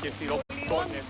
Και θυροπώνε.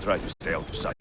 Try to stay out of sight.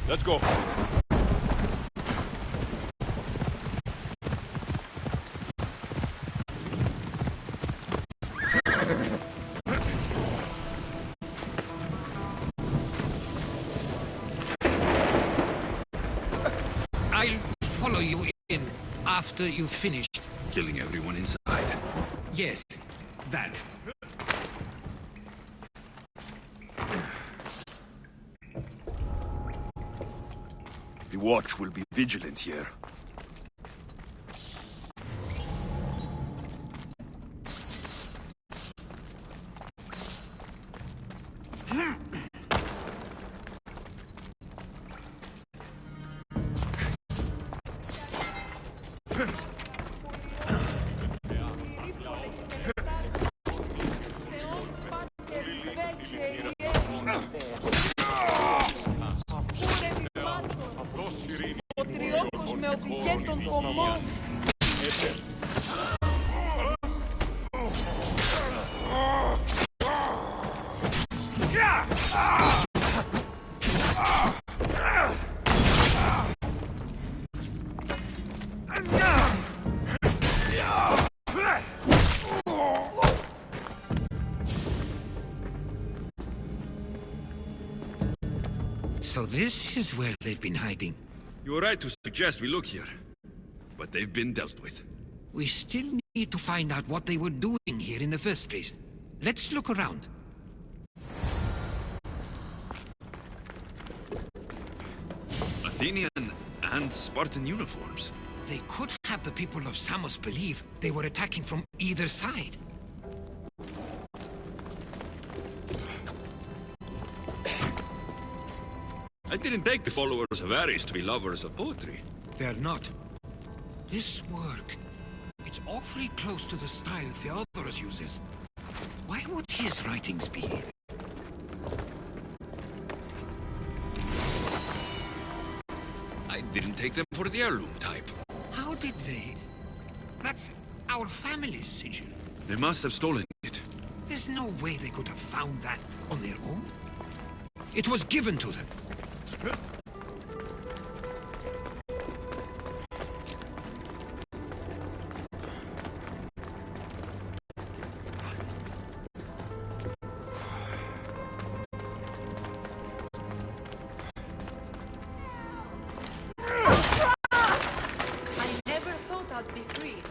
Let's go. I'll follow you in after you've finished. Killing everyone inside. Yes, that. The watch will be vigilant here. Ο τριόκος με οδηγέ των κομμών. So this is where they've been hiding. You were right to suggest we look here. But they've been dealt with. We still need to find out what they were doing here in the first place. Let's look around. Athenian and Spartan uniforms. They could have the people of Samos believe they were attacking from either side. I didn't take the followers of Ares to be lovers of poetry. They're not. This work, it's awfully close to the style Theodorus uses. Why would his writings be here? I didn't take them for the heirloom type. How did they? That's our family's sigil. They must have stolen it. There's no way they could have found that on their own. It was given to them. I never thought I'd be free.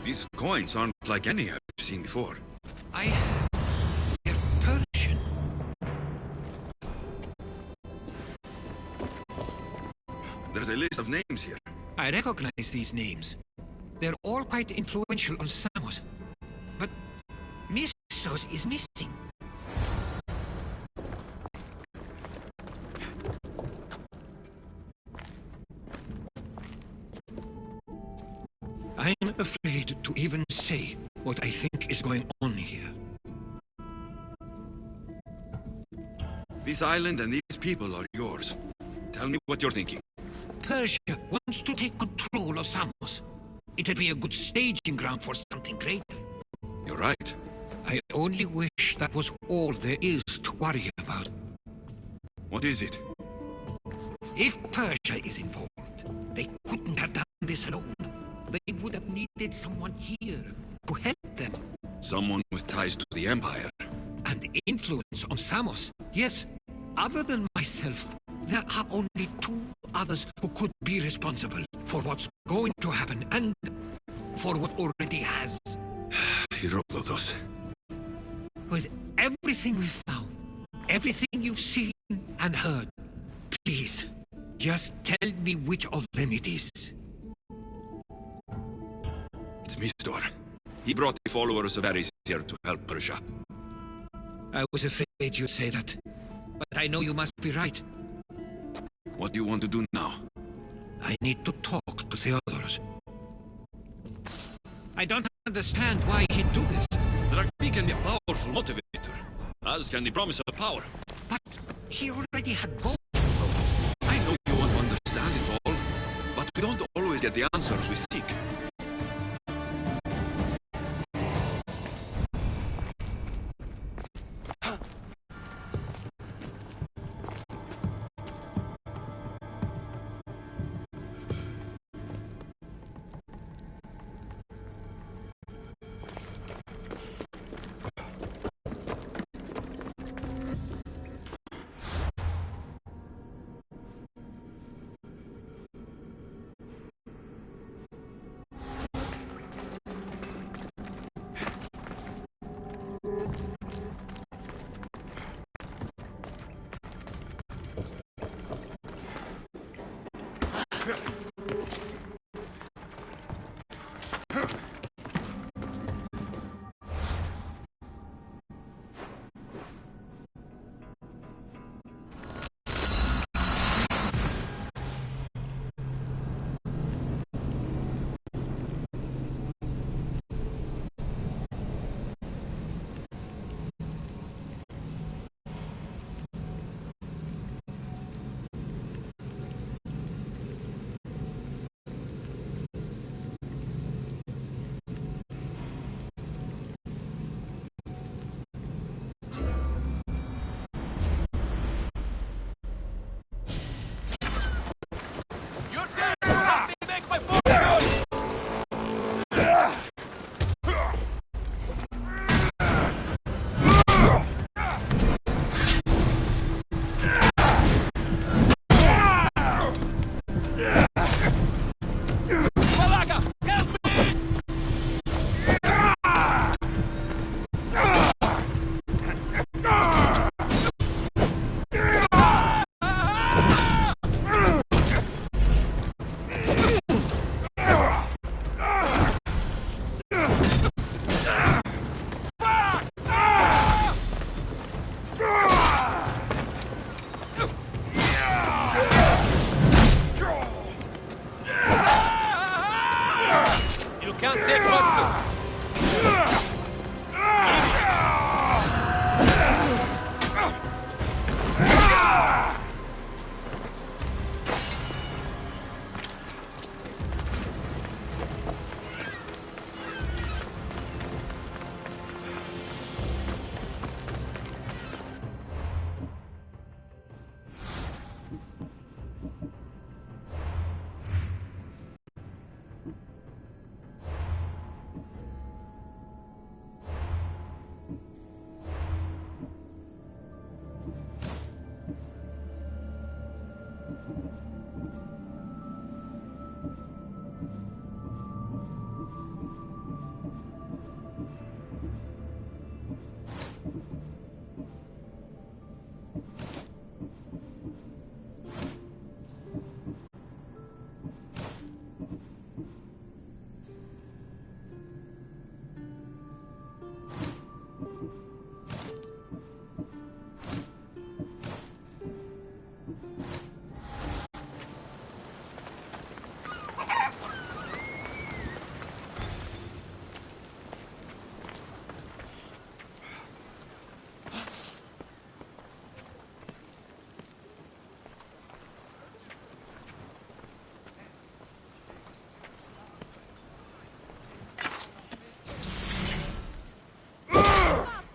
These coins aren't like any I've seen before. They're Persian. There's a list of names here. I recognize these names. They're all quite influential on Samos. But Missos is missing. I'm afraid to even say what I think is going on here. This island and these people are yours. Tell me what you're thinking. Persia wants to take control of Samos. It'd be a good staging ground for something greater. You're right. I only wish that was all there is to worry about. What is it? If Persia is involved, they couldn't have done this alone. They would have needed someone here to help them. Someone with ties to the Empire. And influence on Samos. Yes, other than myself, there are only two others who could be responsible for what's going to happen and for what already has. Herodotus. With everything we've found, everything you've seen and heard, please, just tell me which of them it is. It's Mistor. He brought the followers of Ares here to help Persia. I was afraid you'd say that, but I know you must be right. What do you want to do now? I need to talk to Theodorus. I don't understand why he'd do this. Drachmi can be a powerful motivator, as can the promise of power. But he already had both. I know you want to understand it all, but we don't always get the answers we seek.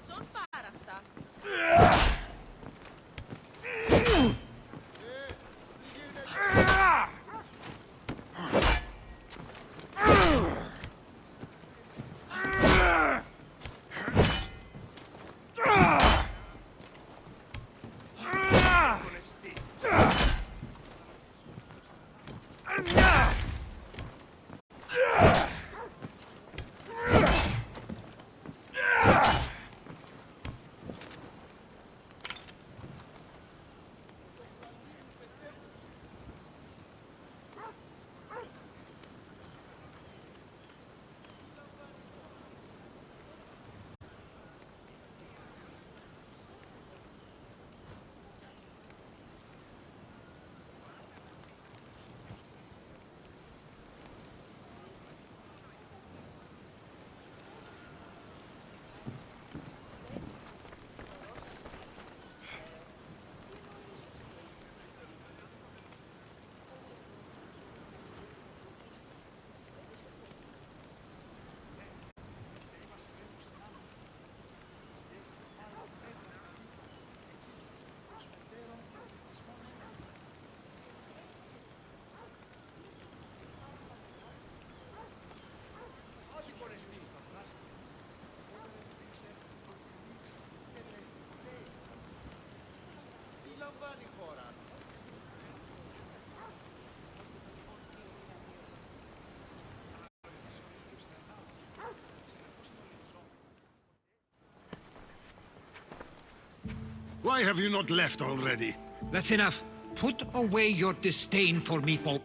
Son πάρα αυτά. Why have you not left already? That's enough. Put away your disdain for me, folk.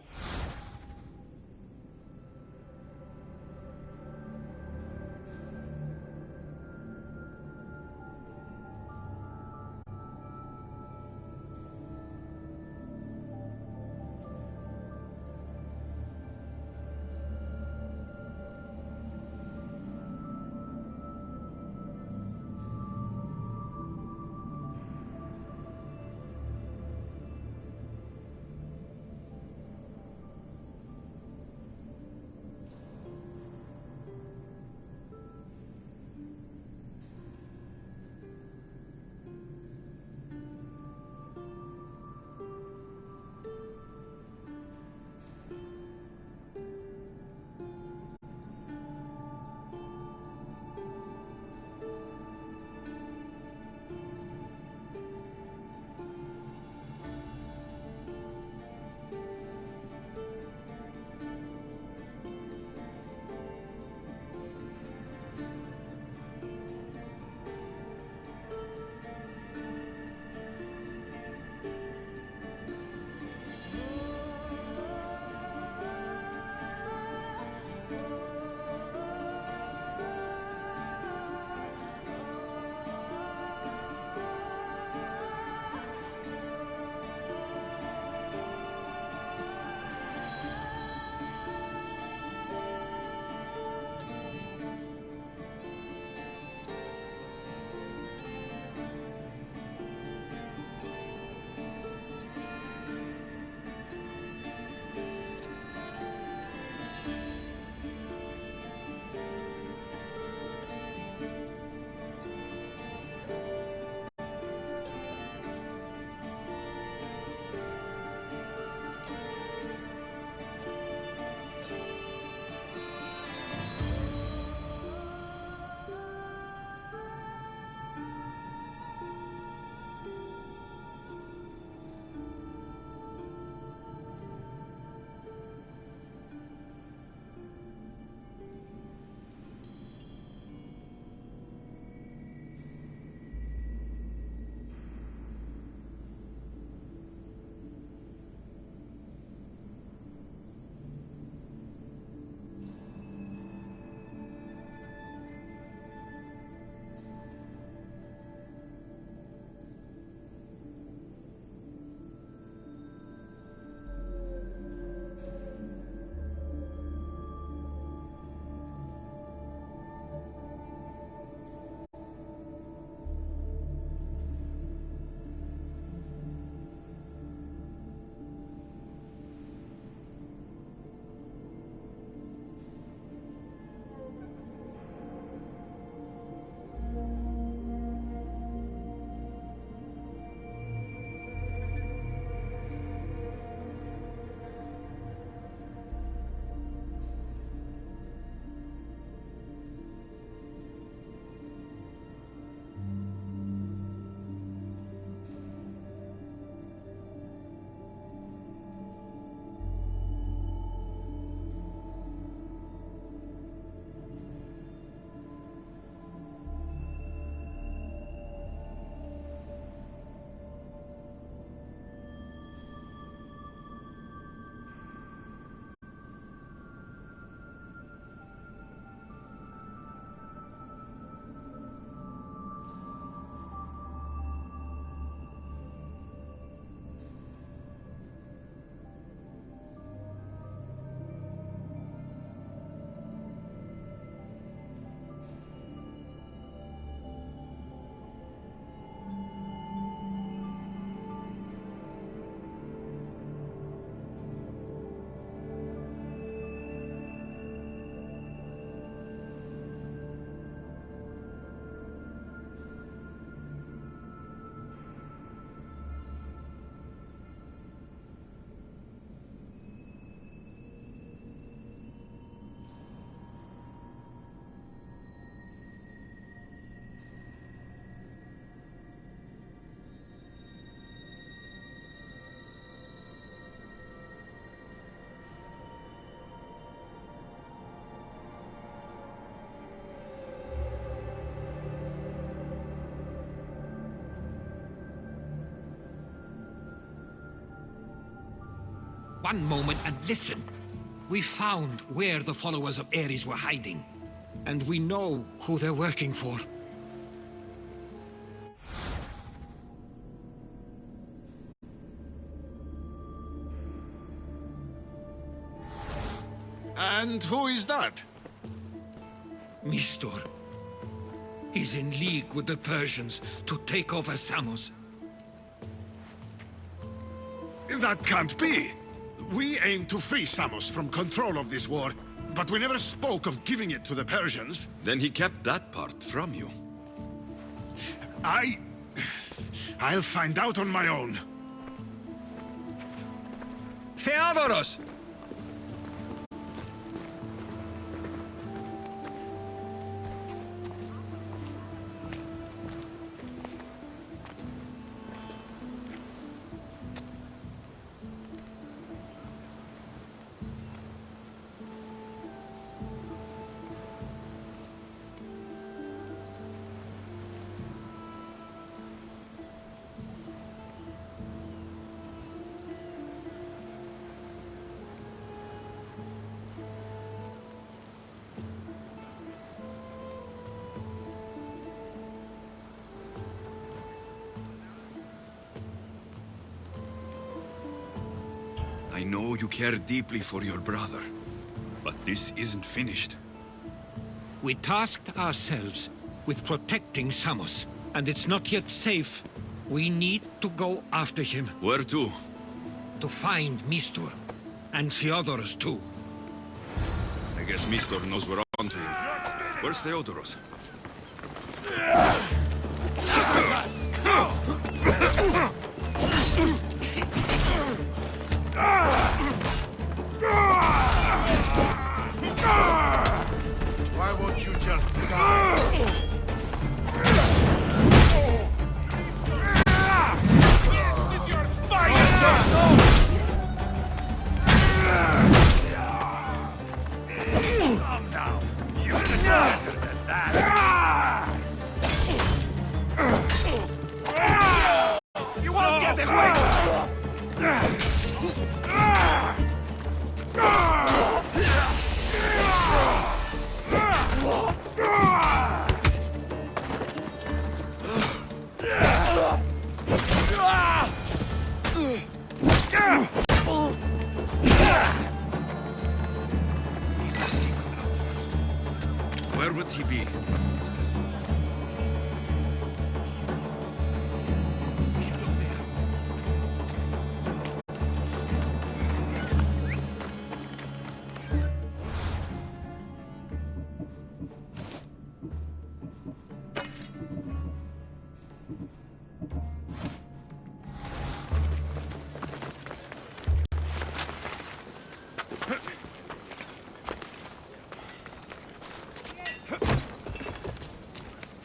one moment and listen. We found where the followers of Ares were hiding. And we know who they're working for. And who is that? Mistor. He's in league with the Persians to take over Samos. That can't be! We aim to free Samos from control of this war, but we never spoke of giving it to the Persians. Then he kept that part from you. I'll find out on my own. Theodoros! I know you care deeply for your brother, but this isn't finished. We tasked ourselves with protecting Samos, and it's not yet safe. We need to go after him. Where to? To find Mistor. And Theodoros too. I guess Mistor knows we're on to him. Where's Theodoros? Why won't you just die? Where would he be?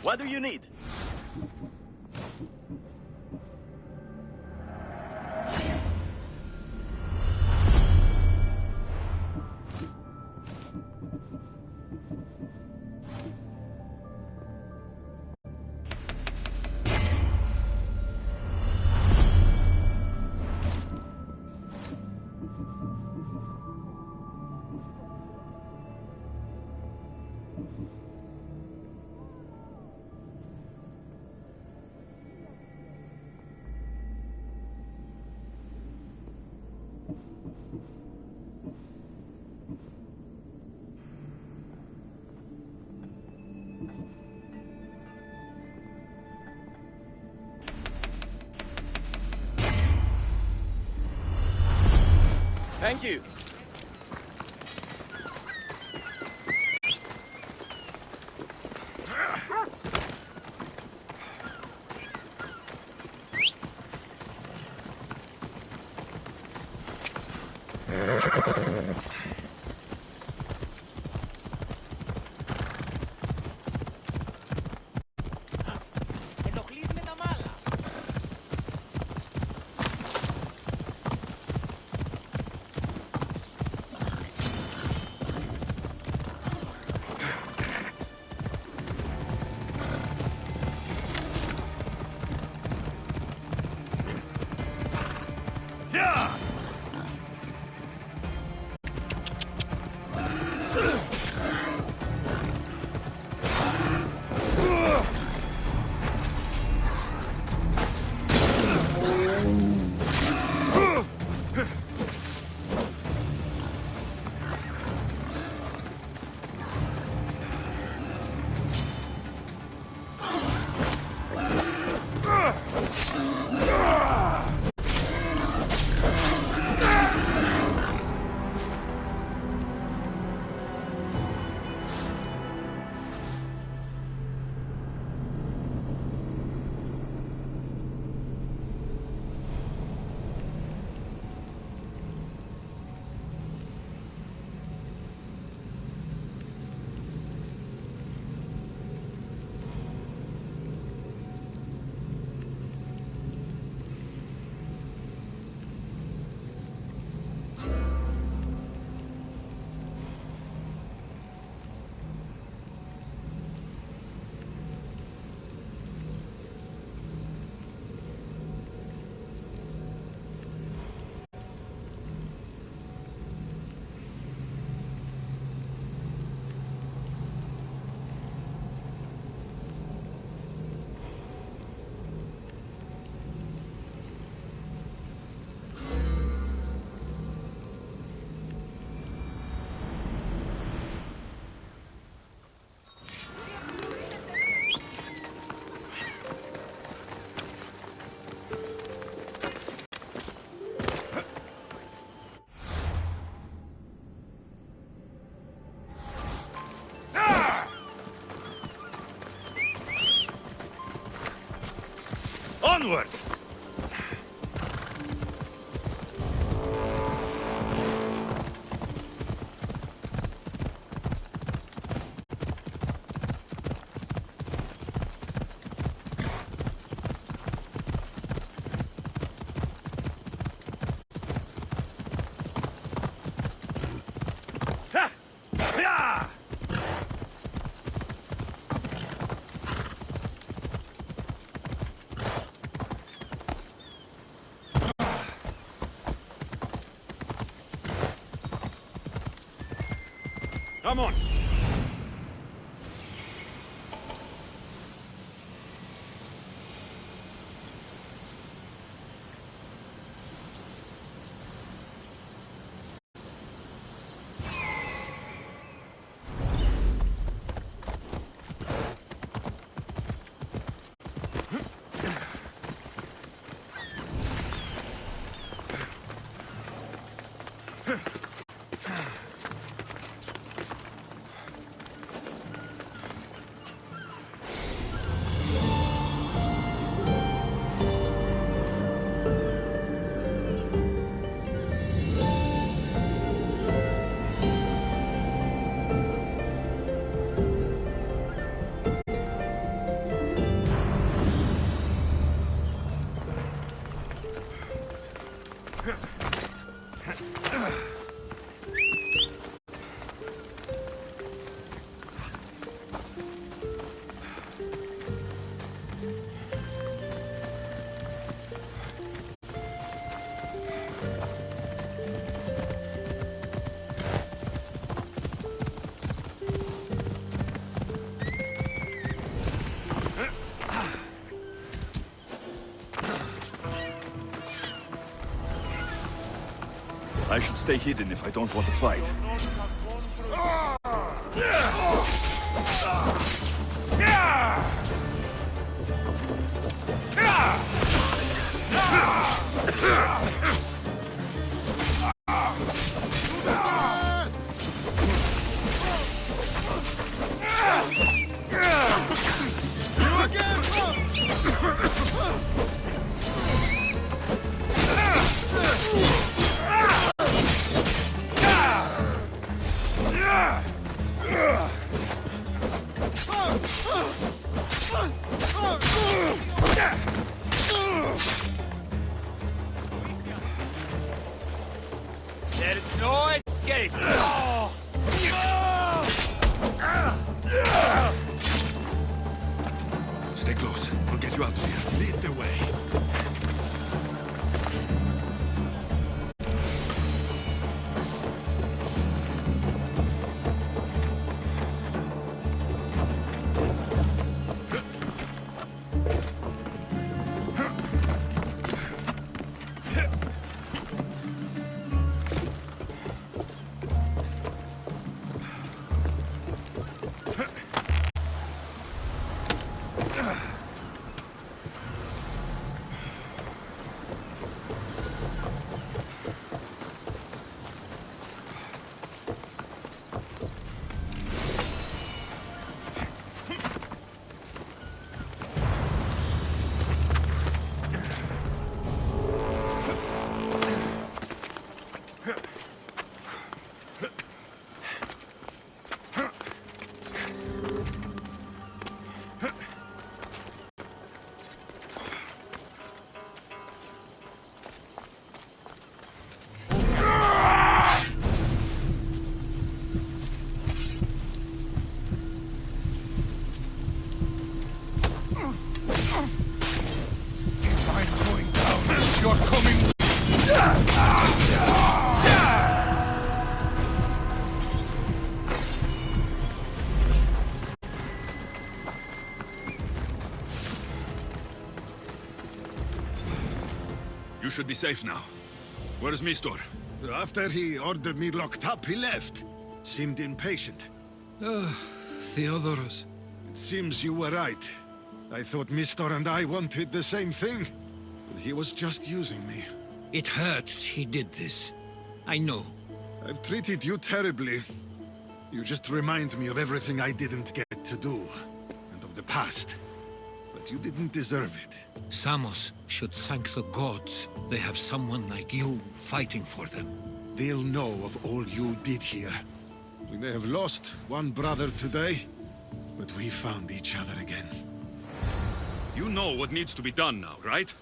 What do you need? Thank you. Onward! Come on! I should stay hidden if I don't want to fight. There's no escape! Stay close. I'll get you out of here. Lead the way. You should be safe now. Where's Mistor? After he ordered me locked up, he left. Seemed impatient. Theodorus. It seems you were right. I thought Mistor and I wanted the same thing. But he was just using me. It hurts he did this. I know. I've treated you terribly. You just remind me of everything I didn't get to do. And of the past. but you didn't deserve it. Samos should thank the gods they have someone like you fighting for them. They'll know of all you did here. We may have lost one brother today, but we found each other again. You know what needs to be done now, right?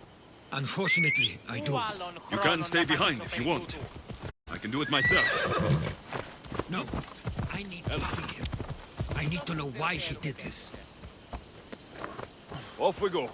Unfortunately, I do. You can stay behind if you want. I can do it myself. No, I need to see him. I need to know why he did this. Off we go.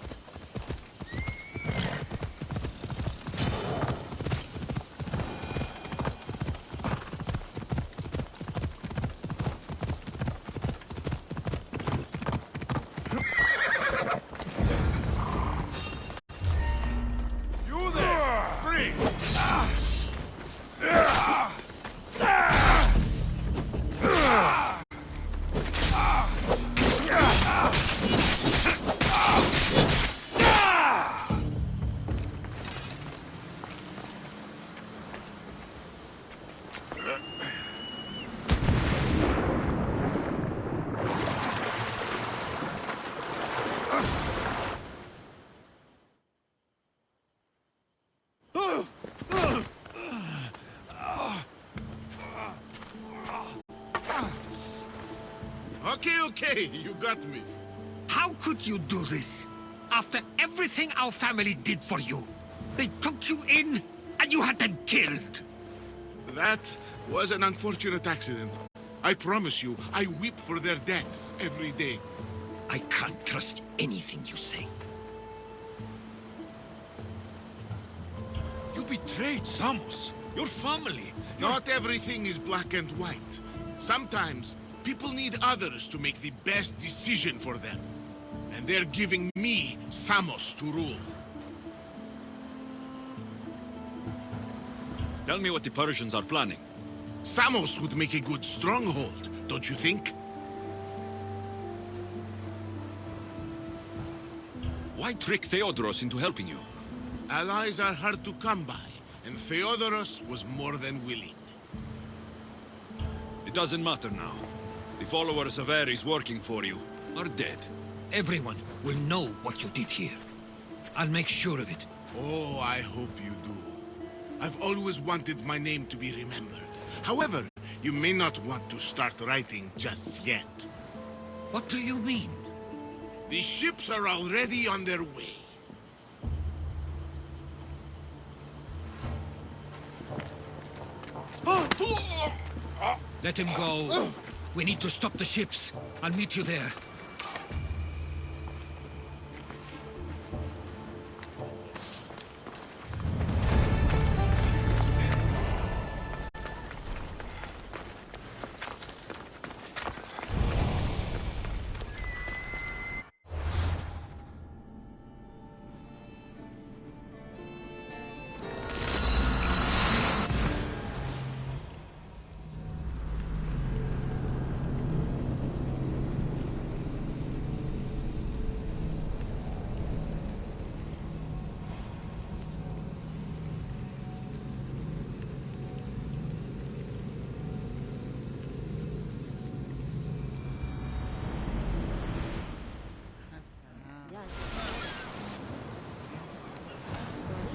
Okay, you got me. How could you do this? After everything our family did for you. They took you in, and you had them killed. That was an unfortunate accident. I promise you, I weep for their deaths every day. I can't trust anything you say. You betrayed Samos, your family. Not everything is black and white. Sometimes, people need others to make the best decision for them. And they're giving me Samos to rule. Tell me what the Persians are planning. Samos would make a good stronghold, don't you think? Why trick Theodoros into helping you? Allies are hard to come by, and Theodoros was more than willing. It doesn't matter now. The followers of Ares working for you are dead. Everyone will know what you did here. I'll make sure of it. Oh, I hope you do. I've always wanted my name to be remembered. However, you may not want to start writing just yet. What do you mean? The ships are already on their way. Let him go. We need to stop the ships. I'll meet you there.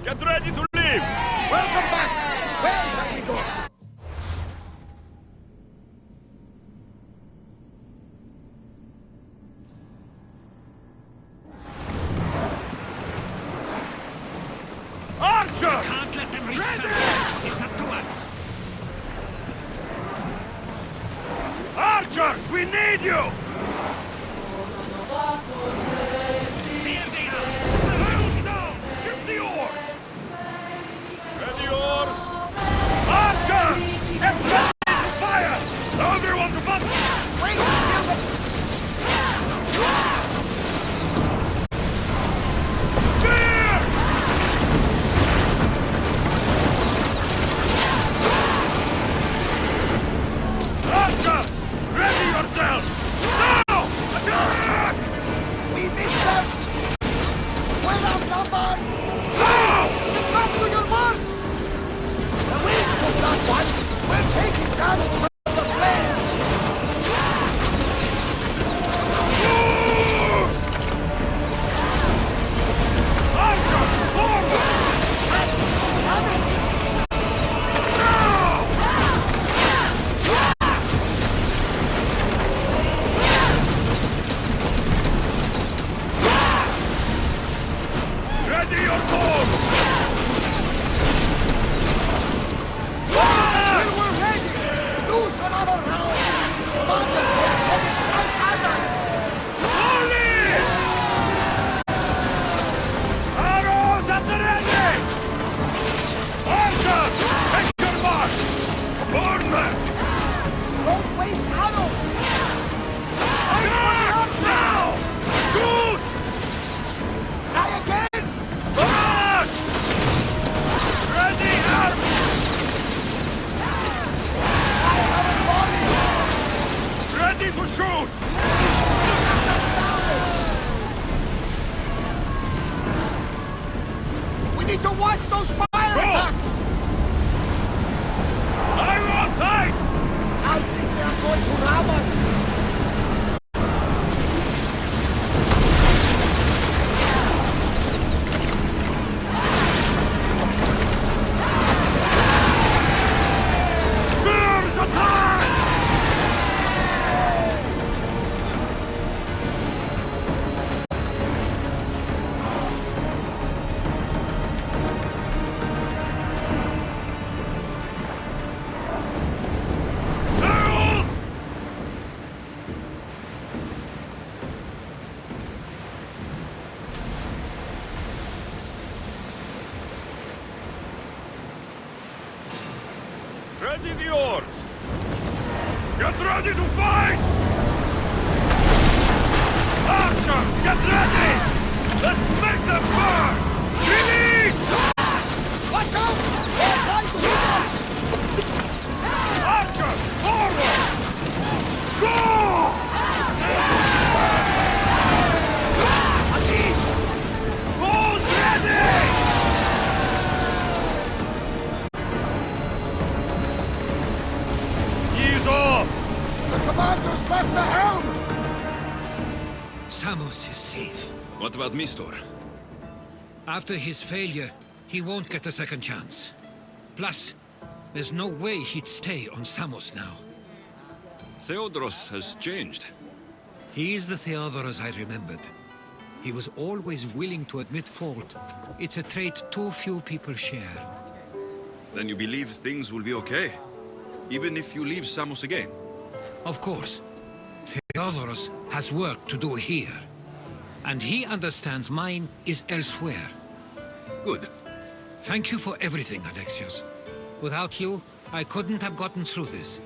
Get ready to leave! Welcome back! Where shall we go? Archer! Can't let them reach Samos. It's up to us. Archers, we need you! There they are. Sails down! Ship the oars! Ready oars! Archers! Get ready to fire! Everyone to bump! Clear! Archers! Ready yourselves! Now! Attack! We missed them! Well outnumbered! Now! Get back to your marks! The wind took that one! We're taking damage from the flames! Ready the oars! Get ready to fight! Archers, get ready! Let's make them burn! Release! Watch out! They're trying to hit us! Archers, forward! Go! Unleash! Bows ready! Ease off! The commander's left the helm! Samos is safe. What about Mistor? After his failure, he won't get a second chance. Plus, there's no way he'd stay on Samos now. Theodoros has changed. He's the Theodoros I remembered. He was always willing to admit fault. It's a trait too few people share. Then you believe things will be okay? Even if you leave Samos again? Of course. Theodoros has work to do here. And he understands mine is elsewhere. Good. Thank you for everything, Alexios. Without you, I couldn't have gotten through this.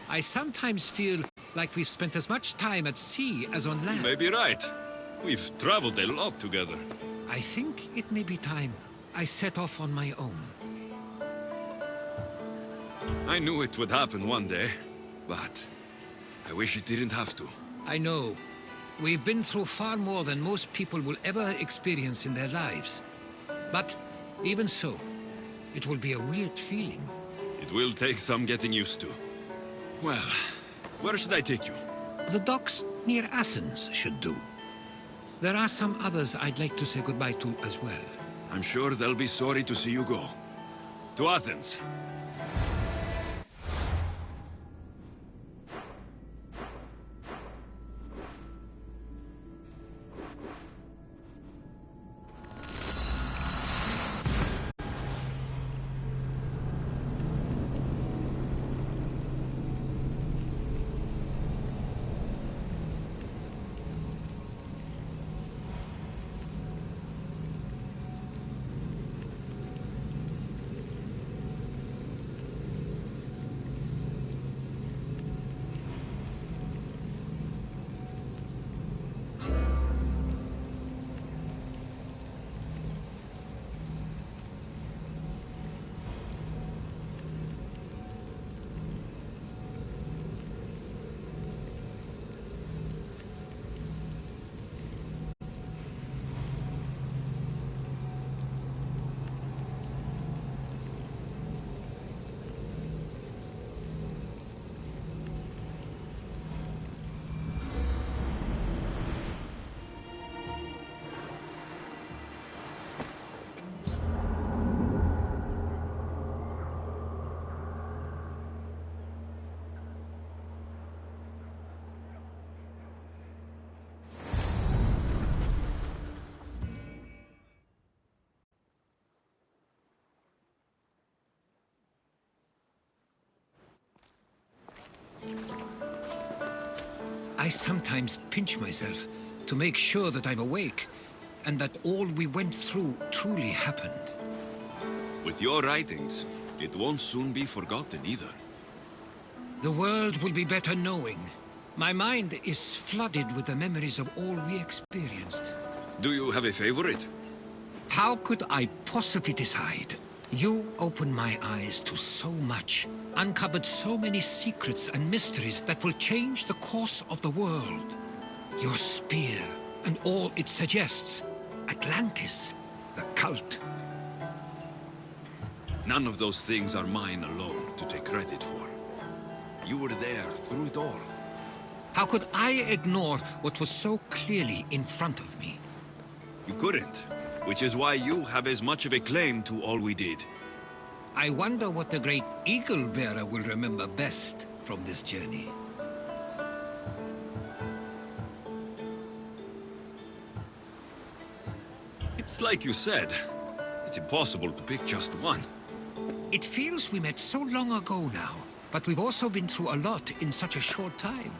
I sometimes feel like we've spent as much time at sea as on land. Maybe right. We've traveled a lot together. I think it may be time I set off on my own. I knew it would happen one day, but I wish it didn't have to. I know. We've been through far more than most people will ever experience in their lives. But even so, it will be a weird feeling. It will take some getting used to. Well, where should I take you? The docks near Athens should do. There are some others I'd like to say goodbye to as well. I'm sure they'll be sorry to see you go. To Athens. I sometimes pinch myself to make sure that I'm awake, and that all we went through truly happened. With your writings, it won't soon be forgotten either. The world will be better knowing. My mind is flooded with the memories of all we experienced. Do you have a favorite? How could I possibly decide? You opened my eyes to so much, uncovered so many secrets and mysteries that will change the course of the world. Your spear, and all it suggests. Atlantis, the cult. None of those things are mine alone to take credit for. You were there through it all. How could I ignore what was so clearly in front of me? You couldn't, which is why you have as much of a claim to all we did. I wonder what the great Eagle Bearer will remember best from this journey. It's like you said. It's impossible to pick just one. It feels we met so long ago now. but we've also been through a lot in such a short time.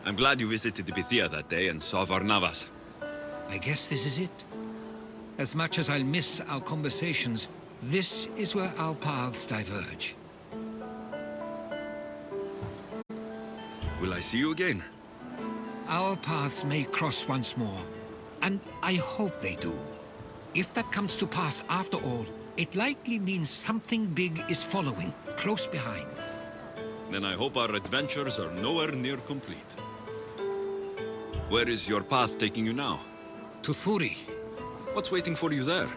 I'm glad you visited Bithia that day and saw Varnavas. I guess this is it. As much as I'll miss our conversations, this is where our paths diverge. Will I see you again? Our paths may cross once more, and I hope they do. If that comes to pass after all, it likely means something big is following, close behind. Then I hope our adventures are nowhere near complete. Where is your path taking you now? To Thuri. What's waiting for you there?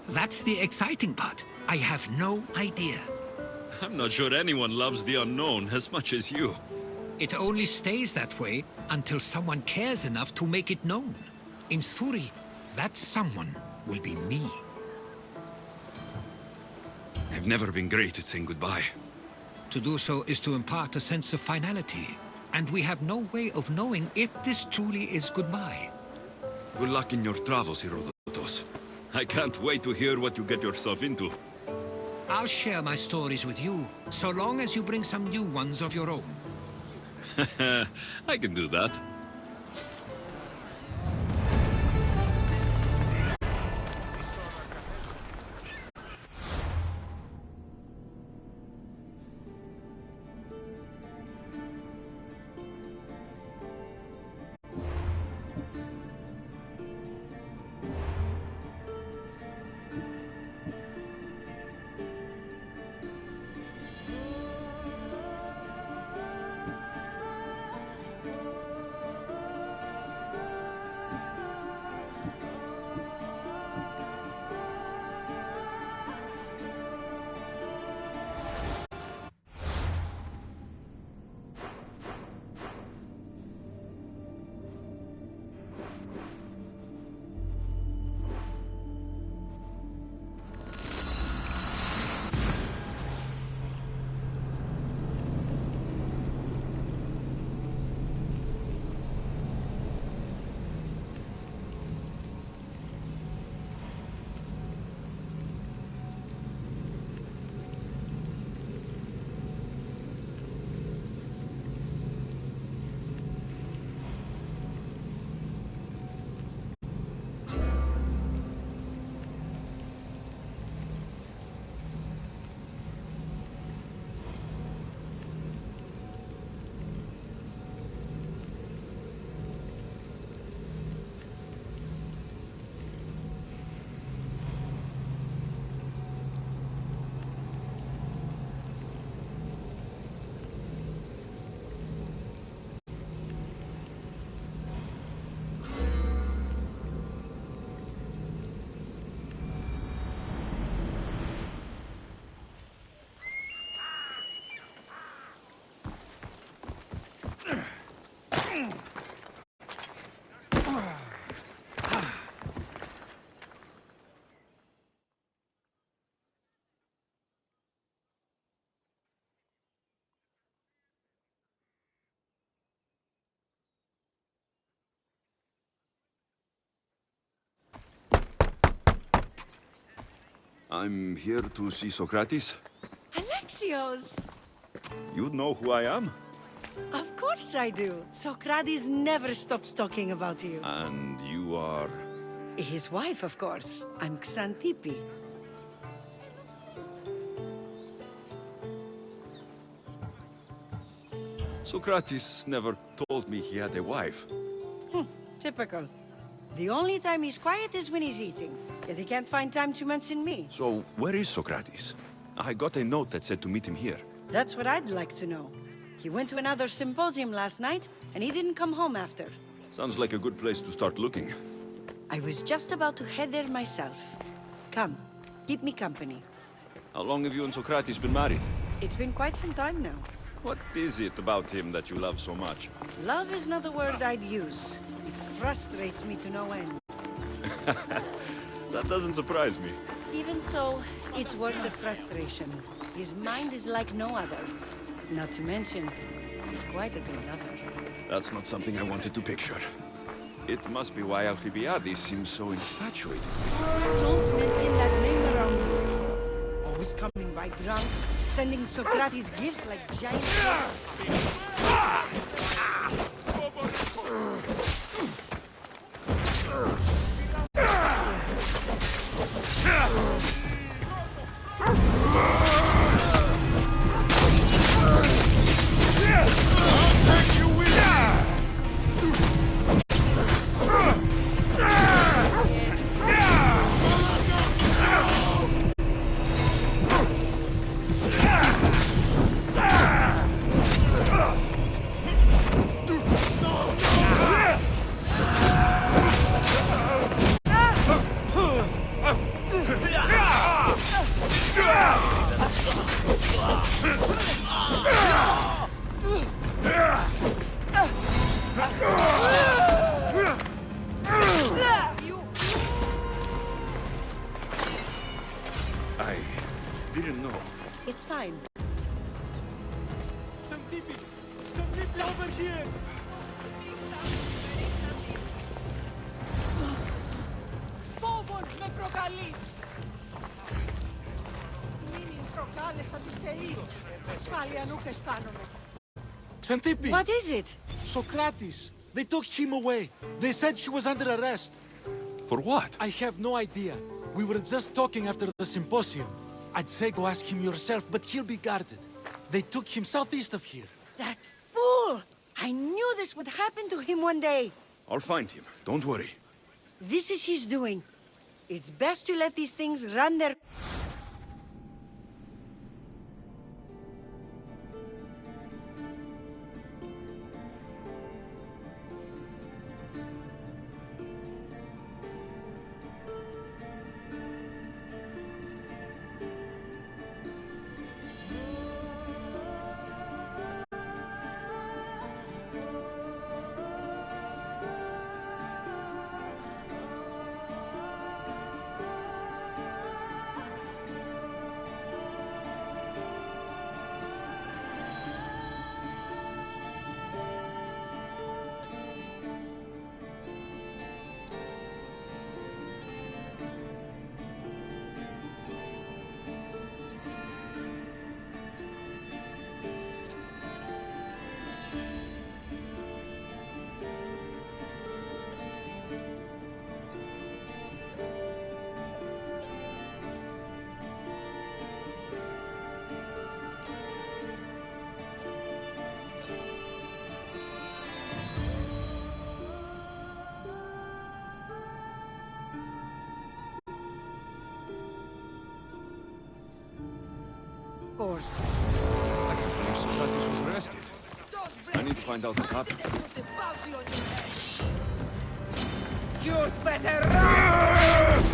That's the exciting part. I have no idea. I'm not sure anyone loves the unknown as much as you. It only stays that way until someone cares enough to make it known. In Thuri, that someone will be me. I've never been great at saying goodbye. To do so is to impart a sense of finality, and we have no way of knowing if this truly is goodbye. Good luck in your travels, Herodotus. I can't wait to hear what you get yourself into. I'll share my stories with you, so long as you bring some new ones of your own. I can do that. I'm here to see Socrates. Alexios! You know who I am? Of course I do. Socrates never stops talking about you. And you are... His wife, of course. I'm Xantippe. Socrates never told me he had a wife. Typical. The only time he's quiet is when he's eating. Yet he can't find time to mention me. So, where is Socrates? I got a note that said to meet him here. That's what I'd like to know. He went to another symposium last night, and he didn't come home after. Sounds like a good place to start looking. I was just about to head there myself. Come, keep me company. How long have you and Socrates been married? It's been quite some time now. What is it about him that you love so much? Love is not the word I'd use. He frustrates me to no end. That doesn't surprise me. Even so, it's worth the frustration. His mind is like no other. Not to mention, he's quite a good lover. That's not something I wanted to picture. It must be why Alcibiades seems so infatuated. Don't mention that name around me. Always coming by drunk, sending Socrates gifts like giant cakes. I didn't know. It's fine. Some people over here! Φόβον με προκαλείς. Μην προκάλεσα τους θεείς. Ασφάλεια νουκ αισθάνομαι. Xanthippe! What is it? Socrates! They took him away. They said he was under arrest. For what? I have no idea. We were just talking after the symposium. I'd say go ask him yourself, but he'll be guarded. They took him southeast of here. That fool! I knew this would happen to him one day. I'll find him. Don't worry. This is his doing. It's best to let these things run their... Course. I can't believe Socrates was arrested. I need to find out what happened. You'd better run!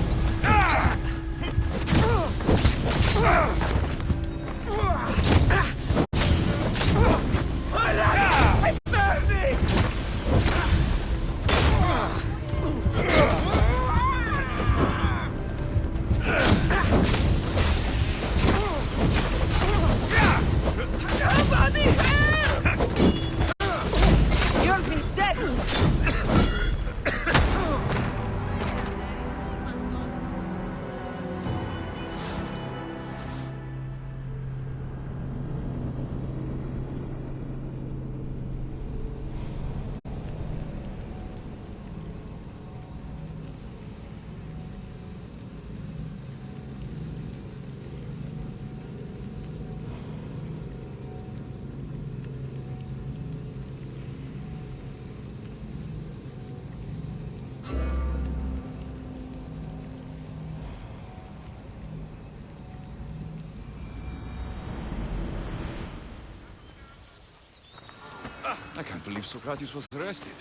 I can't believe Socrates was arrested.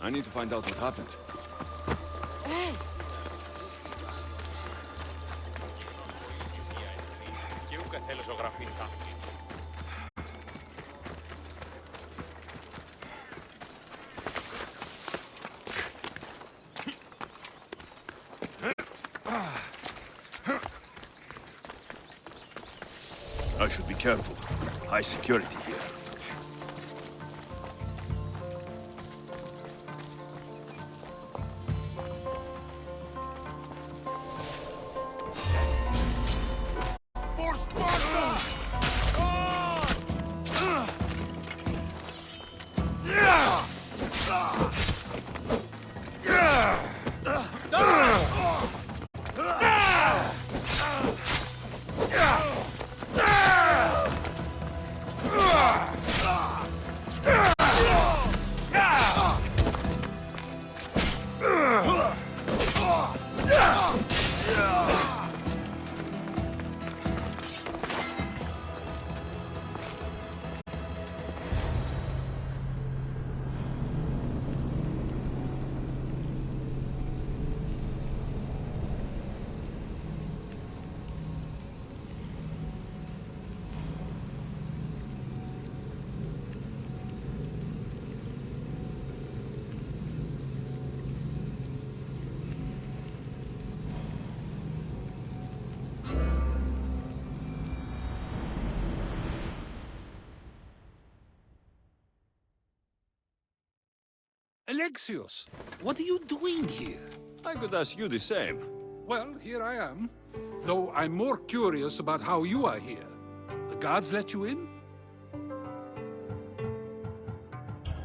I need to find out what happened. Hey! I should be careful. High security here. For Sparta! Alexios, what are you doing here? I could ask you the same. Well, here I am. Though I'm more curious about how you are here. The guards let you in?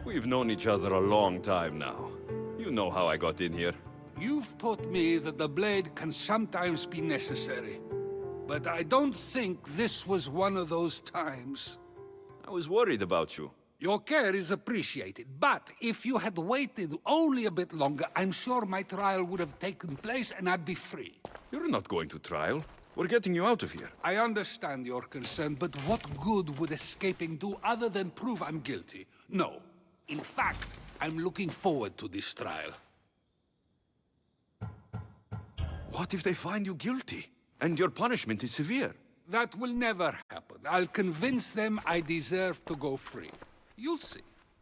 We've known each other a long time now. You know how I got in here. You've taught me that the blade can sometimes be necessary. But I don't think this was one of those times. I was worried about you. Your care is appreciated, but if you had waited only a bit longer, I'm sure my trial would have taken place and I'd be free. You're not going to trial. We're getting you out of here. I understand your concern, but what good would escaping do other than prove I'm guilty? No. In fact, I'm looking forward to this trial. What if they find you guilty? And your punishment is severe? That will never happen. I'll convince them I deserve to go free. You'll see.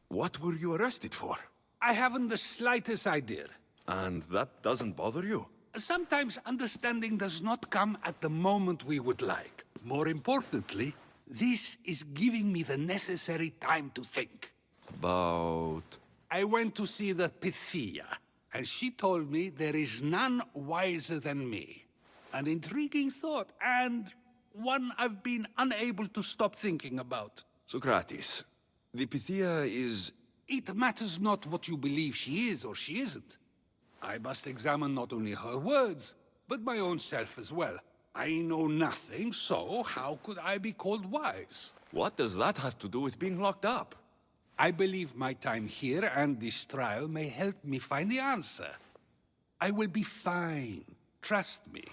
What were you arrested for? I haven't the slightest idea. And that doesn't bother you? Sometimes understanding does not come at the moment we would like. More importantly, this is giving me the necessary time to think. About... I went to see the Pythia, and she told me there is none wiser than me. An intriguing thought, and one I've been unable to stop thinking about. Socrates, the Pythia is... It matters not what you believe she is or she isn't. I must examine not only her words, but my own self as well. I know nothing, so how could I be called wise? What does that have to do with being locked up? I believe my time here and this trial may help me find the answer. I will be fine. Trust me.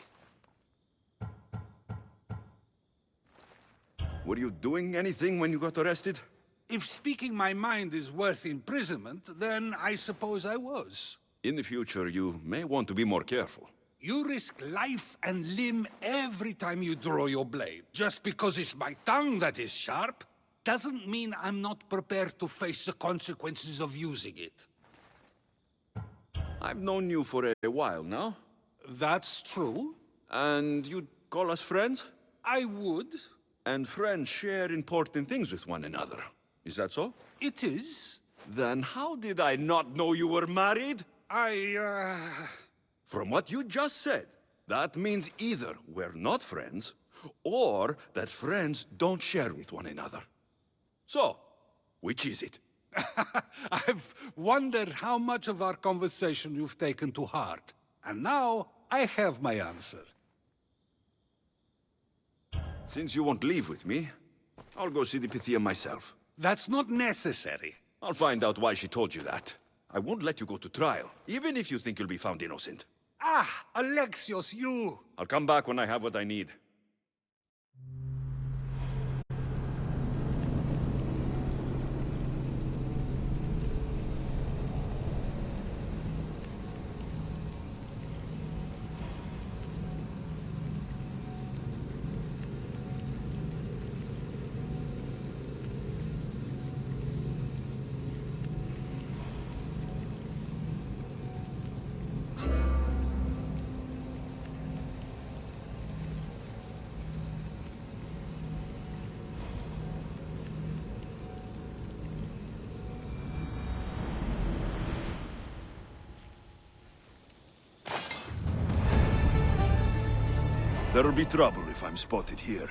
Were you doing anything when you got arrested? If speaking my mind is worth imprisonment, then I suppose I was. In the future, you may want to be more careful. You risk life and limb every time you draw your blade. Just because it's my tongue that is sharp, doesn't mean I'm not prepared to face the consequences of using it. I've known you for a while now. That's true. And you'd call us friends? I would. And friends share important things with one another. Is that so? It is. Then how did I not know you were married? From what you just said, that means either we're not friends, or that friends don't share with one another. So, which is it? I've wondered how much of our conversation you've taken to heart. And now, I have my answer. Since you won't leave with me, I'll go see the Pythia myself. That's not necessary. I'll find out why she told you that. I won't let you go to trial, even if you think you'll be found innocent. Ah, Alexios, you! I'll come back when I have what I need. There'll be trouble if I'm spotted here.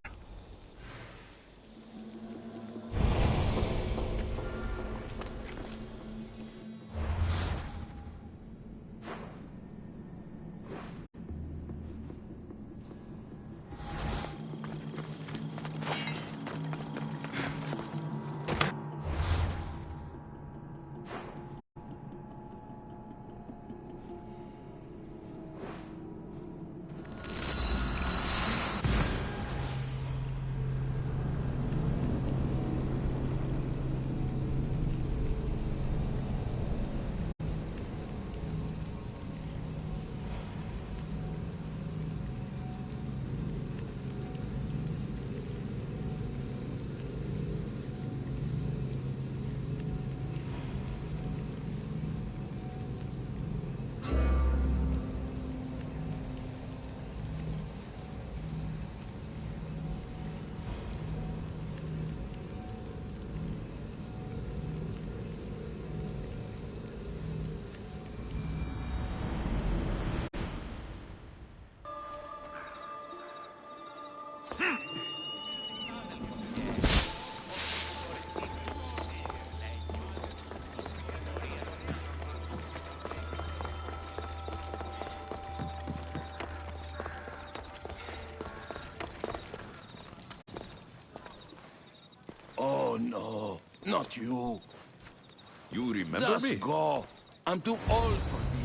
no, not you. You remember Just me? go. I'm too old for this.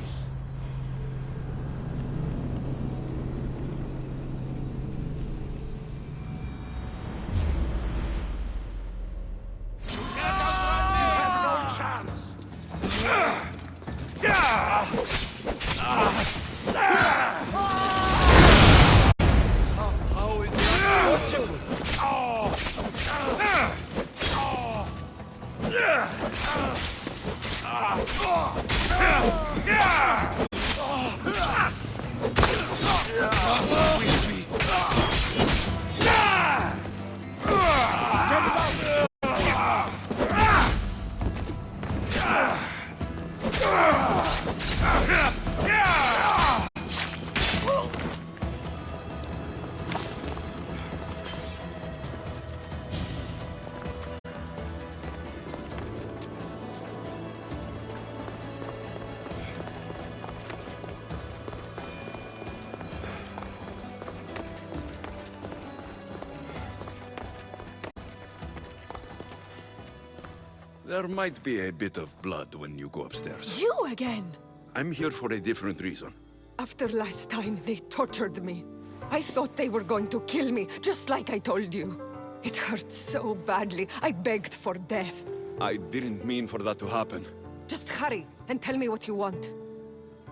There might be a bit of blood when you go upstairs. You again! I'm here for a different reason. After last time, they tortured me. I thought they were going to kill me, just like I told you. It hurt so badly, I begged for death. I didn't mean for that to happen. Just hurry, and tell me what you want.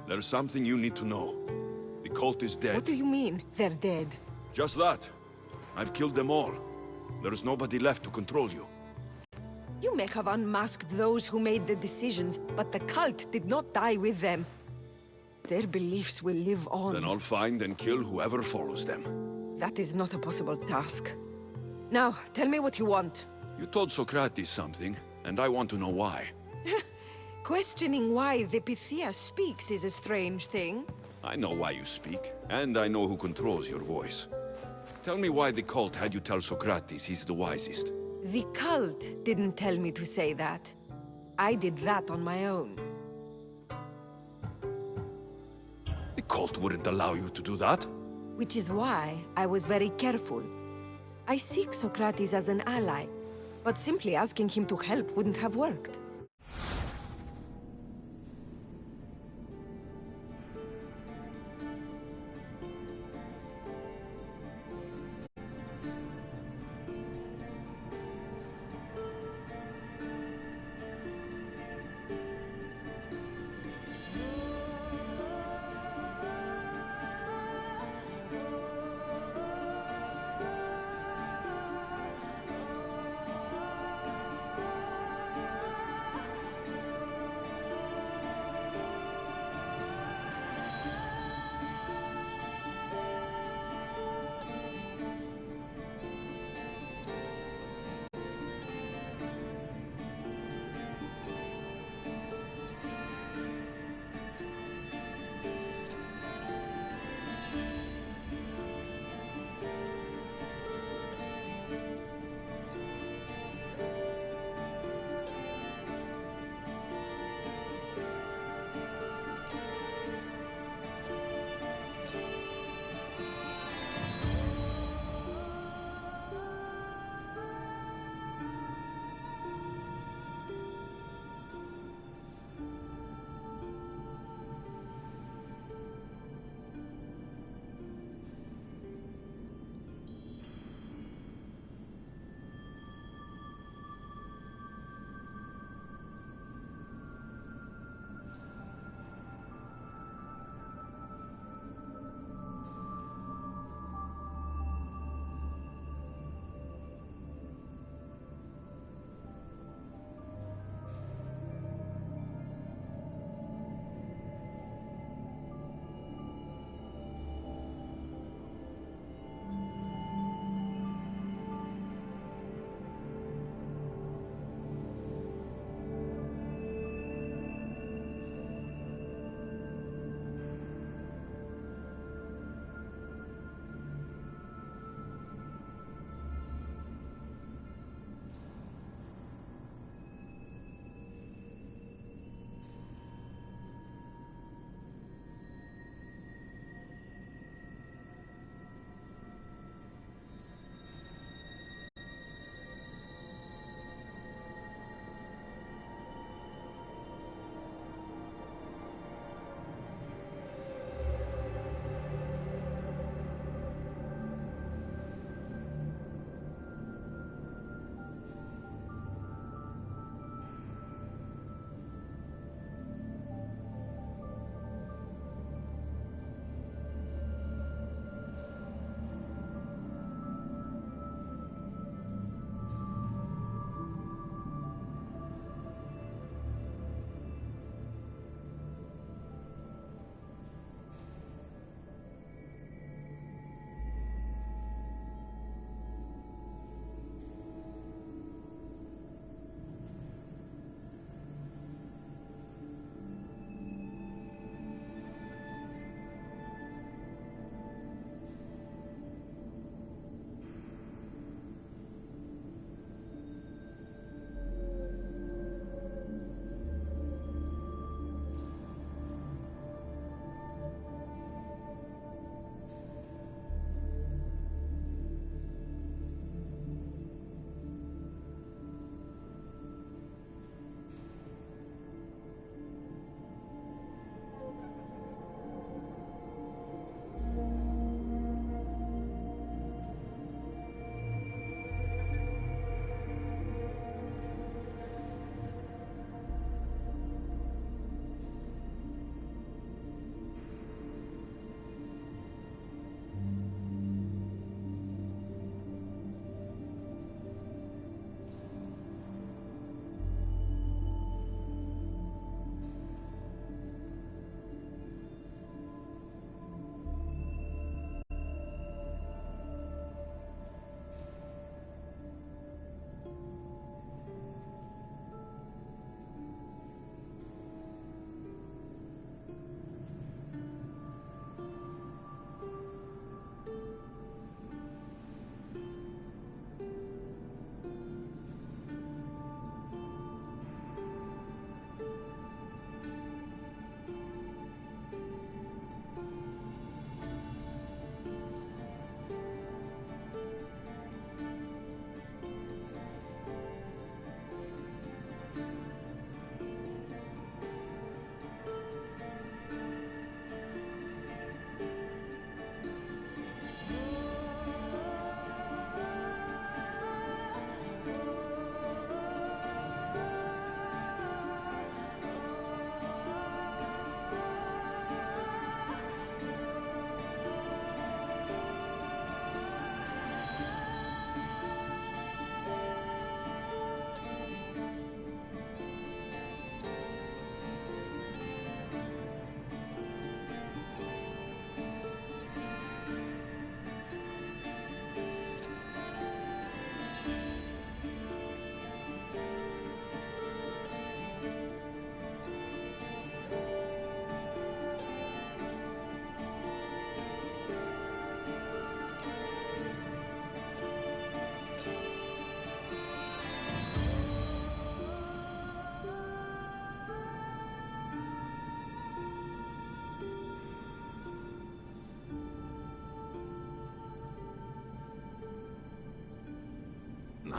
There's something you need to know. The cult is dead. What do you mean, they're dead? Just that. I've killed them all. There's nobody left to control you. You may have unmasked those who made the decisions, but the cult did not die with them. Their beliefs will live on. Then I'll find and kill whoever follows them. That is not a possible task. Now, tell me what you want. You told Socrates something, and I want to know why. Questioning why the Pythia speaks is a strange thing. I know why you speak, and I know who controls your voice. Tell me why the cult had you tell Socrates he's the wisest. The cult didn't tell me to say that. I did that on my own. The cult wouldn't allow you to do that. Which is why I was very careful. I seek Socrates as an ally, but simply asking him to help wouldn't have worked.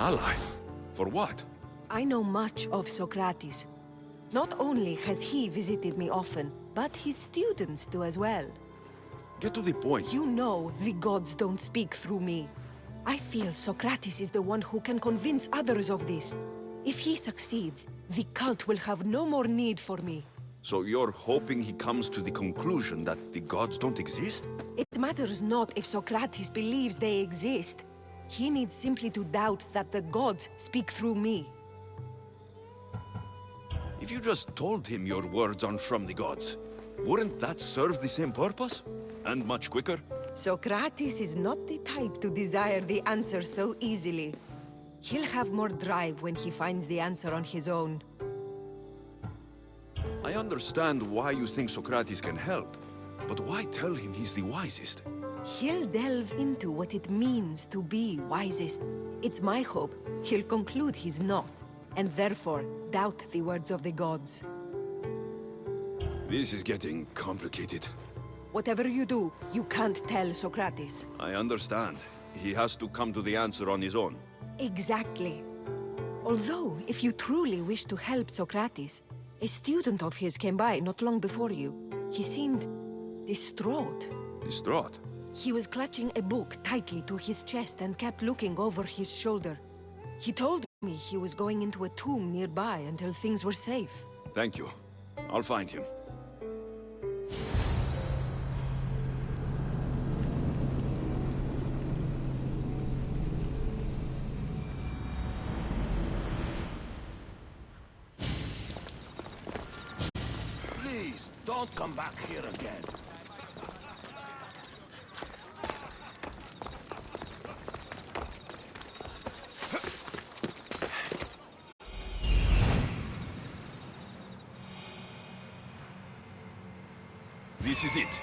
ally? For what? I know much of Socrates. Not only has he visited me often, but his students do as well. Get to the point. You know the gods don't speak through me. I feel Socrates is the one who can convince others of this. If he succeeds, the cult will have no more need for me. So you're hoping he comes to the conclusion that the gods don't exist? It matters not if Socrates believes they exist. He needs simply to doubt that the gods speak through me. If you just told him your words aren't from the gods, wouldn't that serve the same purpose? And much quicker? Socrates is not the type to desire the answer so easily. He'll have more drive when he finds the answer on his own. I understand why you think Socrates can help, but why tell him he's the wisest? He'll delve into what it means to be wisest. It's my hope he'll conclude he's not, and therefore doubt the words of the gods. This is getting complicated. Whatever you do, you can't tell Socrates. I understand. He has to come to the answer on his own. Exactly. Although, if you truly wish to help Socrates, a student of his came by not long before you. He seemed distraught. Distraught? He was clutching a book tightly to his chest and kept looking over his shoulder. He told me he was going into a tomb nearby until things were safe. Thank you. I'll find him. Please, don't come back here again. This is it.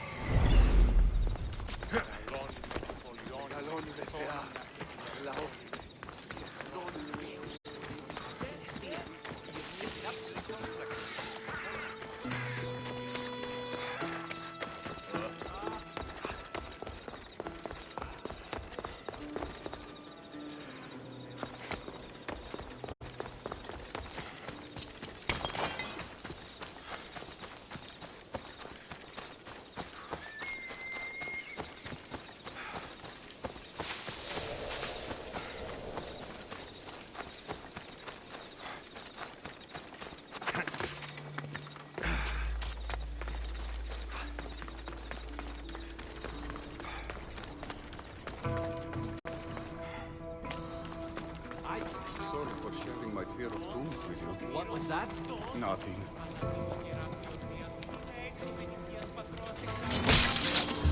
Sorry for sharing my fear of tombs with you. What was that? Nothing.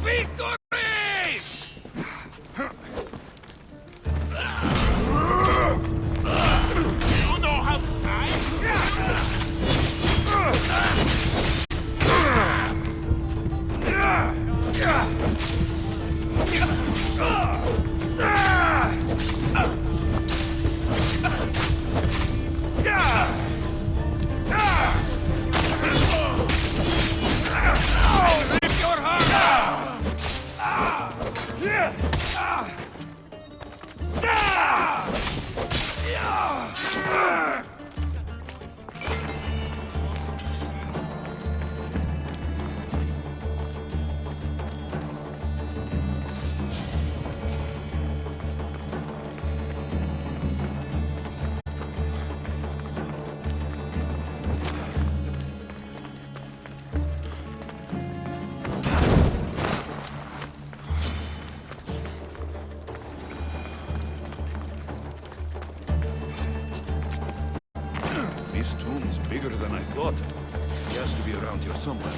Victory! You know how to This tomb is bigger than I thought. He has to be around here somewhere.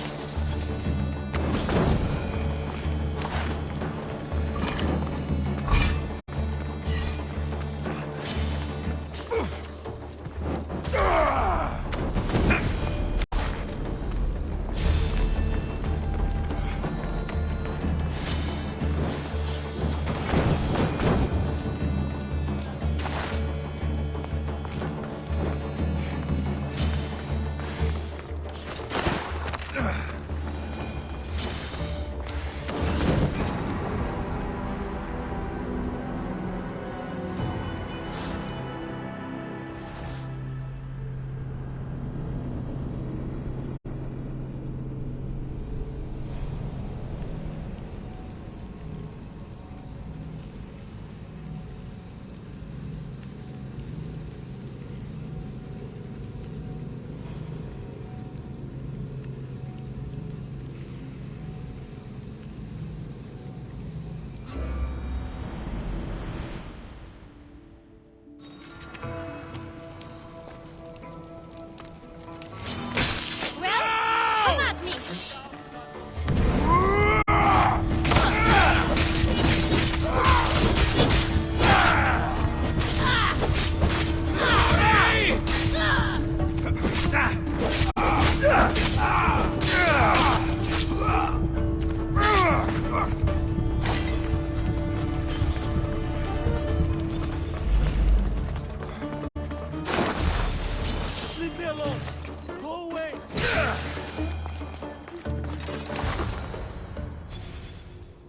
close! Go away!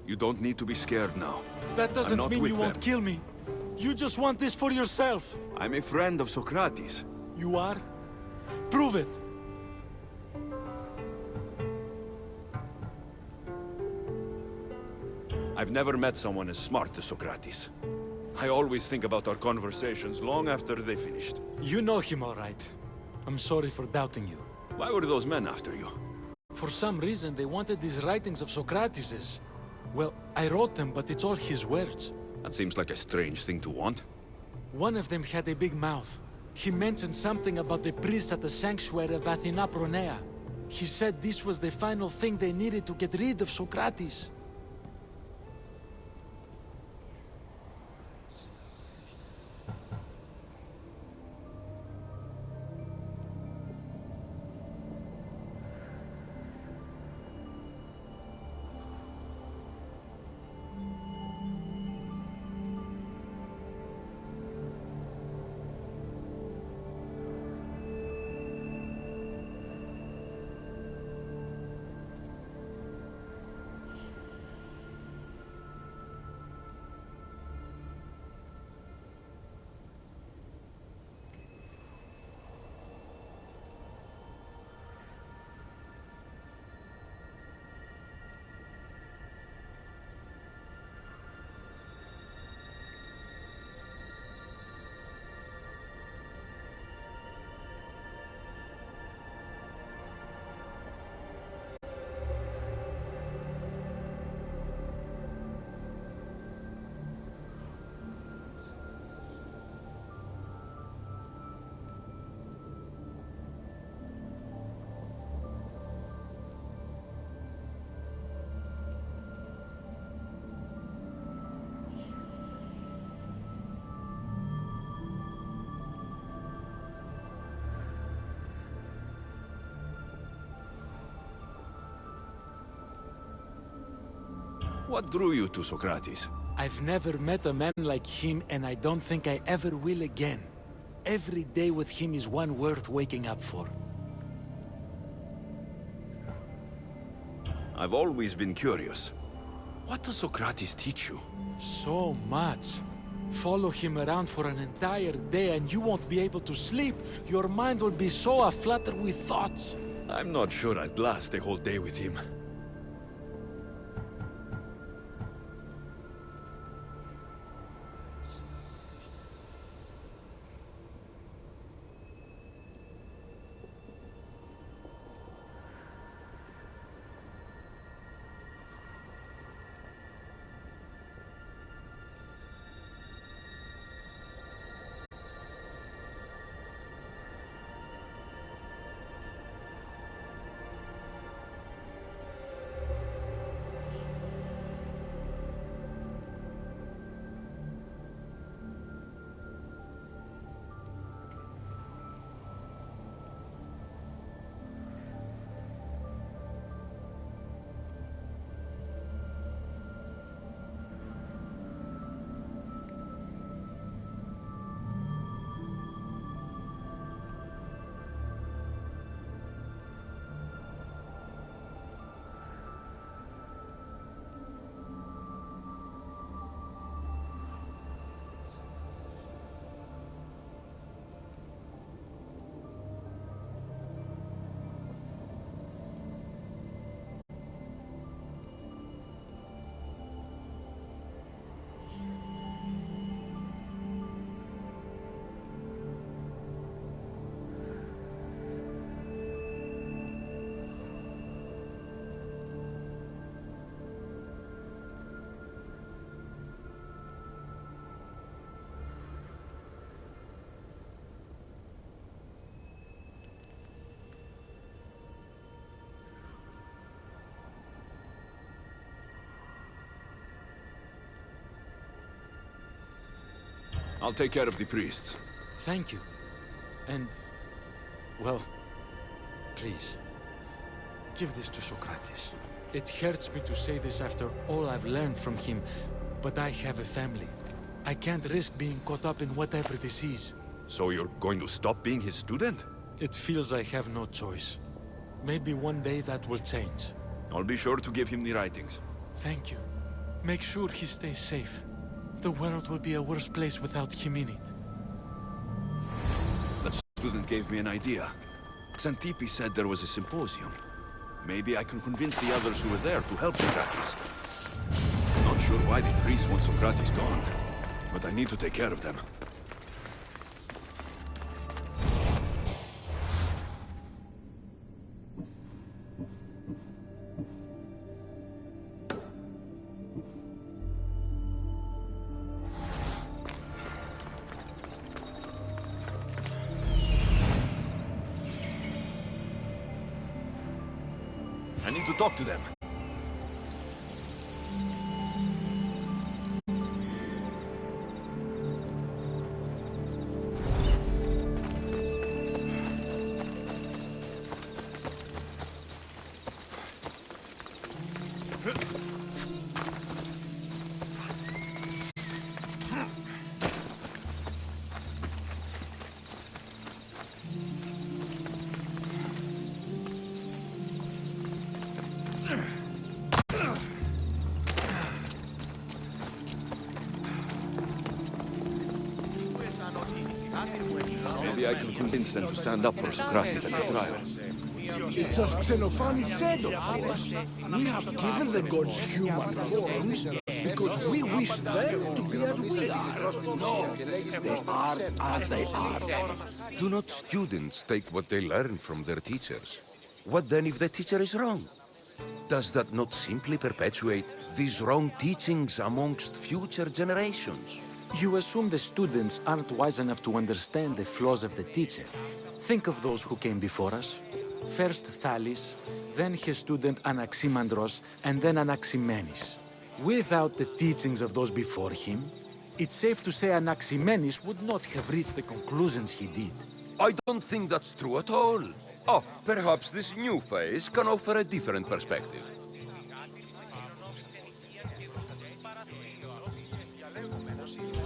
You don't need to be scared now. That doesn't not mean with you won't them. kill me. You just want this for yourself. I'm a friend of Socrates. You are? Prove it! I've never met someone as smart as Socrates. I always think about our conversations long after they finished. You know him all right. I'm sorry for doubting you. Why were those men after you? For some reason, they wanted these writings of Socrates's. Well, I wrote them, but it's all his words. That seems like a strange thing to want. One of them had a big mouth. He mentioned something about the priest at the sanctuary of Athena Pronea. He said this was the final thing they needed to get rid of Socrates. What drew you to Socrates? I've never met a man like him, and I don't think I ever will again. Every day with him is one worth waking up for. I've always been curious. What does Socrates teach you? So much. Follow him around for an entire day and you won't be able to sleep. Your mind will be so aflutter with thoughts. I'm not sure I'd last a whole day with him. I'll take care of the priests. Thank you. And, well, please, give this to Socrates. It hurts me to say this after all I've learned from him, but I have a family. I can't risk being caught up in whatever this is. So you're going to stop being his student? It feels I have no choice. Maybe one day that will change. I'll be sure to give him the writings. Thank you. Make sure he stays safe. The world will be a worse place without him in it. That student gave me an idea. Xantippe said there was a symposium. Maybe I can convince the others who were there to help Socrates. Not sure why the priests want Socrates gone, but I need to take care of them. I need to talk to them. Maybe I can convince them to stand up for Socrates at the trial. It's as Xenophon said, of course. We have given the gods human forms because we wish them to be as we are. No, they are as they are. Do not students take what they learn from their teachers? What then if the teacher is wrong? Does that not simply perpetuate these wrong teachings amongst future generations? You assume the students aren't wise enough to understand the flaws of the teacher. Think of those who came before us. First Thales, then his student Anaximandros, and then Anaximenes. Without the teachings of those before him, it's safe to say Anaximenes would not have reached the conclusions he did. I don't think that's true at all. Oh, perhaps this new phase can offer a different perspective.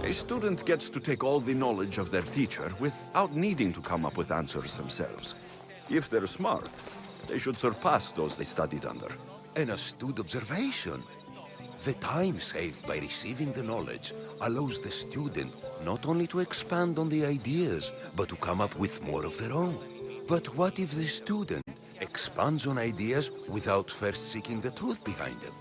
A student gets to take all the knowledge of their teacher without needing to come up with answers themselves. If they're smart, they should surpass those they studied under. An astute observation. The time saved by receiving the knowledge allows the student not only to expand on the ideas, but to come up with more of their own. But what if the student expands on ideas without first seeking the truth behind them?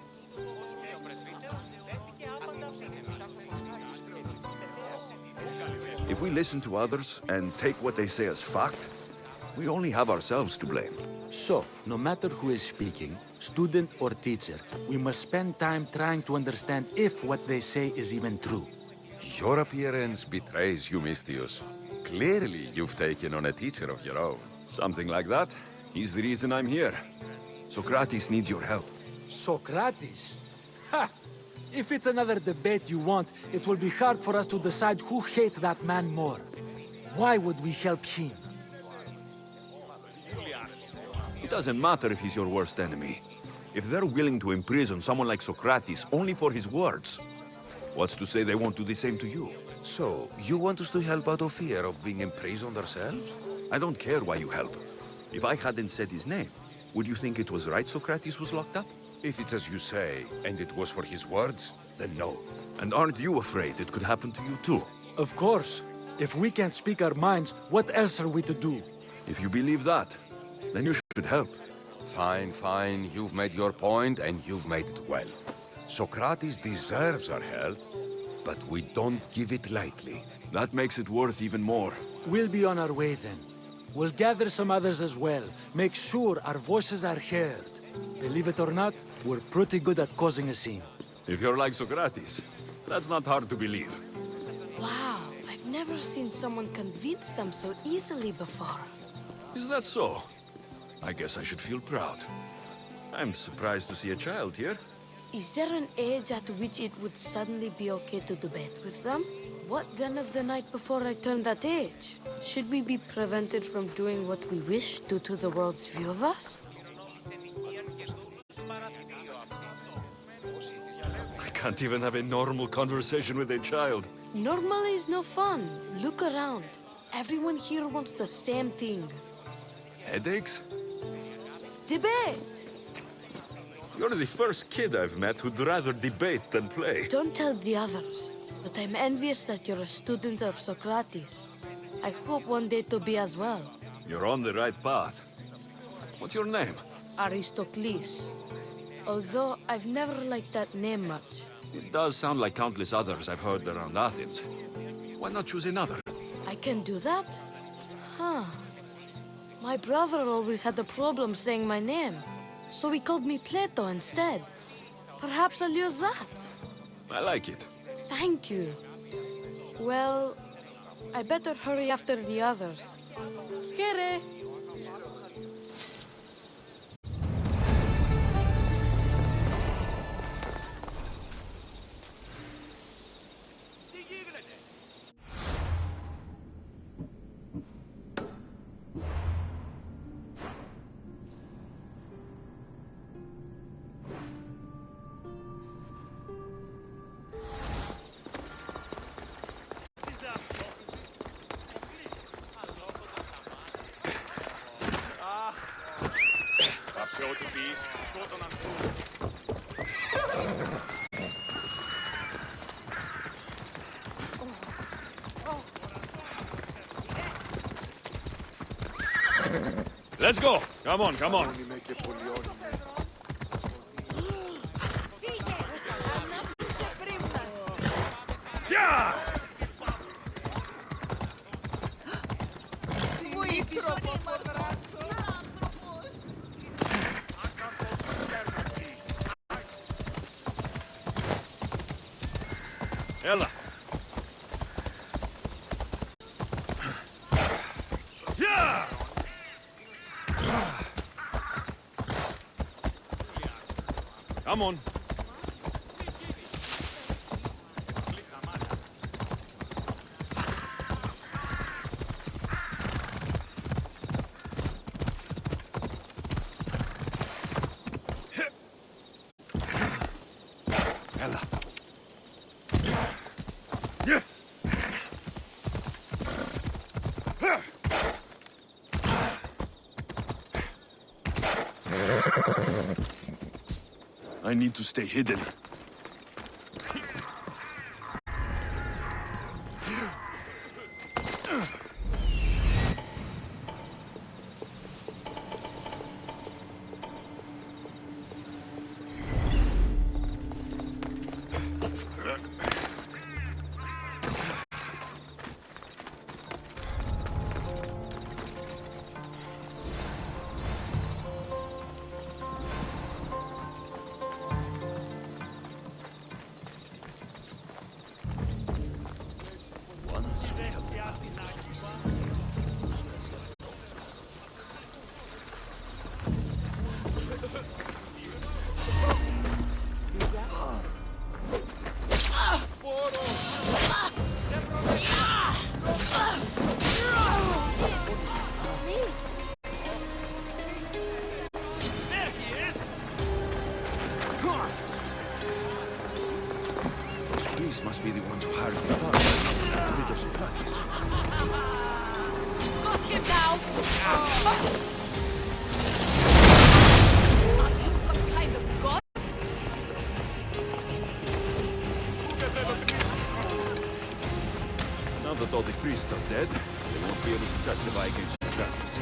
If we listen to others and take what they say as fact, we only have ourselves to blame. So, no matter who is speaking, student or teacher, we must spend time trying to understand if what they say is even true. Your appearance betrays you, Mystius. Clearly, you've taken on a teacher of your own. Something like that. He's the reason I'm here. Socrates needs your help. Socrates? Ha! If it's another debate you want, it will be hard for us to decide who hates that man more. Why would we help him? It doesn't matter if he's your worst enemy. If they're willing to imprison someone like Socrates only for his words, what's to say they won't do the same to you? So, you want us to help out of fear of being imprisoned ourselves? I don't care why you help. If I hadn't said his name, would you think it was right Socrates was locked up? If it's as you say, and it was for his words, then no. And aren't you afraid it could happen to you too? Of course. If we can't speak our minds, what else are we to do? If you believe that, then you should help. Fine, fine. You've made your point, and you've made it well. Socrates deserves our help, but we don't give it lightly. That makes it worth even more. We'll be on our way then. We'll gather some others as well. Make sure our voices are heard. Believe it or not, we're pretty good at causing a scene. If you're like Socrates, that's not hard to believe. Wow, I've never seen someone convince them so easily before. Is that so? I guess I should feel proud. I'm surprised to see a child here. Is there an age at which it would suddenly be okay to debate with them? What then of the night before I turned that age? Should we be prevented from doing what we wish due to the world's view of us? I can't even have a normal conversation with a child. Normal is no fun. Look around. Everyone here wants the same thing. headaches? Debate! You're the first kid I've met who'd rather debate than play. Don't tell the others, but I'm envious that you're a student of Socrates. I hope one day to be as well. You're on the right path. What's your name? Aristocles. Although I've never liked that name much. It does sound like countless others I've heard around Athens. Why not choose another? I can do that? Huh. My brother always had a problem saying my name, so he called me Plato instead. Perhaps I'll use that. I like it. Thank you. Well, I better hurry after the others. Here. Σε ό,τι πεις, πρώτον αυτό. Let's go! Come on, come on! Yeah! Έλα. Yeah! Come on. Ella. Yeah! I need to stay hidden. These must be the ones who hired the guard. Get rid of Socrates. Got him now! Are you some kind of god? Now that all the priests are dead, they won't be able to testify against Socrates.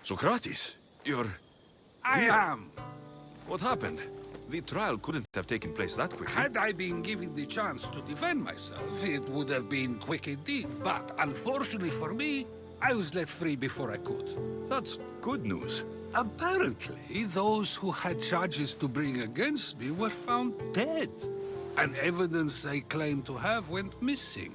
Socrates, you're... I here. am. What happened? The trial couldn't have taken place that quickly. Had I been given the chance to defend myself, it would have been quick indeed. But unfortunately for me, I was let free before I could. That's good news. Apparently, those who had charges to bring against me were found dead. And evidence they claimed to have went missing.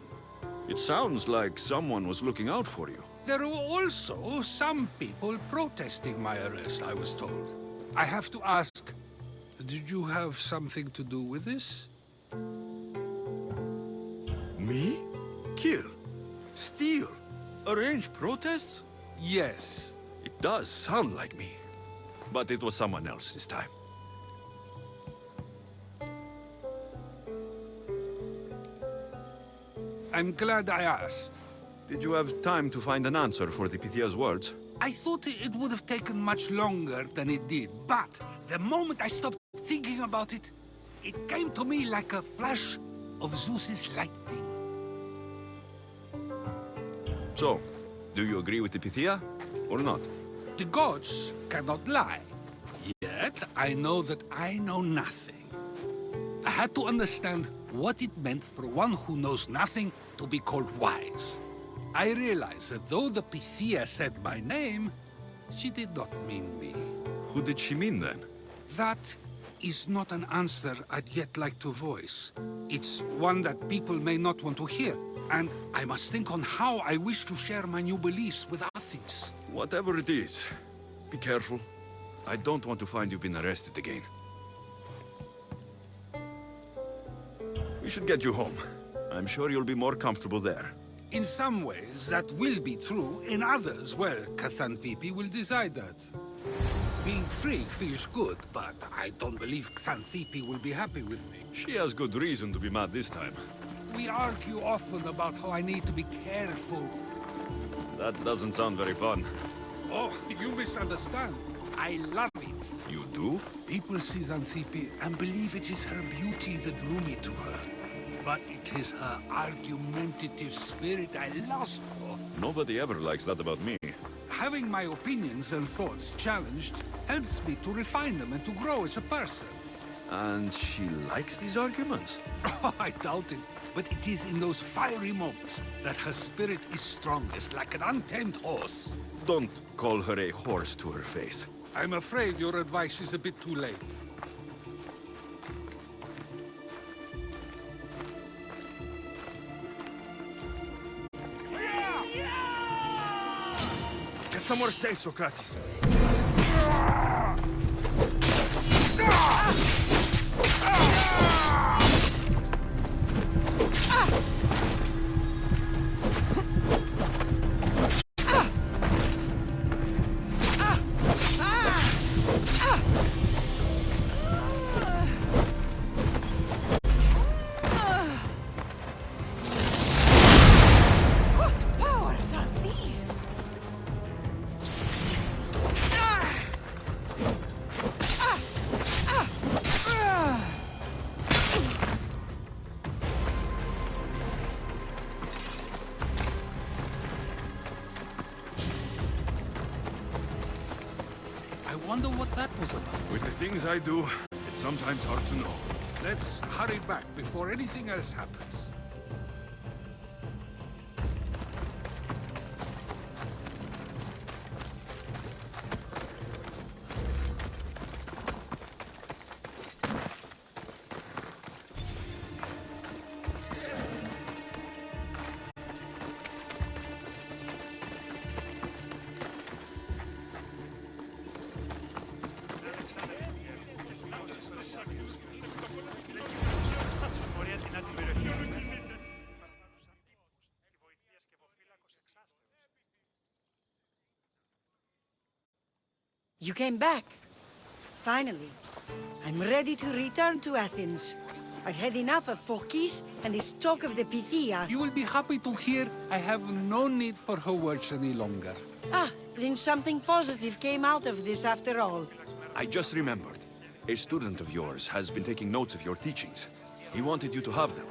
It sounds like someone was looking out for you. There were also some people protesting my arrest, I was told. I have to ask, did you have something to do with this? Me? Kill? Steal? Arrange protests? Yes. It does sound like me. But it was someone else this time. I'm glad I asked. Did you have time to find an answer for the Pythia's words? I thought it would have taken much longer than it did, but the moment I stopped thinking about it, it came to me like a flash of Zeus's lightning. So, do you agree with the Pythia, or not? The gods cannot lie. Yet, I know that I know nothing. I had to understand what it meant for one who knows nothing to be called wise. I realized that though the Pythia said my name, she did not mean me. Who did she mean then? That is not an answer I'd yet like to voice. It's one that people may not want to hear, and I must think on how I wish to share my new beliefs with Athens. Whatever it is, be careful. I don't want to find you been arrested again. We should get you home. I'm sure you'll be more comfortable there. In some ways, that will be true. In others, well, Xanthippe will decide that. Being free feels good, but I don't believe Xanthippe will be happy with me. She has good reason to be mad this time. We argue often about how I need to be careful. That doesn't sound very fun. Oh, you misunderstand. I love it. You do? People see Xanthippe and believe it is her beauty that drew me to her. But it is her argumentative spirit I lust for. Nobody ever likes that about me. Having my opinions and thoughts challenged helps me to refine them and to grow as a person. And she likes these arguments? Oh, I doubt it. But it is in those fiery moments that her spirit is strongest, like an untamed horse. Don't call her a horse to her face. I'm afraid your advice is a bit too late. Get somewhere safe, Socrates. I wonder what that was about. With the things I do, it's sometimes hard to know. Let's hurry back before anything else happens. You came back. Finally. I'm ready to return to Athens. I've had enough of Phokis and his talk of the Pythia. You will be happy to hear I have no need for her words any longer. Ah, then something positive came out of this after all. I just remembered. A student of yours has been taking notes of your teachings. He wanted you to have them.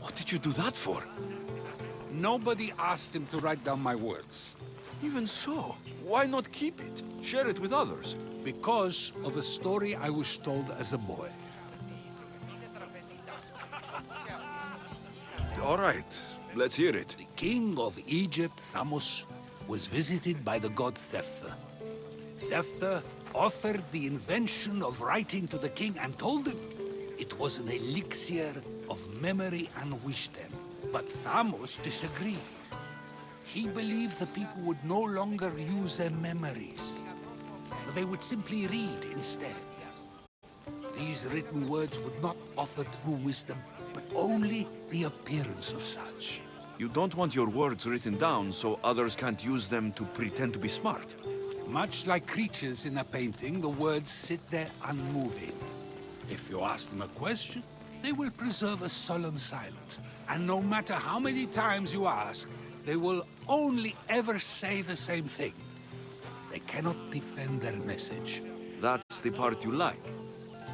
What did you do that for? Nobody asked him to write down my words. Even so, why not keep it? Share it with others. Because of a story I was told as a boy. All right, let's hear it. The king of Egypt, Thamos, was visited by the god Thephtha. Thephtha offered the invention of writing to the king and told him it was an elixir of memory and wisdom. But Thamos disagreed. He believed the people would no longer use their memories, for they would simply read instead. These written words would not offer true wisdom, but only the appearance of such. You don't want your words written down so others can't use them to pretend to be smart. Much like creatures in a painting, the words sit there unmoving. If you ask them a question, they will preserve a solemn silence. And no matter how many times you ask, they will only ever say the same thing. They cannot defend their message. That's the part you like.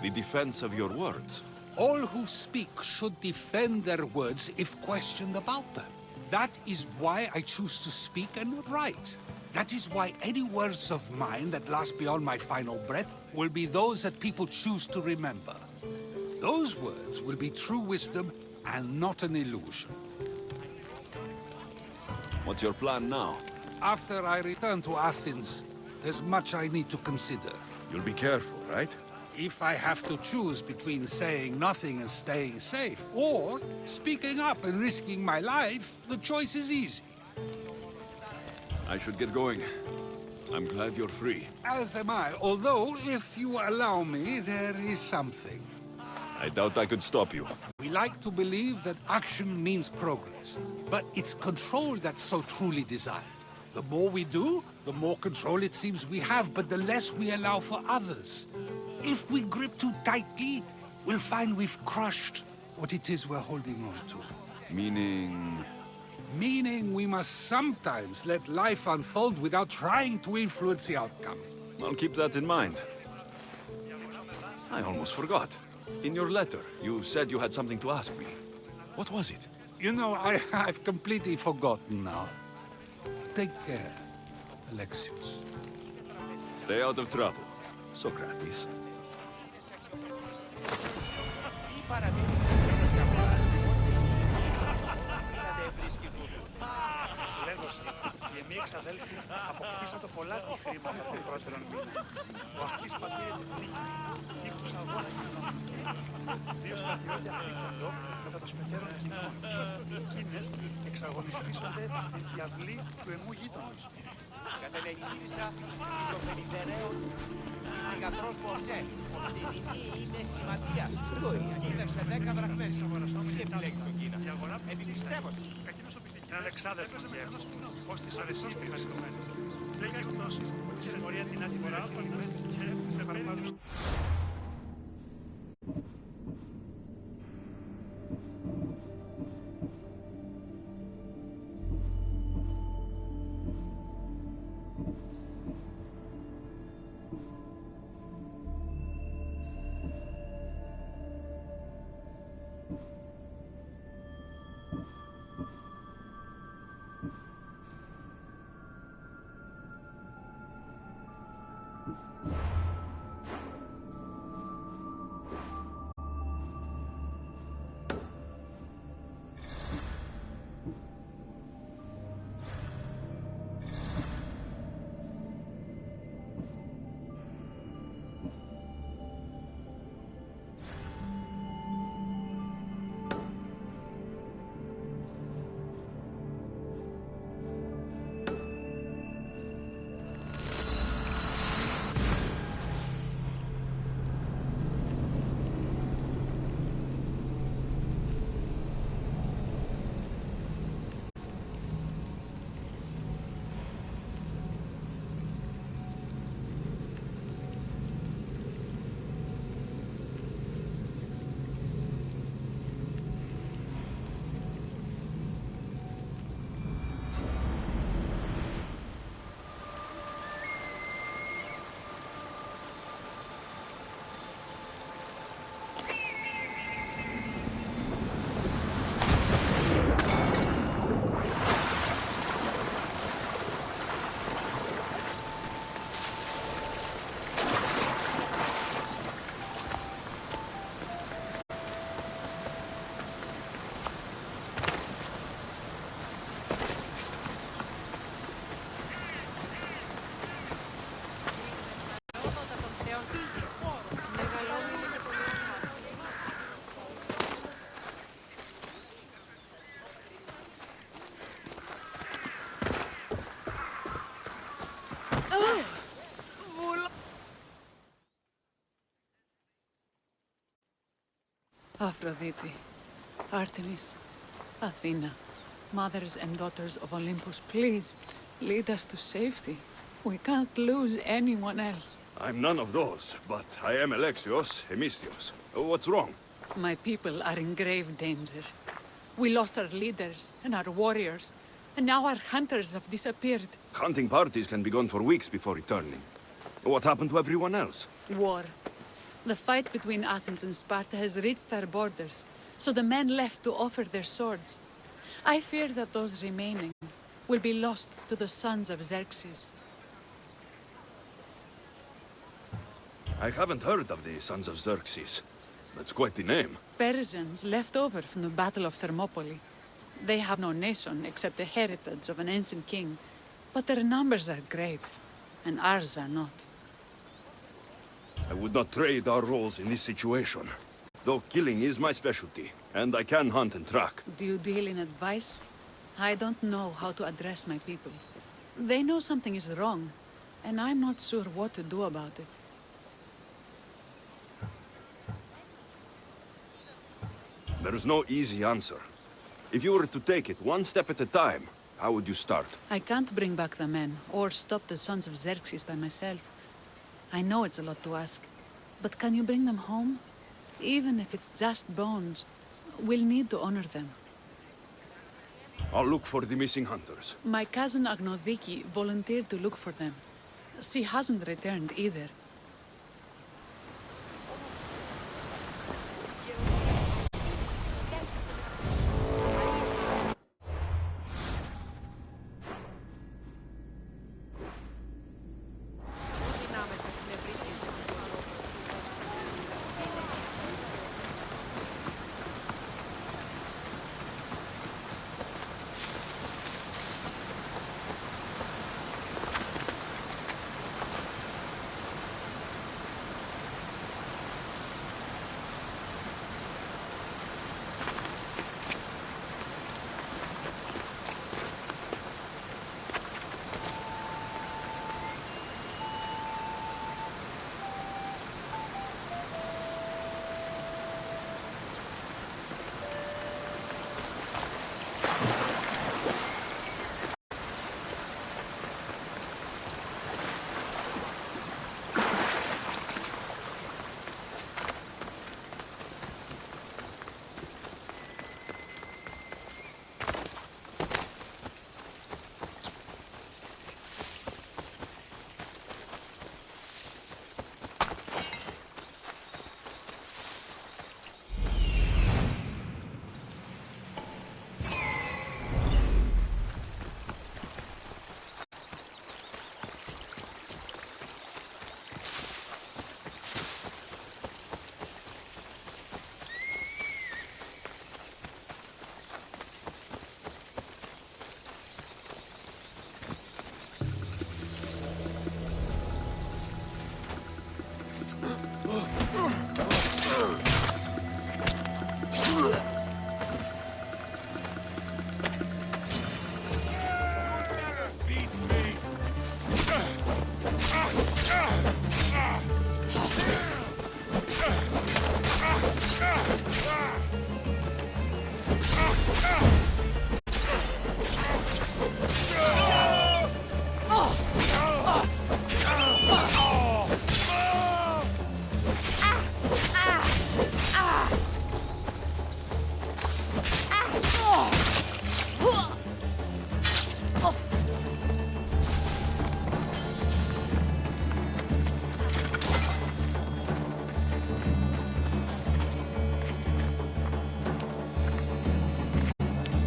The defense of your words. All who speak should defend their words if questioned about them. That is why I choose to speak and not write. That is why any words of mine that last beyond my final breath will be those that people choose to remember. Those words will be true wisdom and not an illusion. What's your plan now? After I return to Athens, there's much I need to consider. You'll be careful, right? If I have to choose between saying nothing and staying safe, or speaking up and risking my life, the choice is easy. I should get going. I'm glad you're free. As am I, although, if you allow me, there is something. I doubt I could stop you. We like to believe that action means progress, but it's control that's so truly desired. The more we do, the more control it seems we have, but the less we allow for others. If we grip too tightly, we'll find we've crushed what it is we're holding on to. Meaning... Meaning we must sometimes let life unfold without trying to influence the outcome. I'll keep that in mind. I almost forgot. In your letter, you said you had something to ask me. What was it? You know, I've completely forgotten now. Take care, Alexios. Stay out of trouble, Socrates. Οι εξαδέλφοι αποκτήσατε πολλά τη χρήματα των πρώτερων μήνων. Ο Αχής πατήρε τη φρίκη, τύπους αγώνα κοινών. Δύο στρατιώτες αφήκοντο κατά το σπετέρων κοινών. Εκείνες εξαγωνιστήσονται την διαβλή του εμού γείτονος. Κατελεγγύρισα το περιφερέων της θυγατρός Πορτζέ. Την είναι η Ματία. Είδευσε 10 δραχμές. Τι επιλέγεις τον Κίνα. Επιστεύωση. Είναι ανεξάδελφος γέρος, ως της Αρεσίπης βασιλωμένου. Λέγει αυτός ότι σε πορεία την άλλη φορά και σε παραπάνω. Aphrodite, Artemis, Athena, mothers and daughters of Olympus, please, lead us to safety. We can't lose anyone else. I'm none of those, but I am Alexios, Hemistios. What's wrong? My people are in grave danger. We lost our leaders and our warriors, and now our hunters have disappeared. Hunting parties can be gone for weeks before returning. What happened to everyone else? War. The fight between Athens and Sparta has reached our borders, so the men left to offer their swords. I fear that those remaining will be lost to the sons of Xerxes. I haven't heard of the Sons of Xerxes. That's quite the name. Persians left over from the Battle of Thermopylae. They have no nation except the heritage of an ancient king, but their numbers are great, and ours are not. I would not trade our roles in this situation. Though killing is my specialty, and I can hunt and track. Do you deal in advice? I don't know how to address my people. They know something is wrong, and I'm not sure what to do about it. There's no easy answer. If you were to take it one step at a time, how would you start? I can't bring back the men, or stop the sons of Xerxes by myself. I know it's a lot to ask, but can you bring them home? Even if it's just bones, we'll need to honor them. I'll look for the missing hunters. My cousin Agnodiki volunteered to look for them. She hasn't returned either.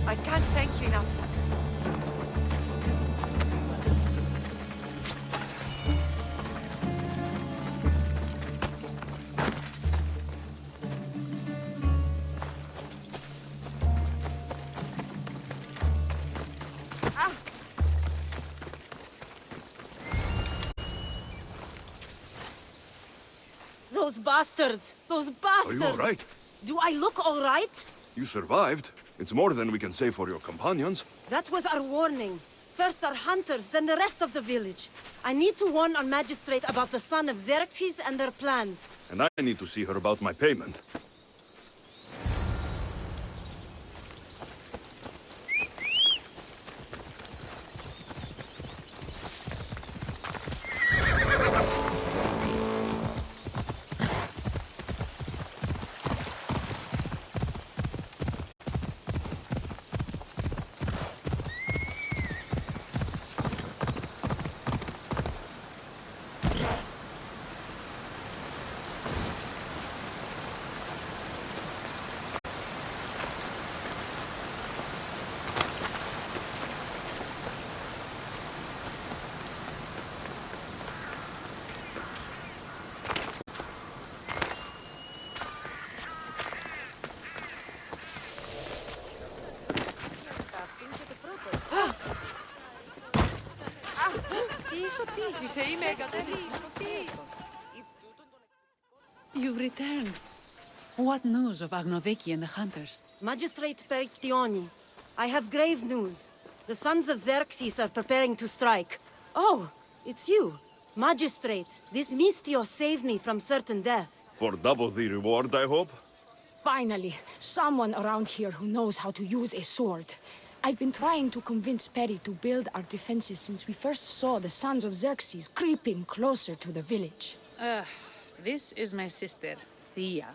I can't thank you enough. Those bastards! Those bastards! Are you all right? Do I look all right? You survived. It's more than we can say for your companions. That was our warning. First our hunters, then the rest of the village. I need to warn our magistrate about the son of Xerxes and their plans. And I need to see her about my payment. You've returned. What news of Agnodiki and the hunters? Magistrate Perictioni, I have grave news. The sons of Xerxes are preparing to strike. Oh, it's you. Magistrate, this Mistio saved me from certain death. For double the reward, I hope? Finally, someone around here who knows how to use a sword. I've been trying to convince Peri to build our defenses since we first saw the sons of Xerxes creeping closer to the village. This is my sister, Thea.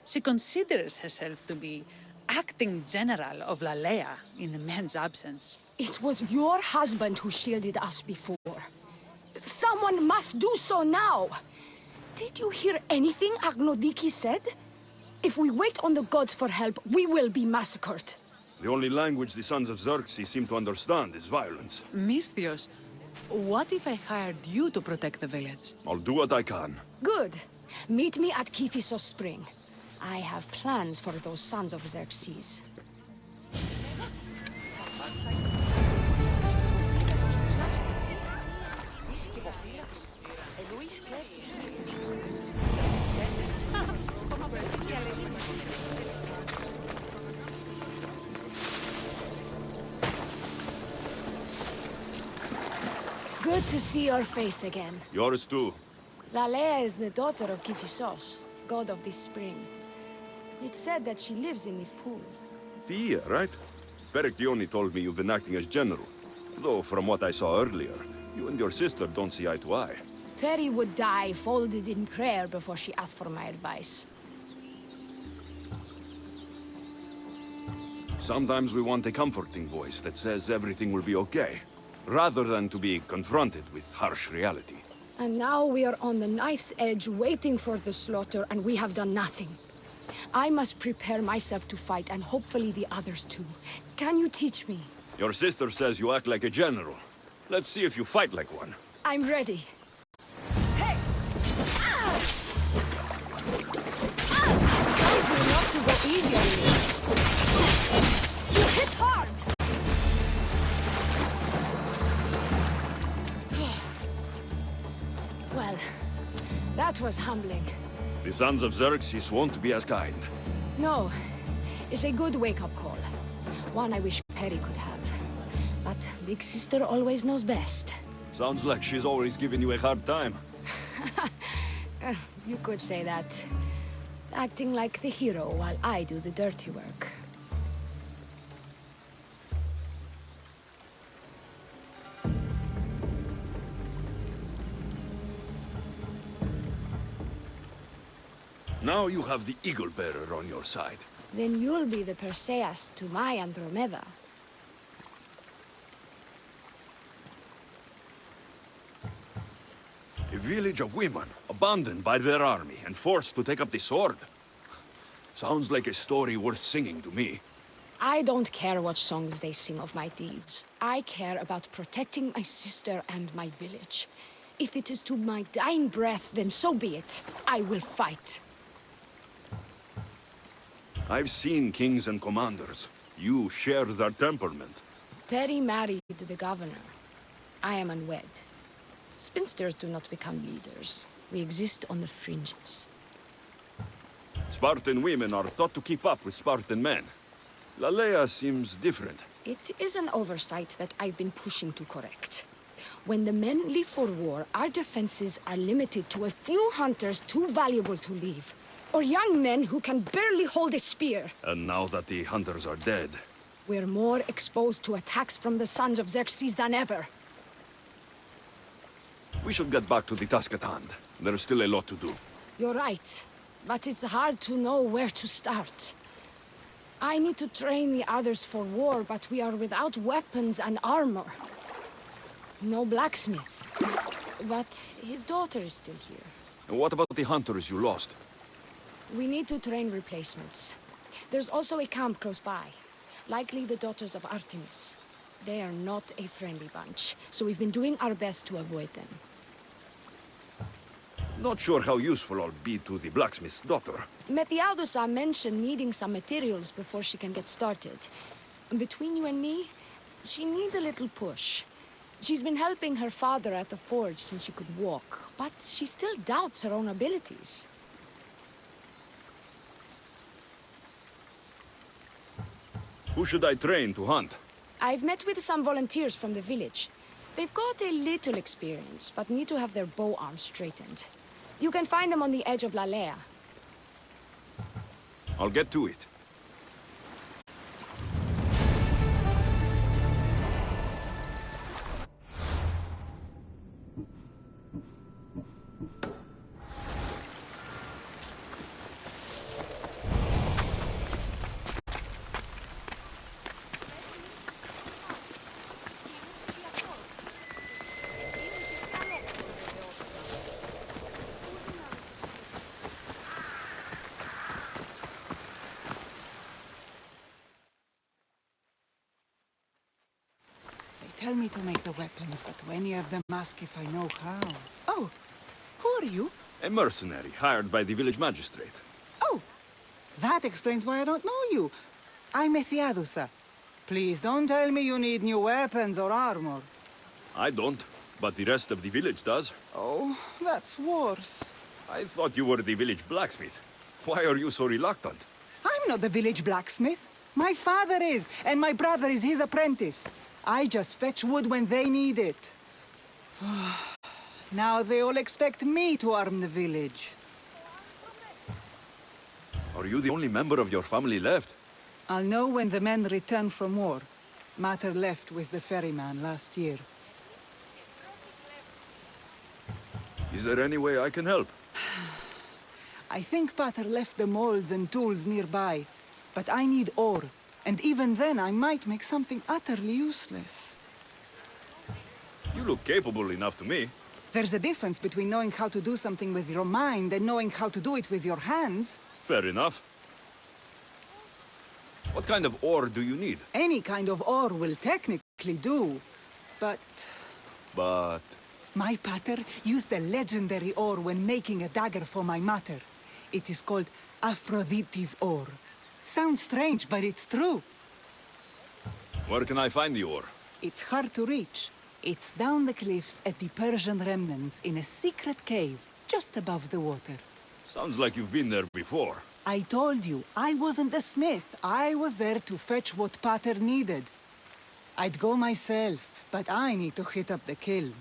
She considers herself to be acting general of Lalea in the men's absence. It was your husband who shielded us before. Someone must do so now! Did you hear anything Agnodiki said? If we wait on the gods for help, we will be massacred. The only language the sons of Xerxes seem to understand is violence. Misthios, what if I hired you to protect the village? I'll do what I can. Good. Meet me at Kiphisos Spring. I have plans for those sons of Xerxes. Good to see your face again. Yours too. Lalea is the daughter of Kiphisos, god of this spring. It's said that she lives in these pools. Thea, right? Perictioni told me you've been acting as general. Though, from what I saw earlier, you and your sister don't see eye to eye. Peri would die folded in prayer before she asked for my advice. Sometimes we want a comforting voice that says everything will be okay, rather than to be confronted with harsh reality. And now we are on the knife's edge waiting for the slaughter, and we have done nothing. I must prepare myself to fight, and hopefully the others too. Can you teach me? Your sister says you act like a general. Let's see if you fight like one. I'm ready. Hey! Ah! Ah! Tell you not to go easy on me. You hit hard! Well, that was humbling. The sons of Xerxes won't be as kind. No, it's a good wake-up call. One I wish Peri could have. But Big Sister always knows best. Sounds like she's always giving you a hard time. You could say that. Acting like the hero while I do the dirty work. Now you have the Eagle Bearer on your side. Then you'll be the Perseus to my Andromeda. A village of women, abandoned by their army and forced to take up the sword. Sounds like a story worth singing to me. I don't care what songs they sing of my deeds. I care about protecting my sister and my village. If it is to my dying breath, then so be it. I will fight. I've seen kings and commanders. You share their temperament. Peri married the governor. I am unwed. Spinsters do not become leaders. We exist on the fringes. Spartan women are taught to keep up with Spartan men. Lalea seems different. It is an oversight that I've been pushing to correct. When the men leave for war, our defenses are limited to a few hunters too valuable to leave. Or young men who can barely hold a spear. And now that the hunters are dead... We're more exposed to attacks from the sons of Xerxes than ever. We should get back to the task at hand. There's still a lot to do. You're right. But it's hard to know where to start. I need to train the others for war, but we are without weapons and armor. No blacksmith. But his daughter is still here. And what about the hunters you lost? We need to train replacements. There's also a camp close by. Likely the daughters of Artemis. They are not a friendly bunch, so we've been doing our best to avoid them. Not sure how useful I'll be to the blacksmith's daughter. Methiadosa mentioned needing some materials before she can get started. Between you and me, she needs a little push. She's been helping her father at the forge since she could walk, but she still doubts her own abilities. Who should I train to hunt? I've met with some volunteers from the village. They've got a little experience, but need to have their bow arms straightened. You can find them on the edge of La Lea. I'll get to it. They tell me to make the weapons, but when you have them ask if I know how. Oh, who are you? A mercenary hired by the village magistrate. Oh, that explains why I don't know you. I'm Ethiadusa. Please don't tell me you need new weapons or armor. I don't, but the rest of the village does. Oh, that's worse. I thought you were the village blacksmith. Why are you so reluctant? I'm not the village blacksmith. My father is, and my brother is his apprentice. I just fetch wood when they need it. Now they all expect me to arm the village. Are you the only member of your family left? I'll know when the men return from war. Mater left with the ferryman last year. Is there any way I can help? I think Pater left the molds and tools nearby, but I need ore, and even then I might make something utterly useless. You look capable enough to me. There's a difference between knowing how to do something with your mind and knowing how to do it with your hands. Fair enough. What kind of ore do you need? Any kind of ore will technically do, but... But... My pater used the legendary ore when making a dagger for my mater. It is called Aphrodite's ore. Sounds strange, but it's true. Where can I find the ore? It's hard to reach. It's down the cliffs at the Persian remnants in a secret cave, just above the water. Sounds like you've been there before. I told you, I wasn't the smith. I was there to fetch what pater needed. I'd go myself, but I need to hit up the kiln.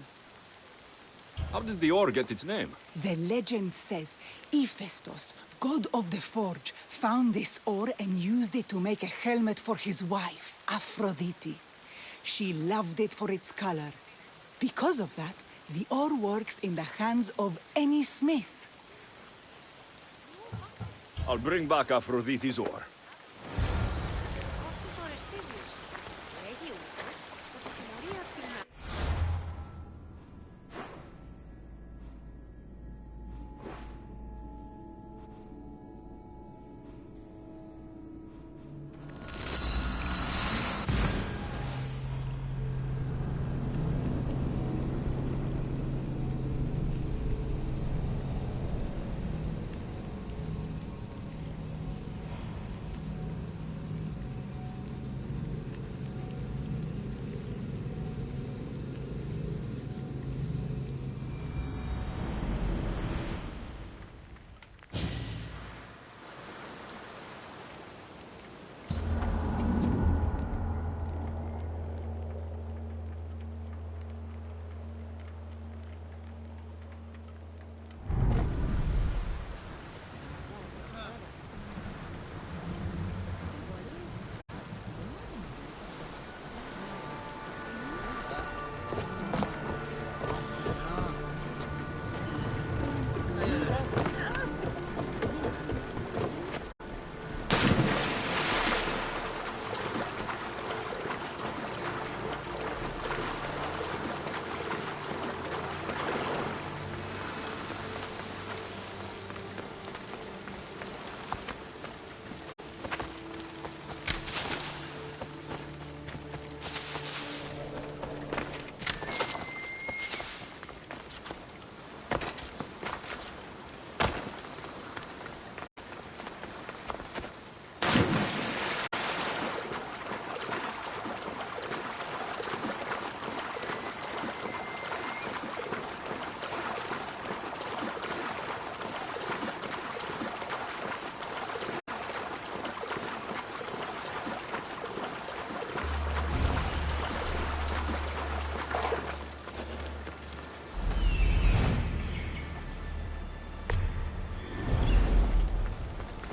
How did the ore get its name? The legend says Hephaestus, god of the forge, found this ore and used it to make a helmet for his wife, Aphrodite. She loved it for its color. Because of that, the ore works in the hands of any smith. I'll bring back Aphrodite's ore.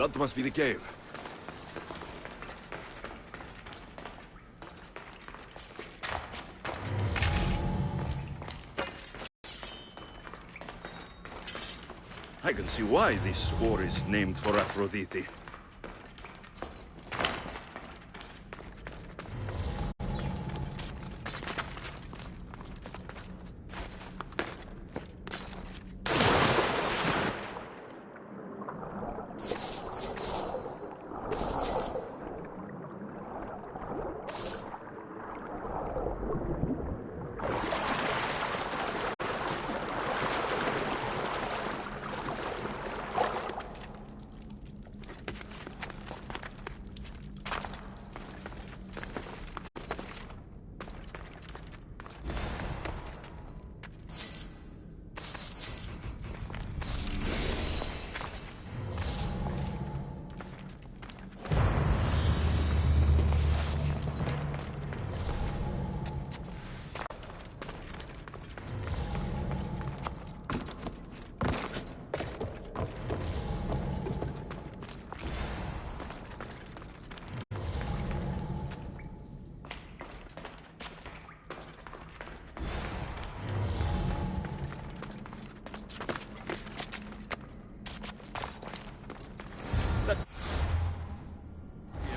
That must be the cave. I can see why this war is named for Aphrodite.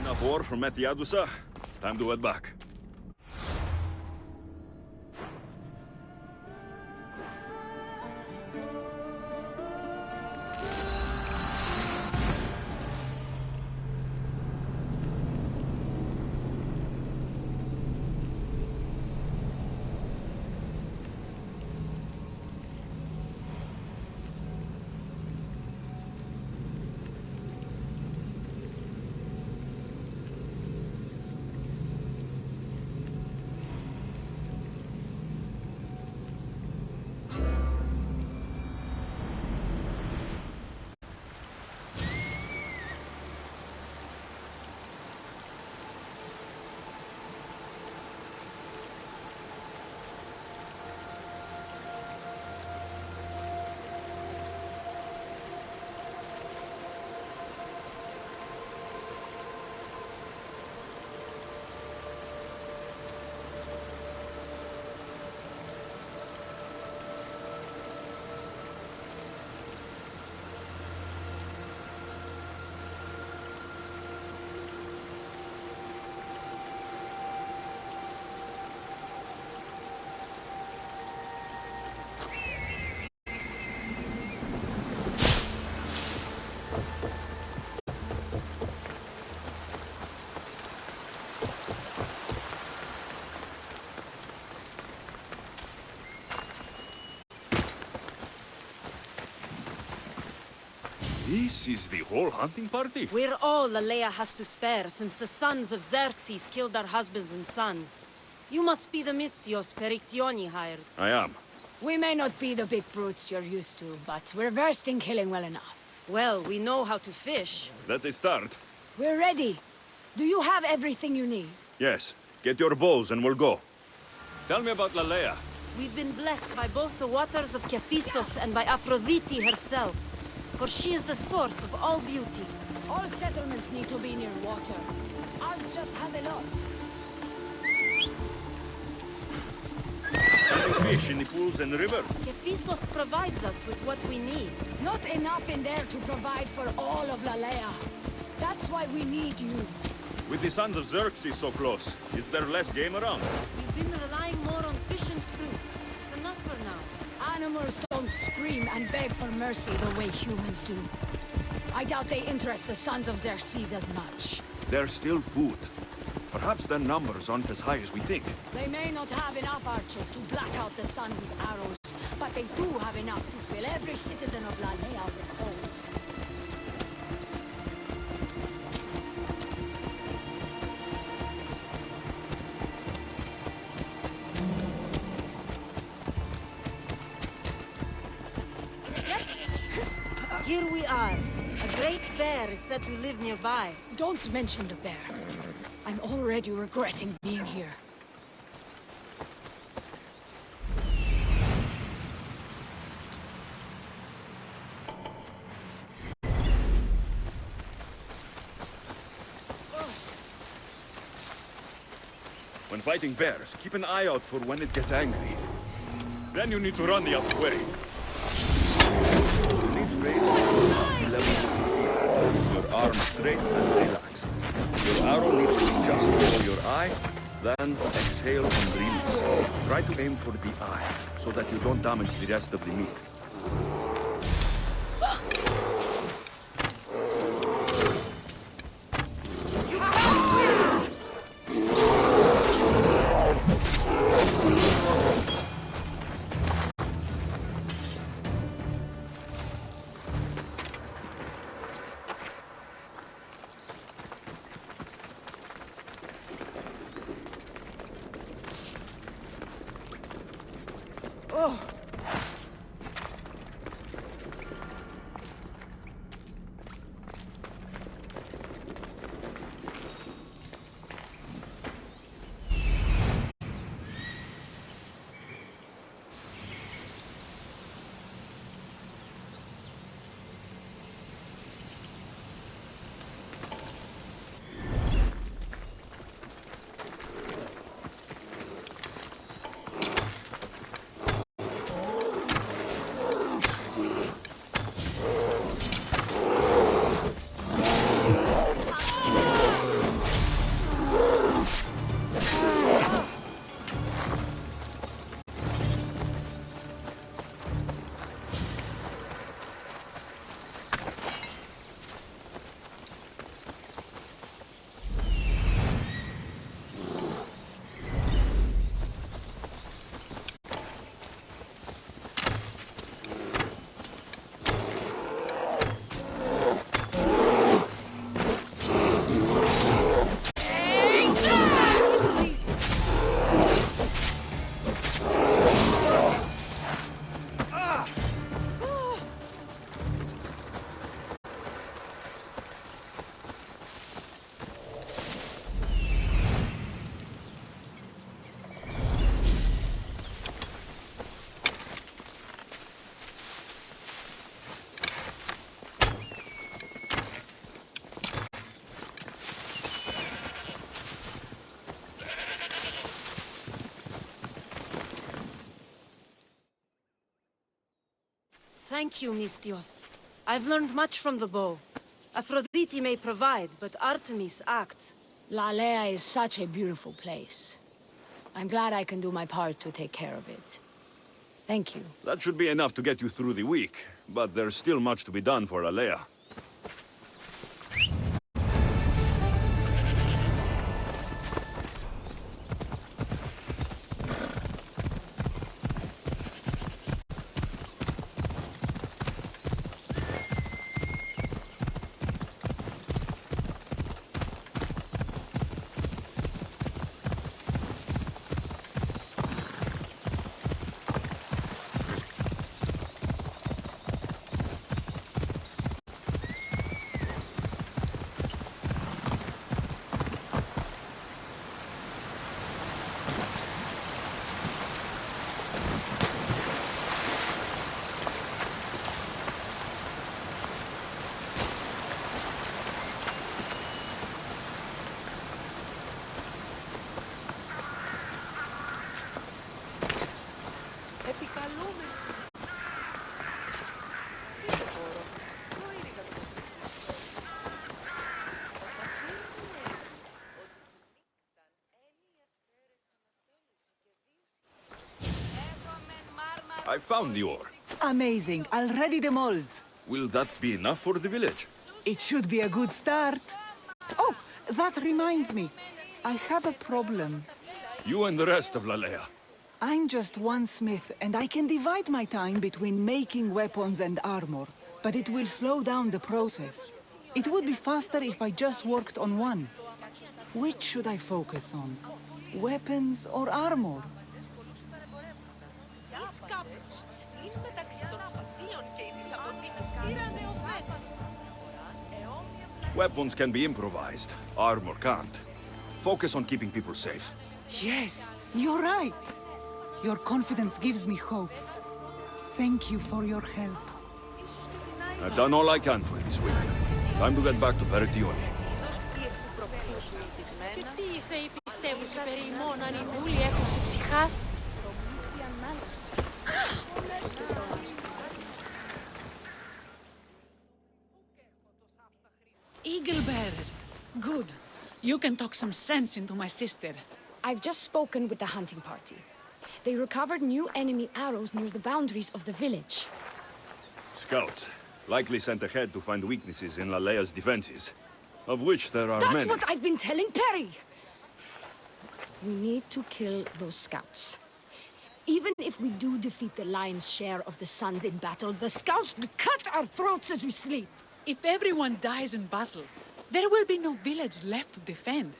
Enough war from ODYSSEY. Time to head back. This is the whole hunting party? We're all Lalea has to spare, since the sons of Xerxes killed our husbands and sons. You must be the Mystios Perictioni hired. I am. We may not be the big brutes you're used to, but we're versed in killing well enough. Well, we know how to fish. That's a start. We're ready. Do you have everything you need? Yes. Get your bows and we'll go. Tell me about Lalea. We've been blessed by both the waters of Kephissos and by Aphrodite herself. For she is the source of all beauty. All settlements need to be near water. Ours just has a lot. Fish in the pools and the river. Kephissos provides us with what we need. Not enough in there to provide for all of Lalea. That's why we need you. With the sons of Xerxes so close, is there less game around? We've been relying more on fish and fruit. It's enough for now. Animals don't scream and beg for mercy the way humans do. I doubt they interest the sons of Xerxes as much. There's still food. Perhaps their numbers aren't as high as we think. They may not have enough archers to black out the sun with arrows, but they do have enough to fill every citizen of Lalea with holes. Here we are. A great bear is said to live nearby. Don't mention the bear. I'm already regretting being here. When fighting bears, keep an eye out for when it gets angry. Then you need to run the other way. You need to raise your level to keep your arm straight and relaxed. Your arrow needs to be just below your eye, then exhale and release. Try to aim for the eye, so that you don't damage the rest of the meat. Oh! Thank you, Mistios. I've learned much from the bow. Aphrodite may provide, but Artemis acts. Lalea is such a beautiful place. I'm glad I can do my part to take care of it. Thank you. That should be enough to get you through the week, but there's still much to be done for Alea. I found the ore. Amazing. I'll ready the molds. Will that be enough for the village? It should be a good start. Oh, that reminds me. I have a problem. You and the rest of Lalea. I'm just one smith, and I can divide my time between making weapons and armor. But it will slow down the process. It would be faster if I just worked on one. Which should I focus on? Weapons or armor? Weapons can be improvised. Armor can't. Focus on keeping people safe. Yes, you're right. Your confidence gives me hope. Thank you for your help. I've done all I can for these women. Time to get back to Peritione. πρωτεύουσα περί ημών αν η δούλη έκοψε ψυχάς. Eagle bearer. Good. You can talk some sense into my sister. I've just spoken with the hunting party. They recovered new enemy arrows near the boundaries of the village. Scouts. Likely sent ahead to find weaknesses in Lalea's defenses. Of which there are many. That's what I've been telling Perry! We need to kill those scouts. Even if we do defeat the lion's share of the Suns in battle, the scouts will cut our throats as we sleep. If everyone dies in battle, there will be no village left to defend.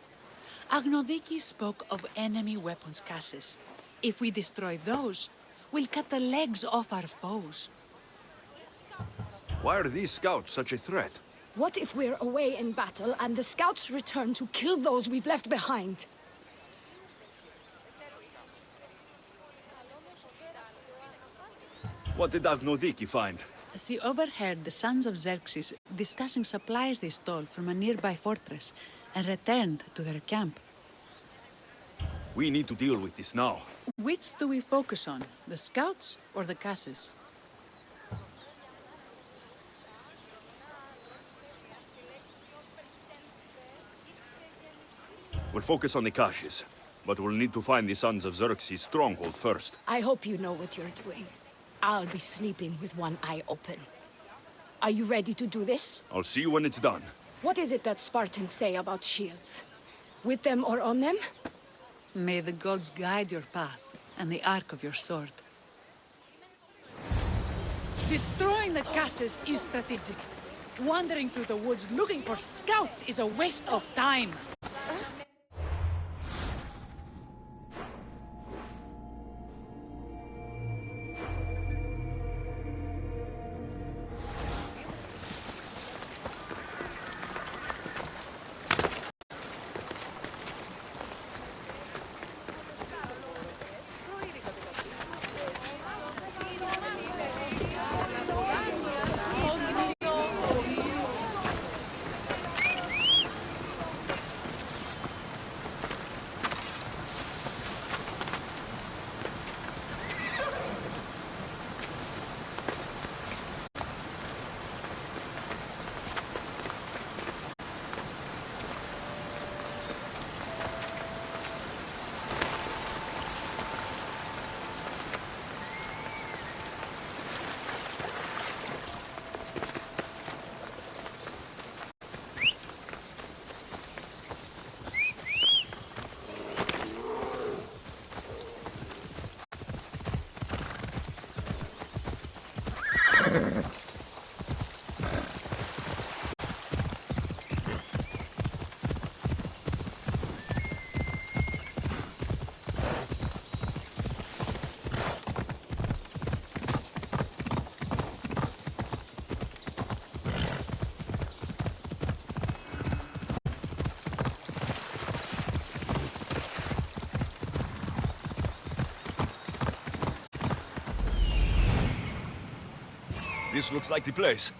Agnodiki spoke of enemy weapons caches. If we destroy those, we'll cut the legs off our foes. Why are these scouts such a threat? What if we're away in battle and the scouts return to kill those we've left behind? What did Agnodiki find? She overheard the sons of Xerxes discussing supplies they stole from a nearby fortress and returned to their camp. We need to deal with this now. Which do we focus on, the scouts or the caches? We'll focus on the caches, but we'll need to find the sons of Xerxes' stronghold first. I hope you know what you're doing. I'll be sleeping with one eye open. Are you ready to do this? I'll see you when it's done. What is it that Spartans say about shields? With them or on them? May the gods guide your path and the arc of your sword. Destroying the caches is strategic. Wandering through the woods looking for scouts is a waste of time. This looks like the place.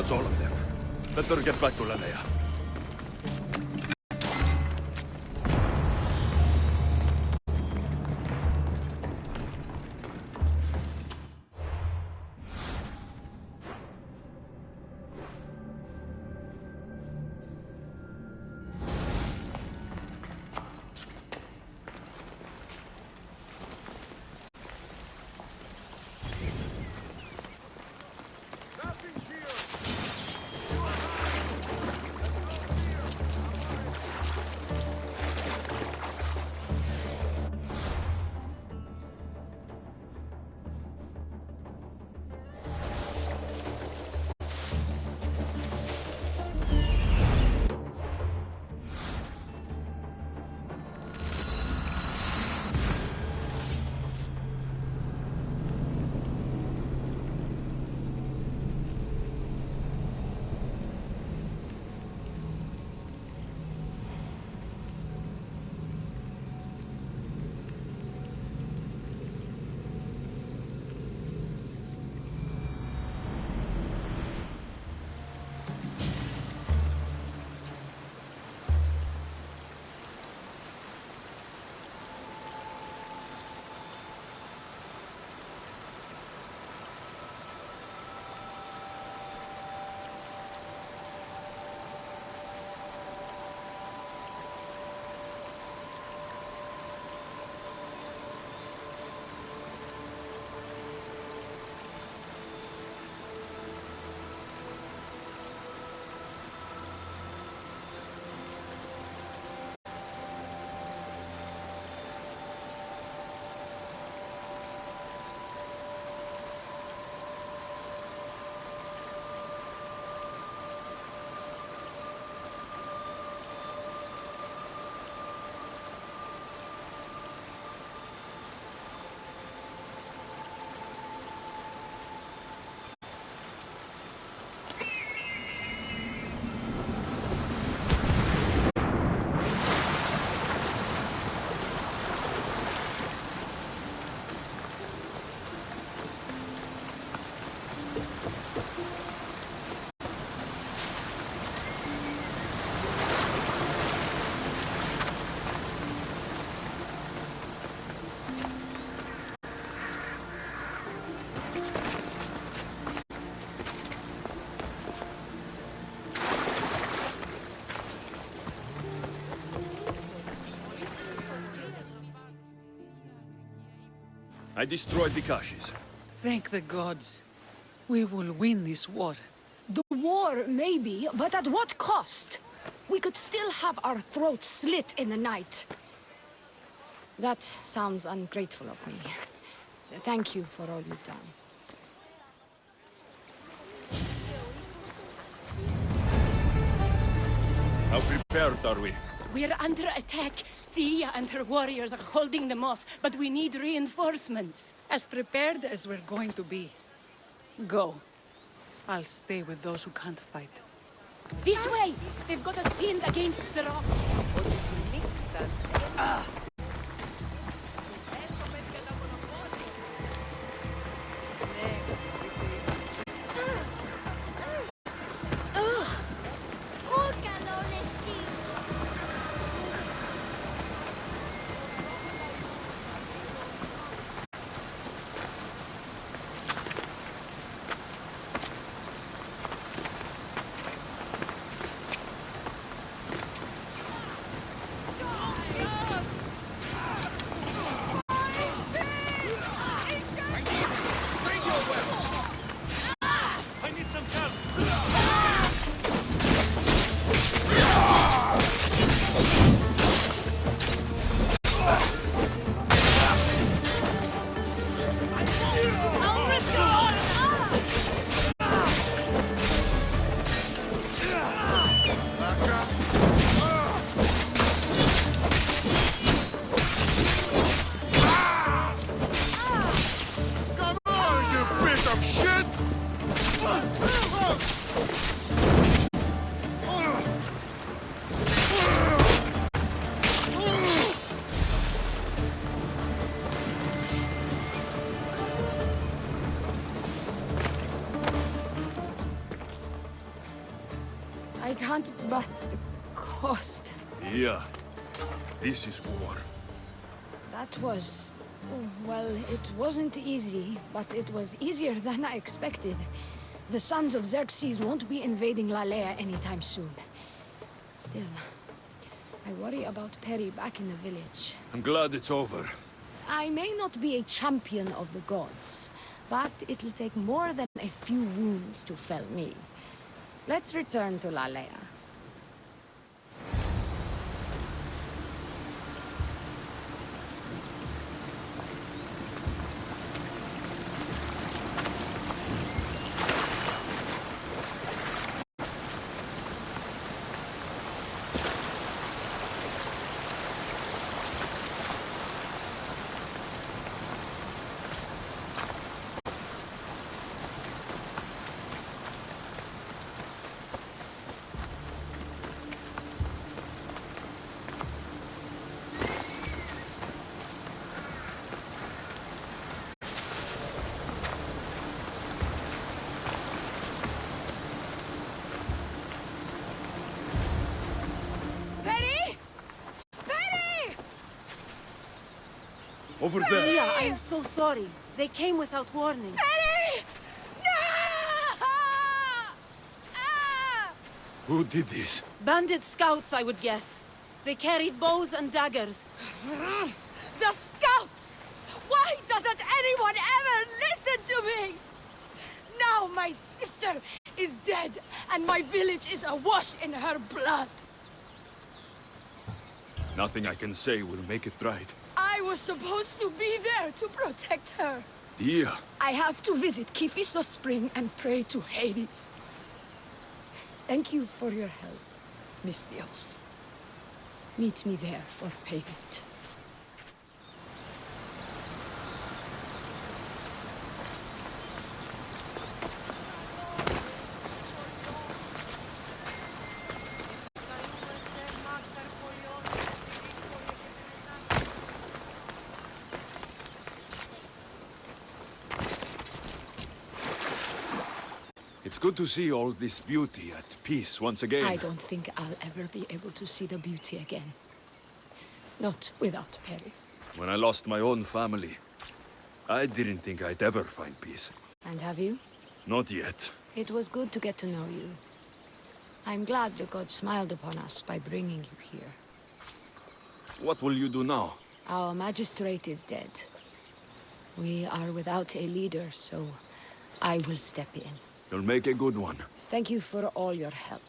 That's all of them. Better get back to Lanea. I destroyed the caches. Thank the gods. We will win this war. The war, maybe, but at what cost? We could still have our throats slit in the night. That sounds ungrateful of me. Thank you for all you've done. How prepared are we? We're under attack. Thea and her warriors are holding them off, but we need reinforcements. As prepared as we're going to be. Go. I'll stay with those who can't fight. This way! They've got us pinned against the rocks. can't but cost. Yeah. This is war. That was... well, it wasn't easy, but it was easier than I expected. The Sons of Xerxes won't be invading Lalea anytime soon. Still, I worry about Perry back in the village. I'm glad it's over. I may not be a champion of the gods, but it'll take more than a few wounds to fell me. Let's return to Lalea. Over there! Leah, I am so sorry. They came without warning. Perry! Who did this? Bandit scouts, I would guess. They carried bows and daggers. The scouts! Why doesn't anyone ever listen to me? Now my sister is dead, and my village is awash in her blood. Nothing I can say will make it right. I was supposed to be there to protect her. Dia! I have to visit Kifisos Spring and pray to Hades. Thank you for your help, Miss Dios. Meet me there for payment. It's good to see all this beauty at peace once again. I don't think I'll ever be able to see the beauty again. Not without Perry. When I lost my own family, I didn't think I'd ever find peace. And have you? Not yet. It was good to get to know you. I'm glad the gods smiled upon us by bringing you here. What will you do now? Our magistrate is dead. We are without a leader, so I will step in. You'll make a good one. Thank you for all your help.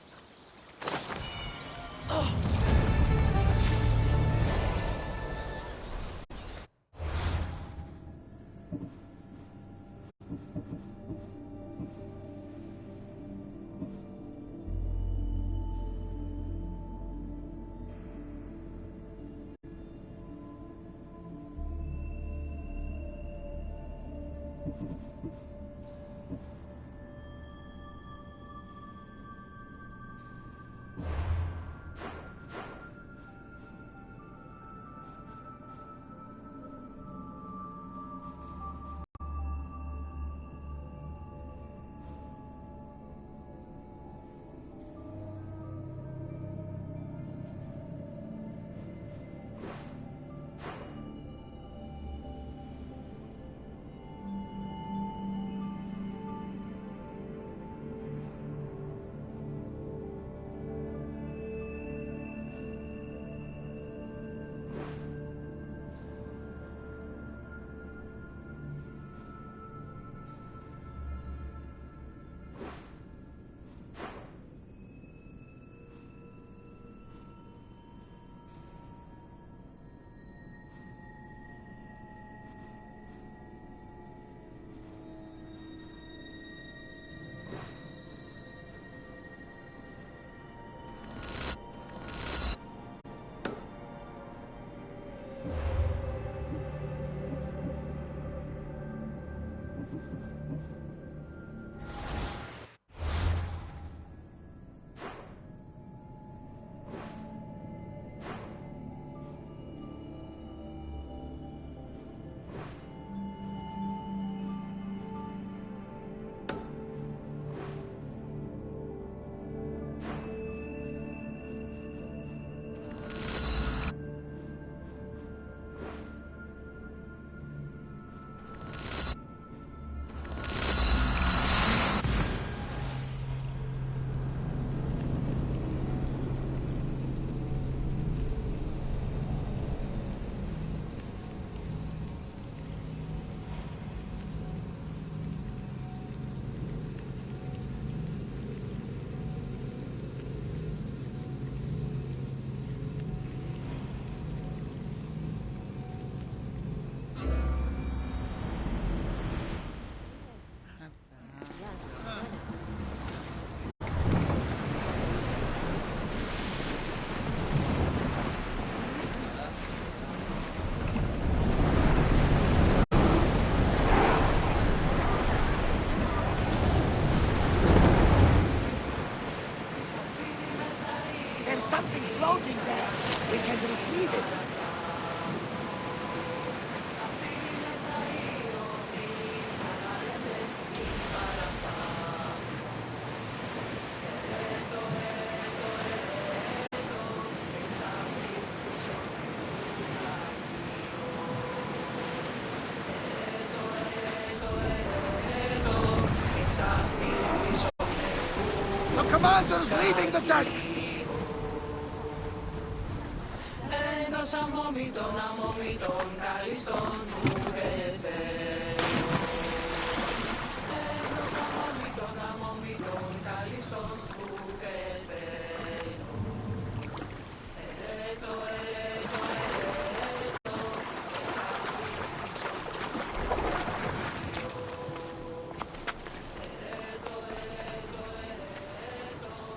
Commander's leaving the tent!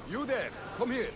You there, come here.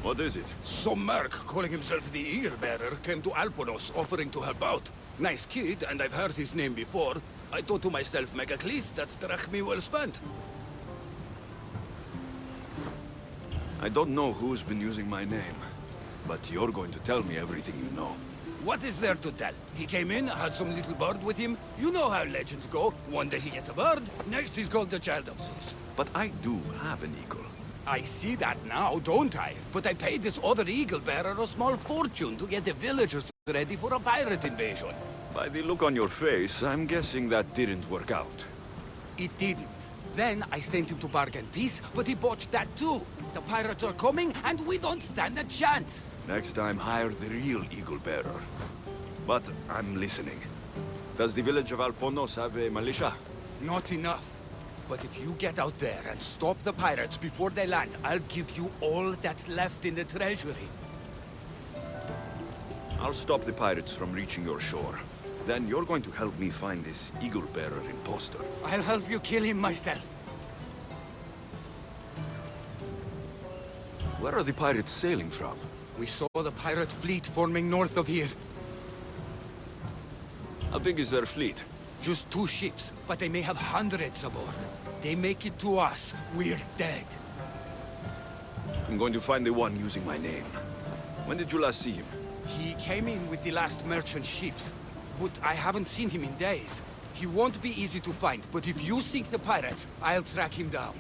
What is it? Some merc calling himself the Eagle Bearer came to Alponos offering to help out. Nice kid, and I've heard his name before. I thought to myself, Megacles, that's drachmi well spent. I don't know who's been using my name, but you're going to tell me everything you know. What is there to tell? He came in, had some little bird with him. You know how legends go. One day he gets a bird, next he's called the child of Zeus. But I do have an eagle. I see that now, don't I? But I paid this other eagle bearer a small fortune to get the villagers ready for a pirate invasion. By the look on your face, I'm guessing that didn't work out. It didn't. Then I sent him to bargain peace, but he botched that too. The pirates are coming, and we don't stand a chance. Next time, hire the real eagle bearer. But I'm listening. Does the village of Alponos have a militia? Not enough. But if you get out there and stop the pirates before they land, I'll give you all that's left in the treasury. I'll stop the pirates from reaching your shore. Then you're going to help me find this eagle bearer imposter. I'll help you kill him myself. Where are the pirates sailing from? We saw the pirate fleet forming north of here. How big is their fleet? Just 2 ships, but they may have hundreds aboard. They make it to us, we're dead. I'm going to find the one using my name. When did you last see him? He came in with the last merchant ships, but I haven't seen him in days. He won't be easy to find, but if you sink the pirates, I'll track him down.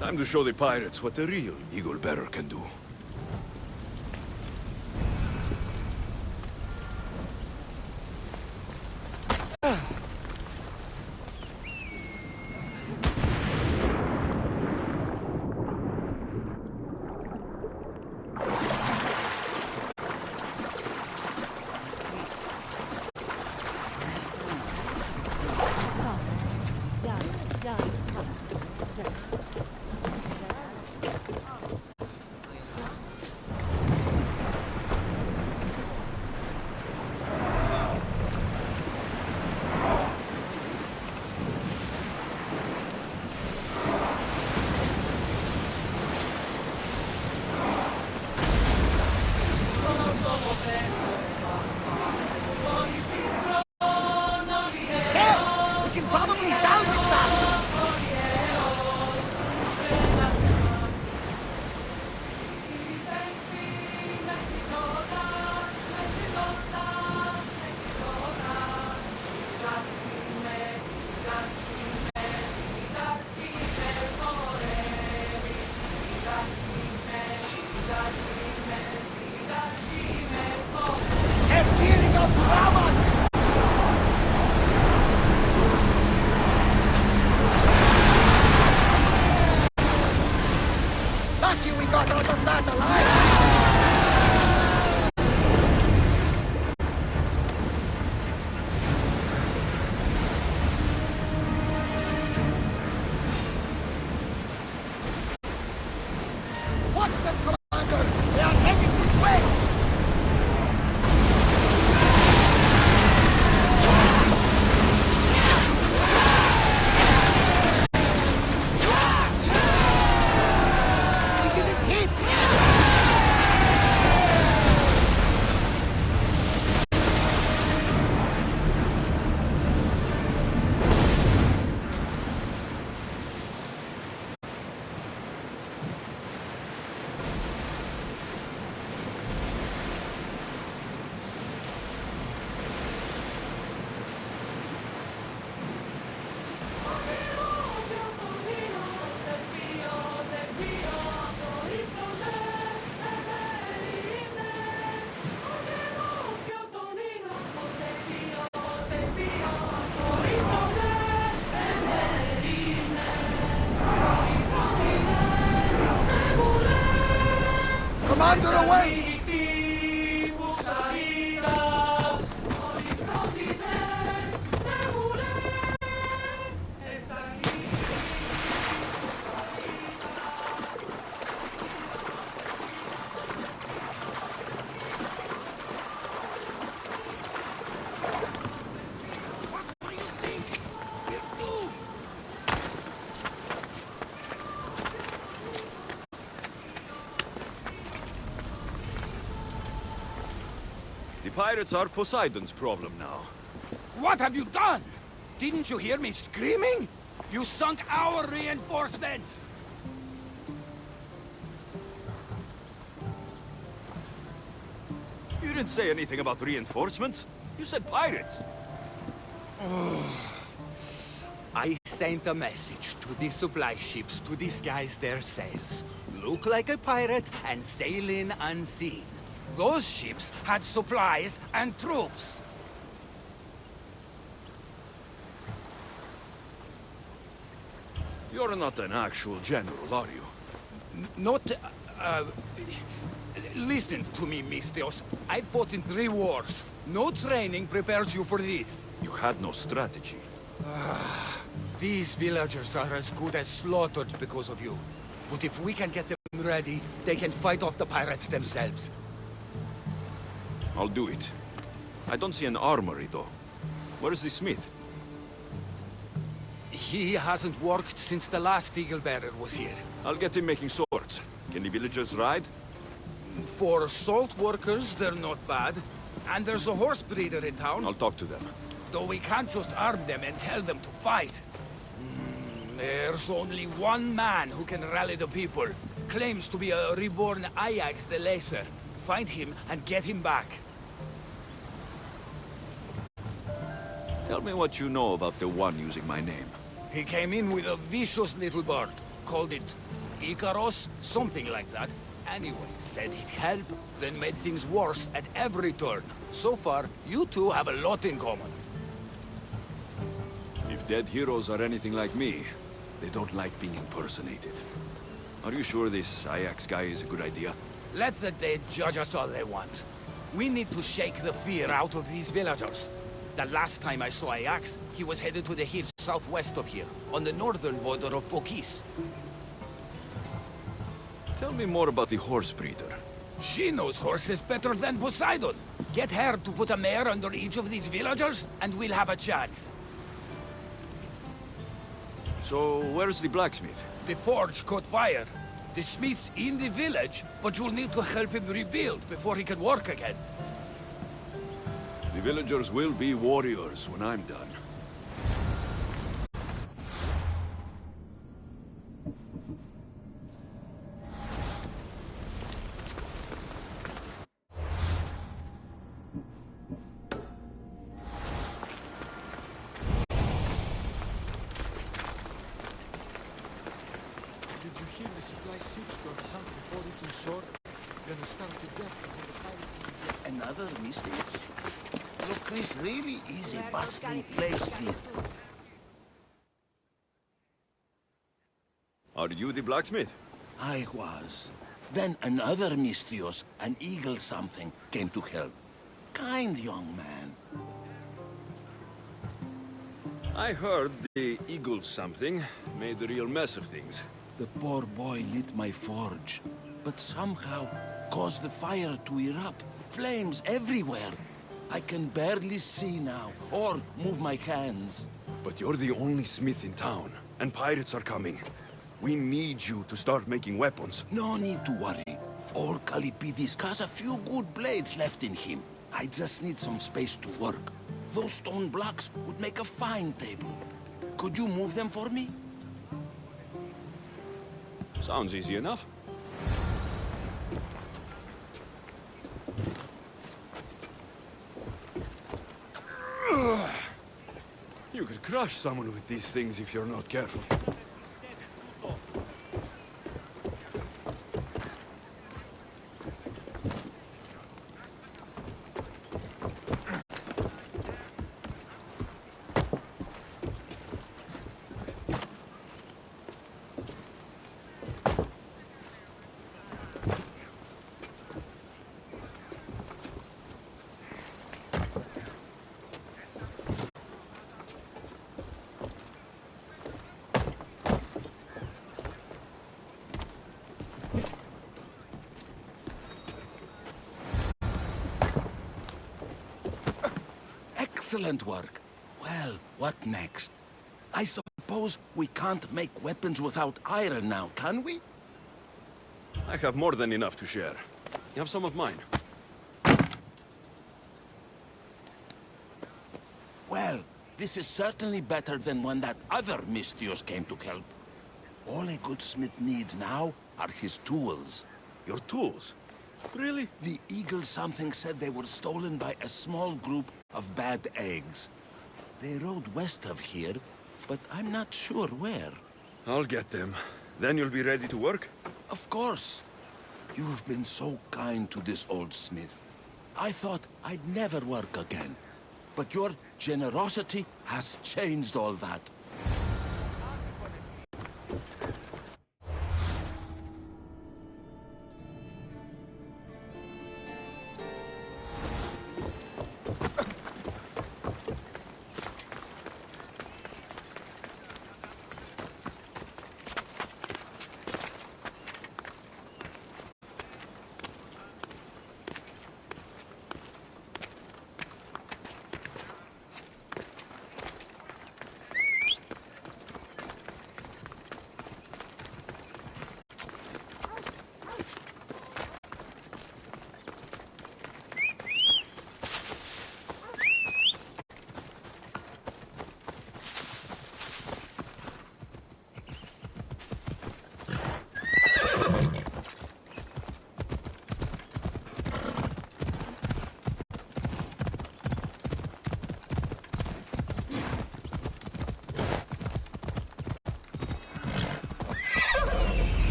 Time to show the pirates what a real eagle bearer can do. Under away! The pirates are Poseidon's problem now. What have you done? Didn't you hear me screaming? You sunk our reinforcements! You didn't say anything about reinforcements. You said pirates. I sent a message to the supply ships to disguise their sails. Look like a pirate and sail in unseen. Those ships had supplies and troops. You're not an actual general, are you? Listen to me, Mistios. I fought in 3 wars. No training prepares you for this. You had no strategy. These villagers are as good as slaughtered because of you. But if we can get them ready, they can fight off the pirates themselves. I'll do it. I don't see an armory, though. Where's the smith? He hasn't worked since the last eagle bearer was here. I'll get him making swords. Can the villagers ride? For salt workers, they're not bad. And there's a horse breeder in town. I'll talk to them. Though we can't just arm them and tell them to fight. There's only one man who can rally the people. Claims to be a reborn Ajax the Lesser. Find him and get him back. Tell me what you know about the one using my name. He came in with a vicious little bird. Called it Icaros, something like that. Anyway, said he'd help, then made things worse at every turn. So far, you two have a lot in common. If dead heroes are anything like me, they don't like being impersonated. Are you sure this Ajax guy is a good idea? Let the dead judge us all they want. We need to shake the fear out of these villagers. The last time I saw Ajax, he was headed to the hills southwest of here, on the northern border of Phokis. Tell me more about the horse breeder. She knows horses better than Poseidon. Get her to put a mare under each of these villagers, and we'll have a chance. So, where's the blacksmith? The forge caught fire. The smith's in the village, but you'll need to help him rebuild before he can work again. The villagers will be warriors when I'm done. Did you hear the supply ships got sunk before reaching shore? Gonna starve to death before the pirates even get... Another mistake. Look, Chris, really is a bustling place, this. Are you the blacksmith? I was. Then another Mistios, an eagle something, came to help. Kind young man. I heard the eagle something made a real mess of things. The poor boy lit my forge, but somehow caused the fire to erupt. Flames everywhere. I can barely see now, or move my hands. But you're the only smith in town, and pirates are coming. We need you to start making weapons. No need to worry. All Kalipidis has a few good blades left in him. I just need some space to work. Those stone blocks would make a fine table. Could you move them for me? Sounds easy enough. You could crush someone with these things if you're not careful. Excellent work. Well, what next? I suppose we can't make weapons without iron now, can we? I have more than enough to share. You have some of mine. Well, this is certainly better than when that other Mystios came to help. All a good smith needs now are his tools. Your tools? Really? The Eagle something said they were stolen by a small group of bad eggs. They rode west of here, but I'm not sure where. I'll get them. Then you'll be ready to work? Of course. You've been so kind to this old smith. I thought I'd never work again. But your generosity has changed all that.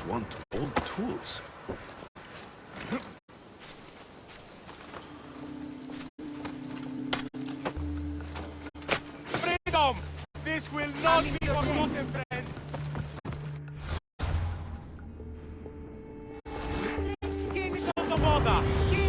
Want old tools. Freedom! This will not be forgotten, friend! Kini sotto moda! Kini!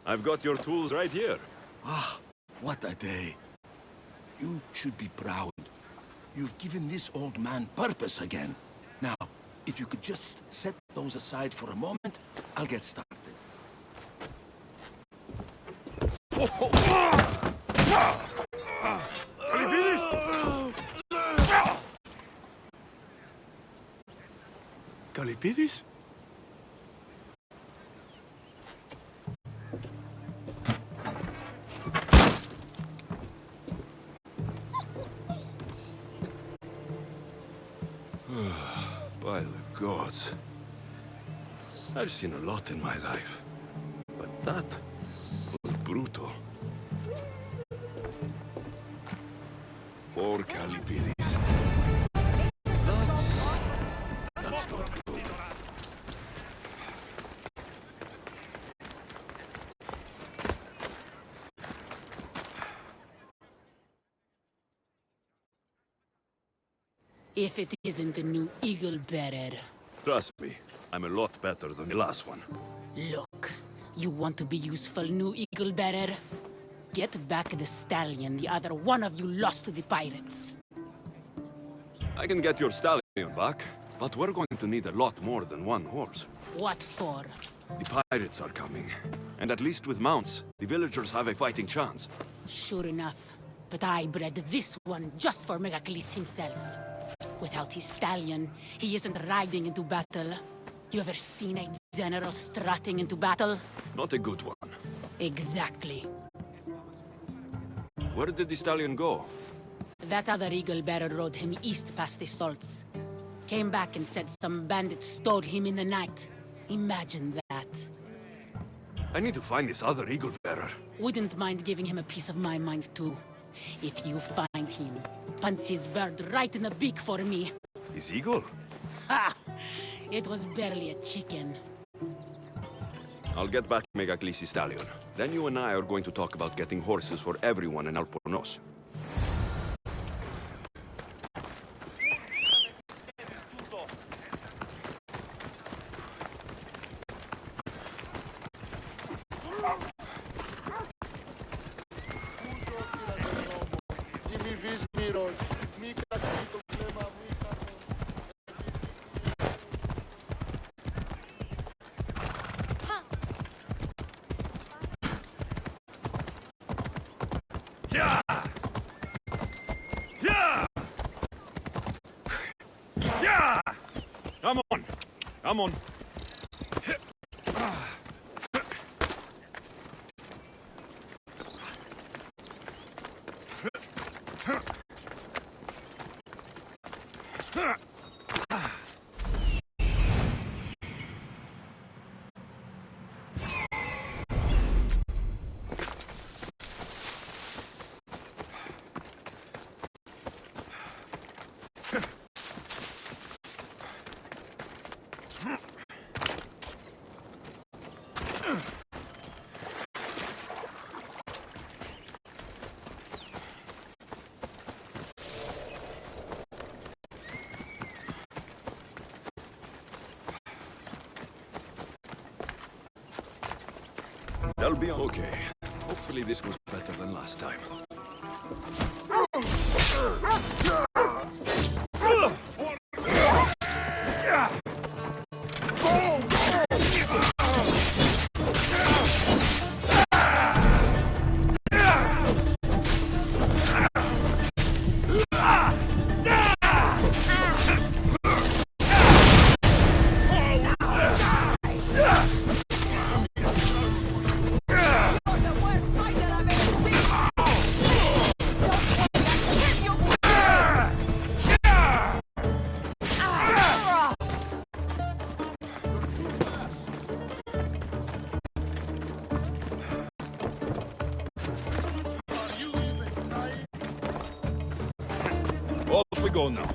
I've got your tools right here. Ah, what a day. You should be proud. You've given this old man purpose again. Now, if you could just set those aside for a moment, I'll get started. Kalipidis? By the gods. I've seen a lot in my life. But that was brutal. Poor Calipides. That's not good. If it isn't the new Eagle Bearer. Trust me, I'm a lot better than the last one. Look, you want to be useful, new Eagle Bearer? Get back the stallion the other one of you lost to the pirates. I can get your stallion back, but we're going to need a lot more than one horse. What for? The pirates are coming, and at least with mounts, the villagers have a fighting chance. Sure enough, but I bred this one just for Megacles himself. Without his stallion, he isn't riding into battle. You ever seen a general strutting into battle? Not a good one. Exactly. Where did the stallion go? That other Eagle Bearer rode him east past the salts. Came back and said some bandits stole him in the night. Imagine that. I need to find this other Eagle Bearer. Wouldn't mind giving him a piece of my mind too. If you find him, punch his bird right in the beak for me. His eagle? Ha! It was barely a chicken. I'll get back Megacles' stallion. Then you and I are going to talk about getting horses for everyone in Alpornos. Come on! Come on! That'll be okay. Hopefully this was better than last time. Off we go now.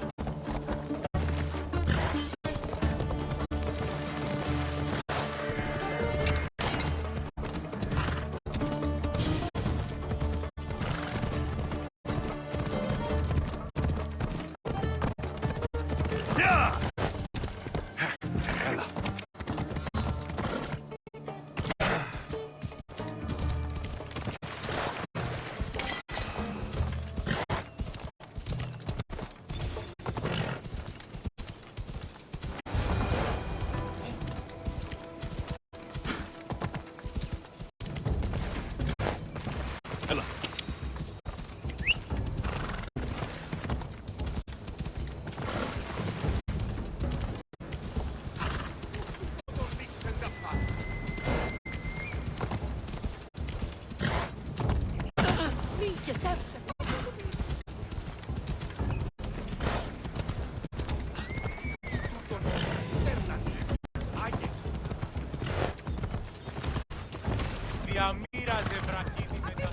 διαμοίραζε βρακίδι με τα...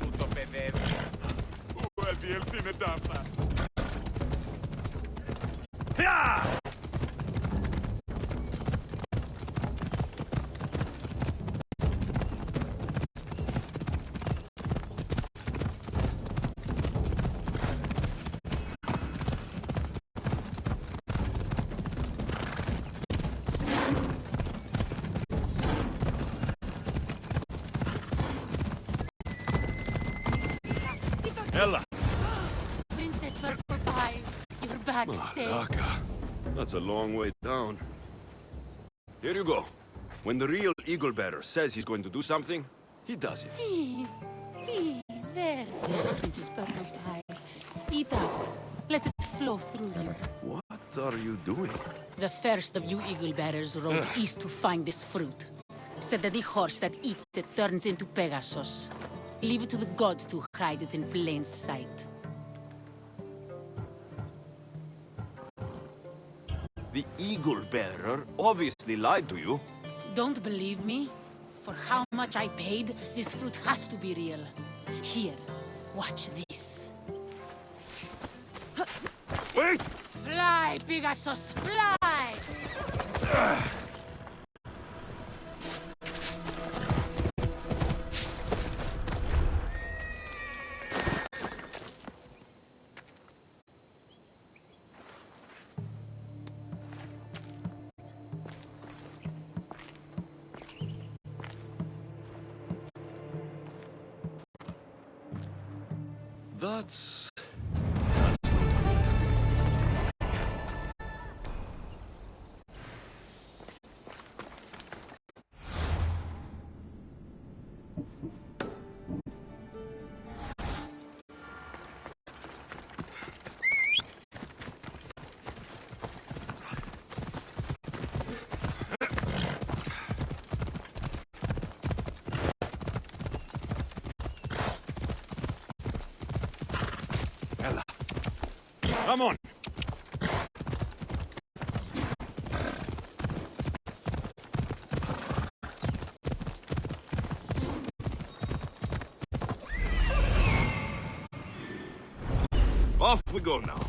Πού το παιδεύεις? Πού αδειελθεί με τάφα? Ella! Princess Purple Pie, you're back safe. Malaka. That's a long way down. Here you go. When the real Eagle Bearer says he's going to do something, he does it. There, Princess Purple Pie. Eat up. Let it flow through you. What are you doing? The first of you Eagle Bearers rode east to find this fruit. Said that the horse that eats it turns into Pegasus. Leave it to the gods to hide it in plain sight. The Eagle Bearer obviously lied to you. Don't believe me? For how much I paid, this fruit has to be real. Here, watch this. Wait! Fly, Pegasus, fly! That's... Ella. Come on. Off we go now.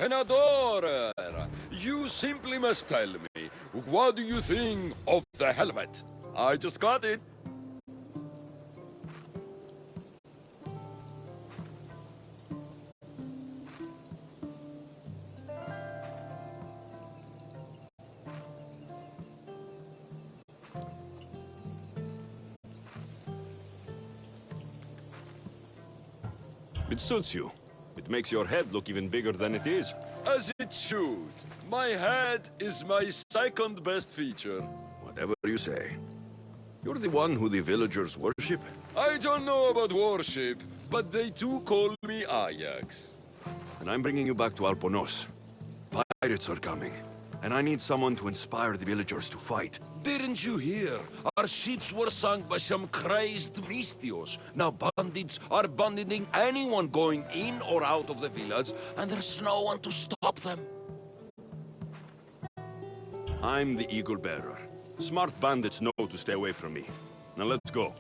An adorer! You simply must tell me, what do you think of the helmet? I just got it. It suits you. It makes your head look even bigger than it is. As it should. My head is my second best feature. Whatever you say. You're the one who the villagers worship? I don't know about worship, but they do call me Ajax. And I'm bringing you back to Alponos. Pirates are coming, and I need someone to inspire the villagers to fight. Didn't you hear? Our ships were sunk by some crazed Mystios. Now bandits are banditing anyone going in or out of the village, and there's no one to stop them. I'm the Eagle Bearer. Smart bandits know to stay away from me. Now let's go.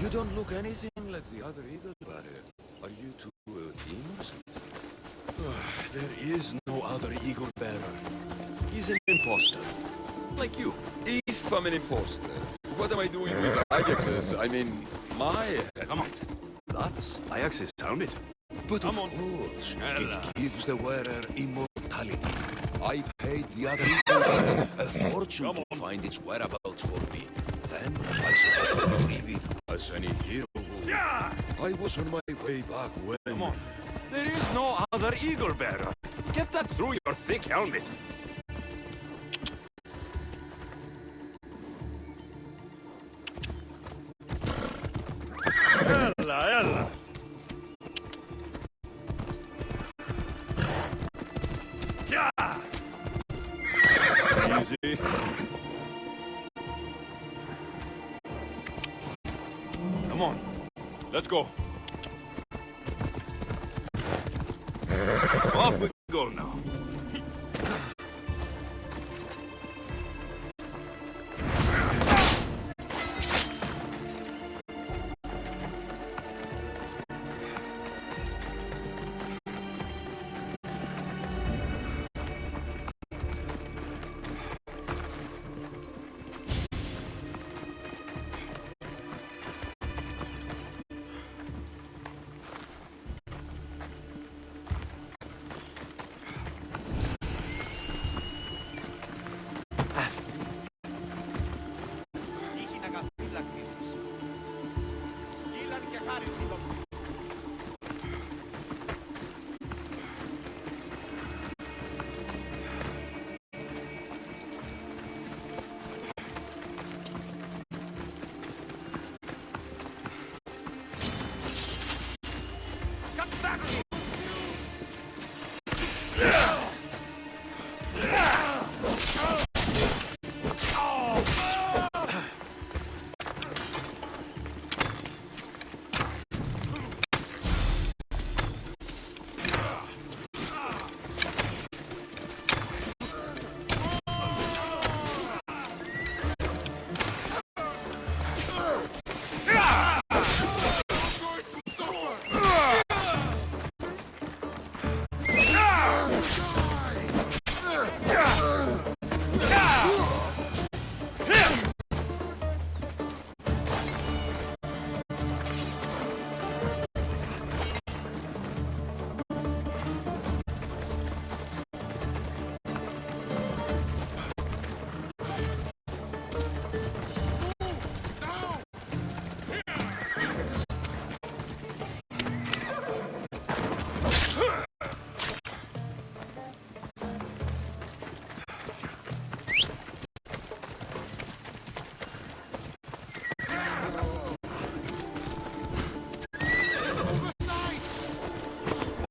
You don't look anything like the other Eagle Bearer. Are you two a team or something? There is no other Eagle Bearer. He's an imposter. Like you. If I'm an imposter, what am I doing with Ajax's? I mean, my head. Come on. That's Ajax's, sound it? But of course, it gives the wearer immortality. I paid the other Eagle Bearer a fortune to find its whereabouts for me. was on my way back when... Come on. There is no other eagle bearer. Get that through your thick helmet. Ella. Yeah. Easy. Come on. Let's go. Off we go now.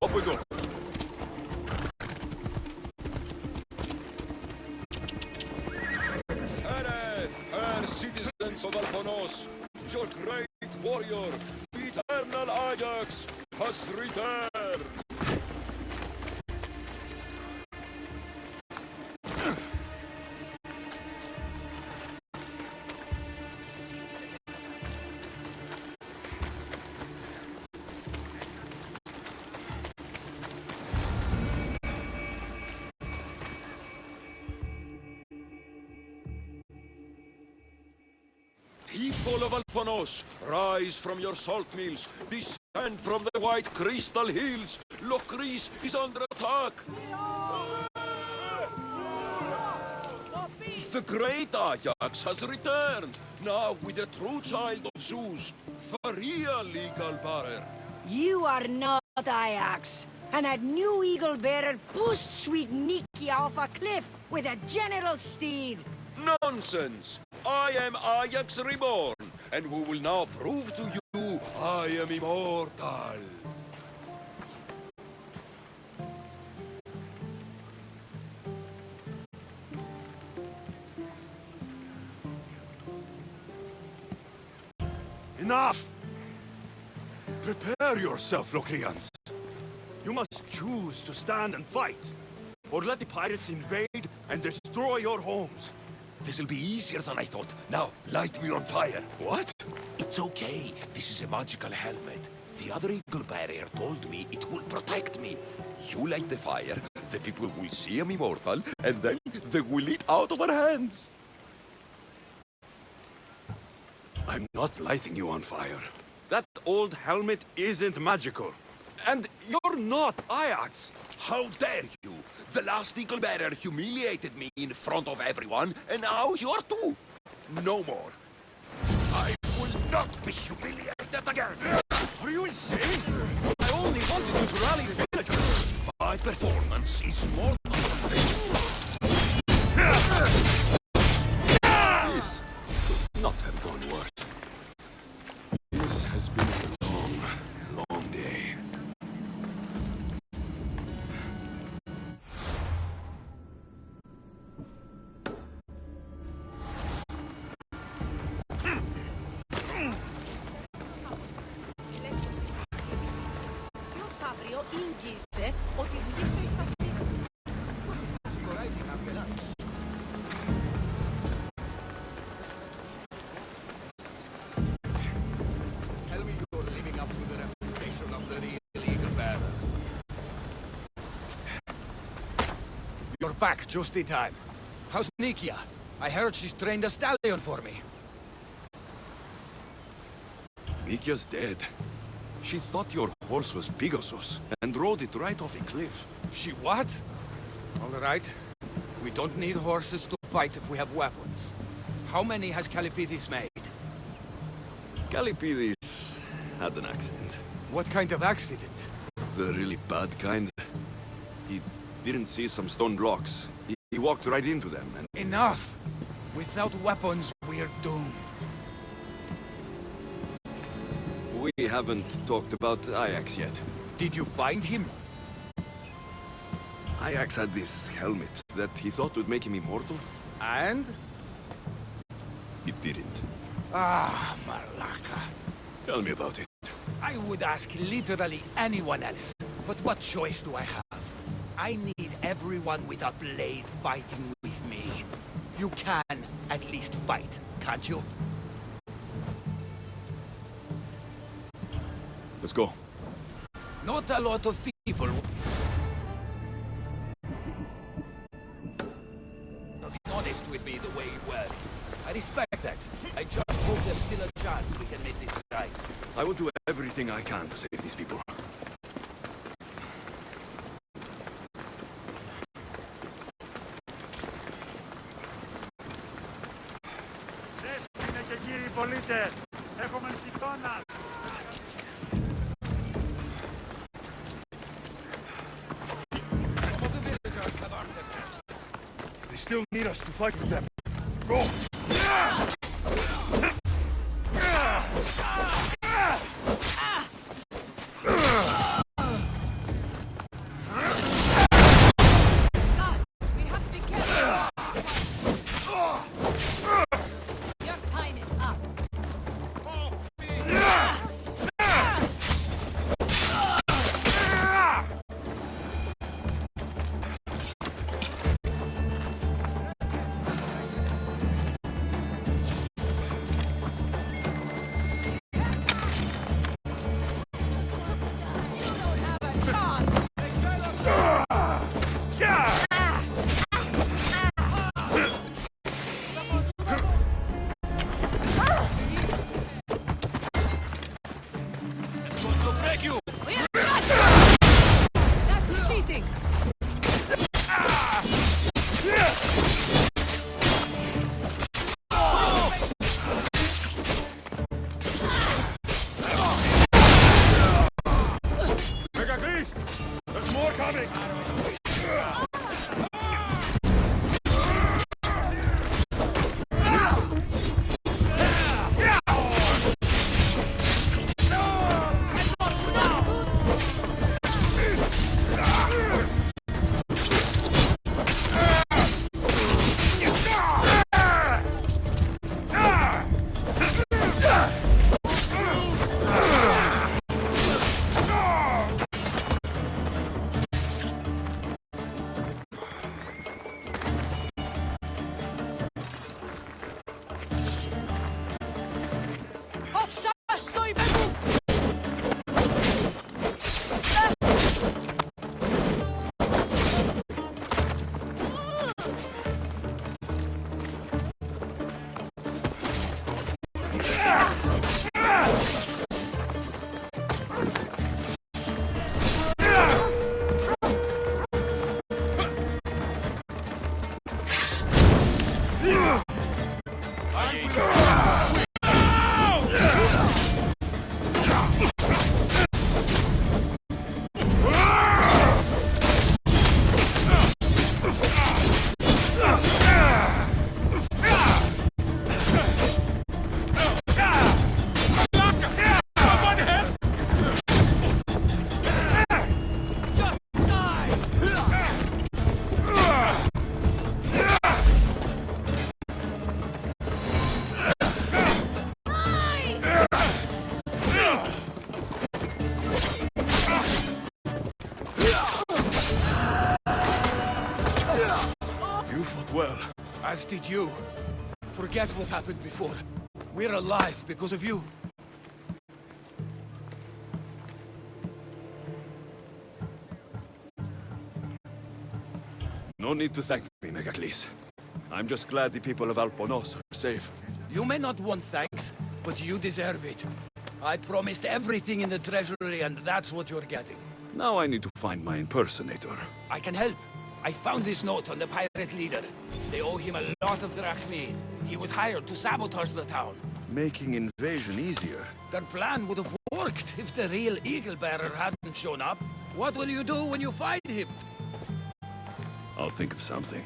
Off we go. Fair citizens of Alponos, your great warrior, the eternal Ajax, has returned. People of Alponos, rise from your salt mills, descend from the white crystal hills. Lokris is under attack. The great Ajax has returned, now with the true child of Zeus, the real eagle bearer. You are not Ajax, and that new eagle bearer pushed sweet Nikki off a cliff with a general steed. Nonsense! I am Ajax reborn, and who will now prove to you I am immortal. Enough! Prepare yourself, Locrians. You must choose to stand and fight, or let the pirates invade and destroy your homes. This'll be easier than I thought. Now, light me on fire. What? It's okay. This is a magical helmet. The other eagle barrier told me it will protect me. You light the fire, the people will see I'm immortal, and then they will eat out of our hands. I'm not lighting you on fire. That old helmet isn't magical. And you're not Ajax! How dare you! The last eagle bearer humiliated me in front of everyone, and now you're too! No more. I will not be humiliated again! Are Are you insane? I only wanted you to rally the villagers. My performance is more than... This could not have gone worse. This has been a long, long day. Tell me you're living up to the reputation of the real Eagle Bearer. You're back just in time. How's Nikia? I heard she's trained a stallion for me. Nikia's dead. She thought your horse was Pegasus and rode it right off a cliff. She what? All right. We don't need horses to fight if we have weapons. How many has Calipidis made? Calipidis had an accident. What kind of accident? The really bad kind. He didn't see some stone blocks. He walked right into them and... Enough! Without weapons, we're doomed. We haven't talked about Ajax yet. Did you find him? Ajax had this helmet that he thought would make him immortal. And? It didn't. Ah, Malaka. Tell me about it. I would ask literally anyone else. But what choice do I have? I need everyone with a blade fighting with me. You can at least fight, can't you? Let's go. Not a lot of people. Be honest with me the way you were. I respect that. I just hope there's still a chance we can make this right. I will do everything I can to save these people. Είναι και κύριοι πολίτες, έχουμε γειτόνα. Some of the villagers have artifacts. They still need us to fight with them. Go! You fought well. As did you. Forget what happened before. We're alive because of you. No need to thank me, Megacles. I'm just glad the people of Alponos are safe. You may not want thanks, but you deserve it. I promised everything in the treasury, and that's what you're getting. Now I need to find my impersonator. I can help. I found this note on the pirate leader. They owe him a lot of drachmi. He was hired to sabotage the town. Making invasion easier. Their plan would have worked if the real Eagle Bearer hadn't shown up. What will you do when you find him? I'll think of something.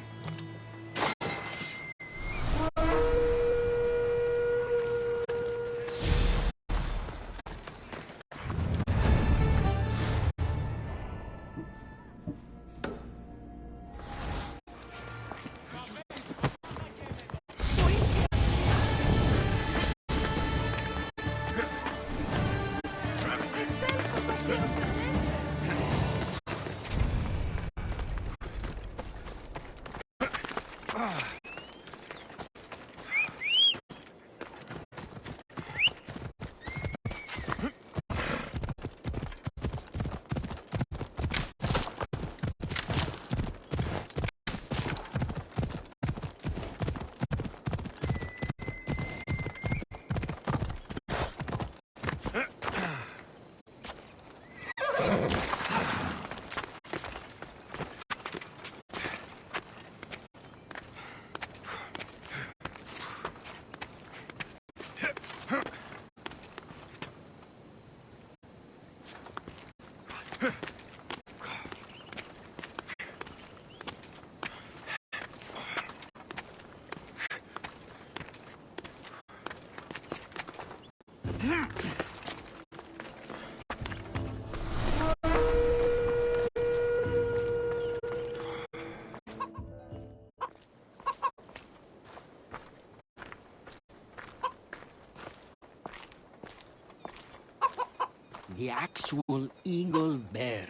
The actual Eagle Bearer.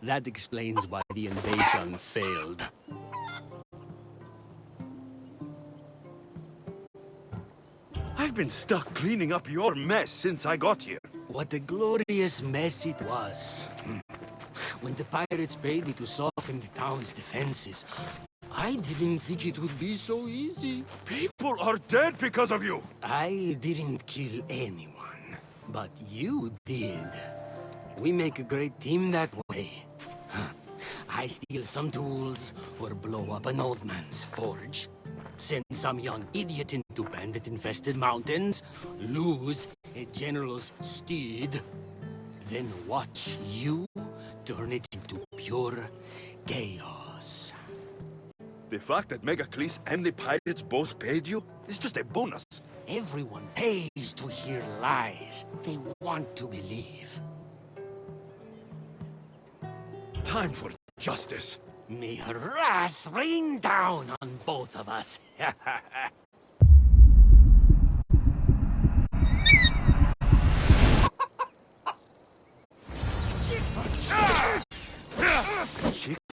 That explains why the invasion failed. I've been stuck cleaning up your mess since I got here. What a glorious mess it was. When the pirates paid me to soften the town's defenses, I didn't think it would be so easy. People are dead because of you! I didn't kill anyone, but you did. We make a great team that way. I steal some tools or blow up an old man's forge. Send some young idiot into bandit-infested mountains, lose a general's steed, then watch you turn it into pure chaos. The fact that Megacles and the pirates both paid you is just a bonus. Everyone pays to hear lies they want to believe. Time for justice. May her wrath rain down on both of us.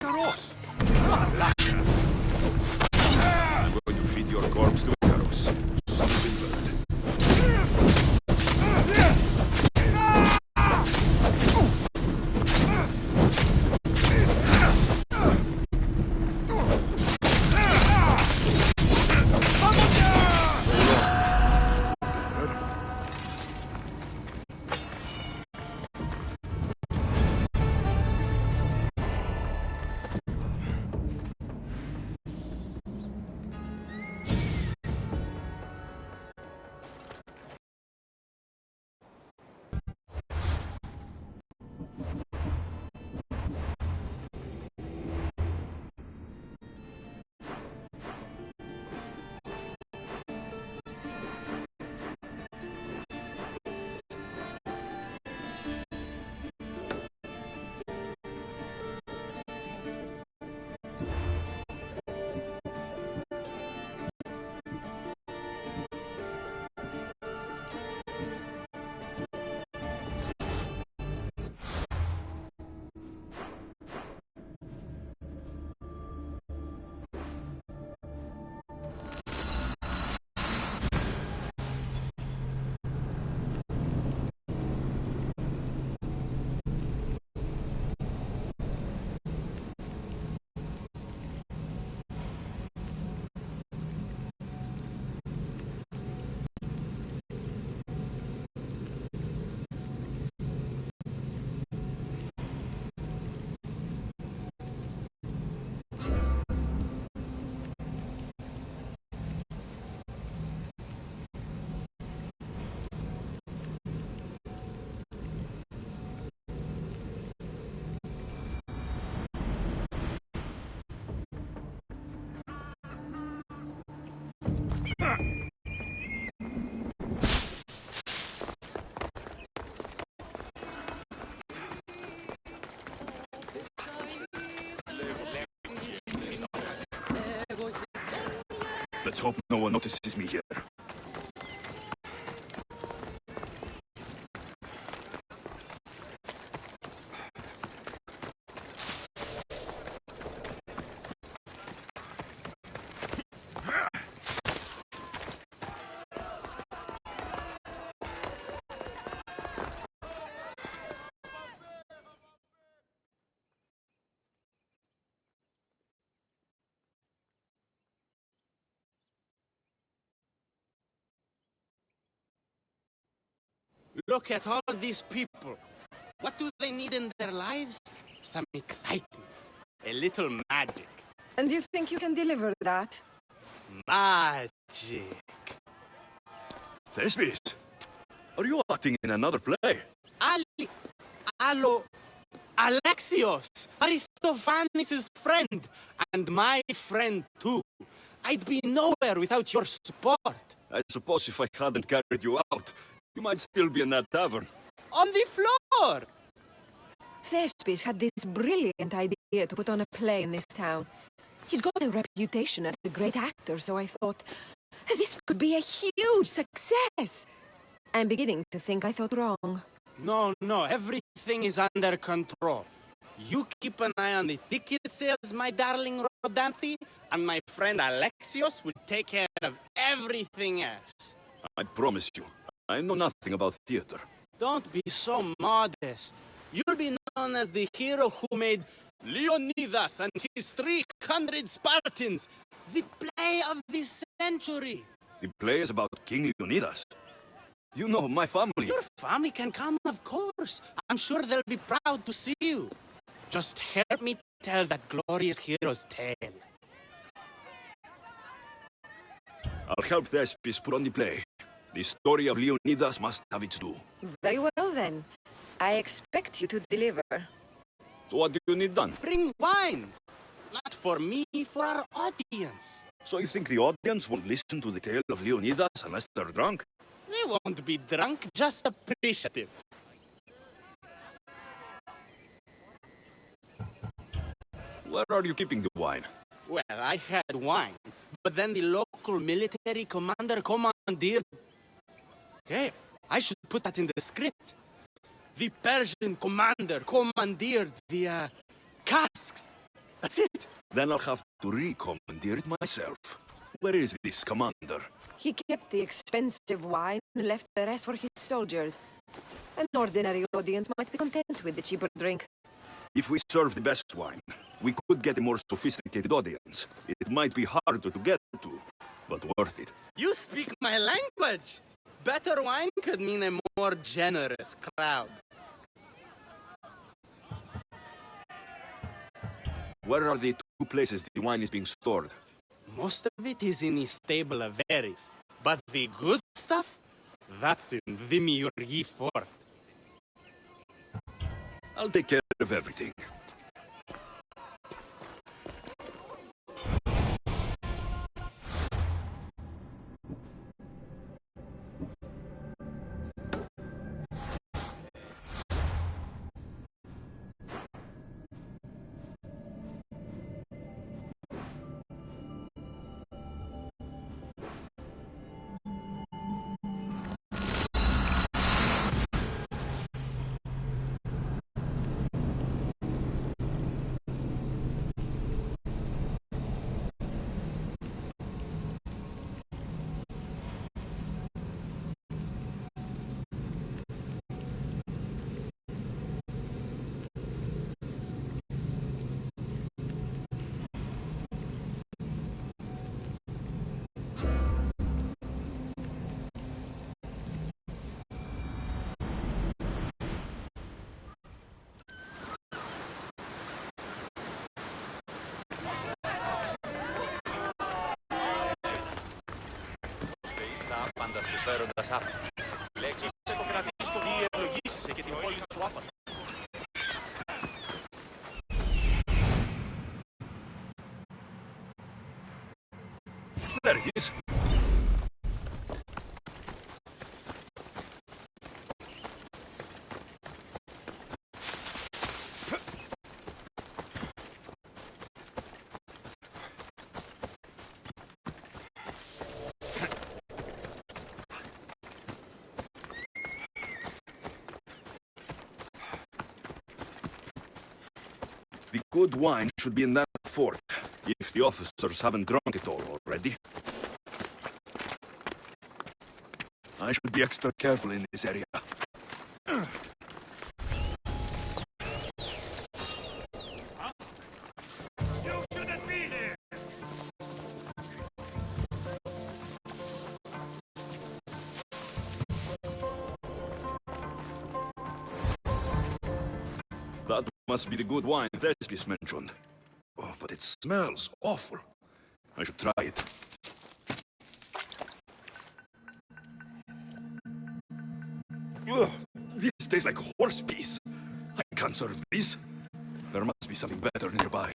Icaros! I'm going to feed your corpse to Icaros. Something bird. Let's hope no one notices me here. Look at all these people. What do they need in their lives? Some excitement. A little magic. And you think you can deliver that? Magic. Thespis, are you acting in another play? Allo, Alexios, Aristophanes' friend, and my friend too. I'd be nowhere without your support. I suppose if I hadn't carried you out, you might still be in that tavern. On the floor! Thespis had this brilliant idea to put on a play in this town. He's got a reputation as a great actor, so I thought, this could be a huge success. I'm beginning to think I thought wrong. No, everything is under control. You keep an eye on the ticket sales, my darling Rodanthe, and my friend Alexios will take care of everything else. I promise you, I know nothing about theater. Don't be so modest. You'll be known as the hero who made Leonidas and his 300 Spartans, the play of the century. The play is about King Leonidas. You know, my family... Your family can come, of course. I'm sure they'll be proud to see you. Just help me tell that glorious hero's tale. I'll help Thespis put on the play. The story of Leonidas must have its due. Very well, then. I expect you to deliver. So what do you need done? Bring wine. Not for me, for our audience. So you think the audience won't listen to the tale of Leonidas unless they're drunk? They won't be drunk, just appreciative. Where are you keeping the wine? Well, I had wine, but then the local military commander commandeered... Hey, I should put that in the script. The Persian commander commandeered the, casks. That's it. Then I'll have to re-commandeer it myself. Where is this commander? He kept the expensive wine and left the rest for his soldiers. An ordinary audience might be content with the cheaper drink. If we serve the best wine, we could get a more sophisticated audience. It might be harder to get to, but worth it. You speak my language. Better wine could mean a more generous crowd. Where are the two places the wine is being stored? Most of it is in the stable of Veris, but the good stuff, that's in Demiurgi Fort. I'll take care of everything. Φέροντας άπλα. Λέξεις σε το κρατήσεις του ή ευλογήσεις και την πόλη σου άφασα. There it is. Good wine should be in that fort, if the officers haven't drunk it all already. I should be extra careful in this area. You shouldn't be here! That must be the good wine Thespis mentioned. Oh, but it smells awful. I should try it. Ugh, this tastes like horse piss. I can't serve this. There must be something better nearby.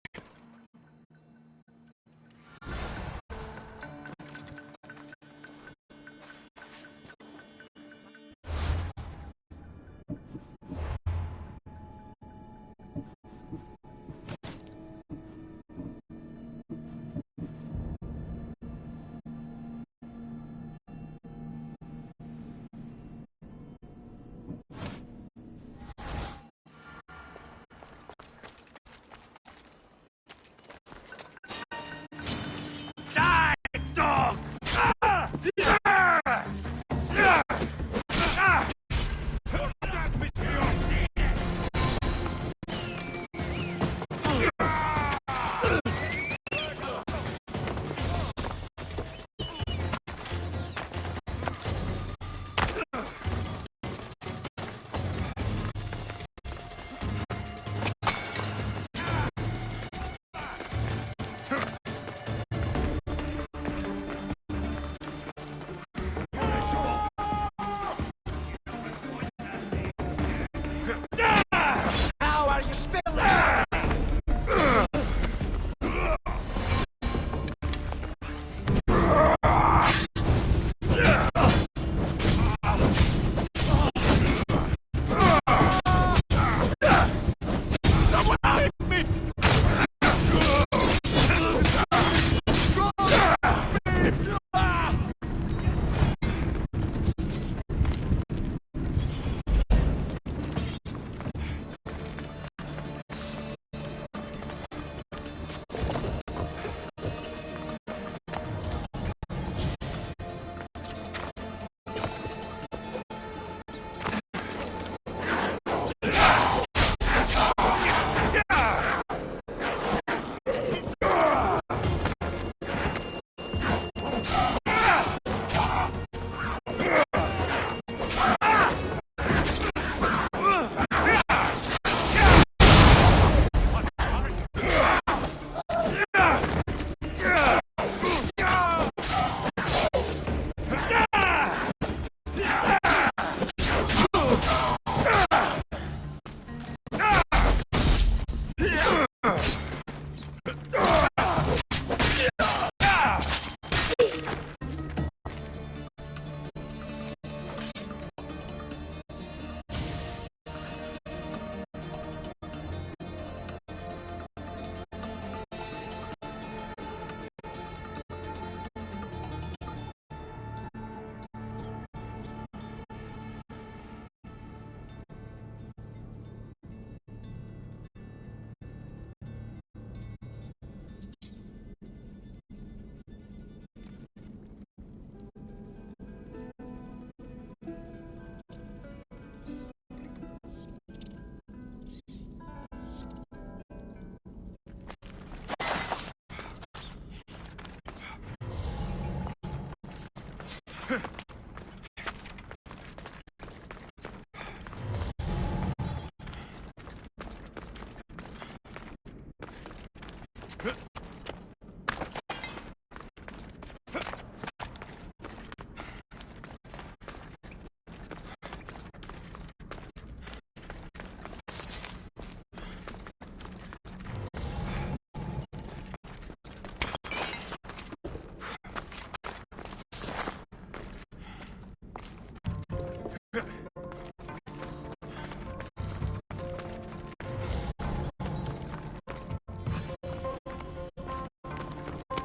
Dog! How are you spilling? Someone save me!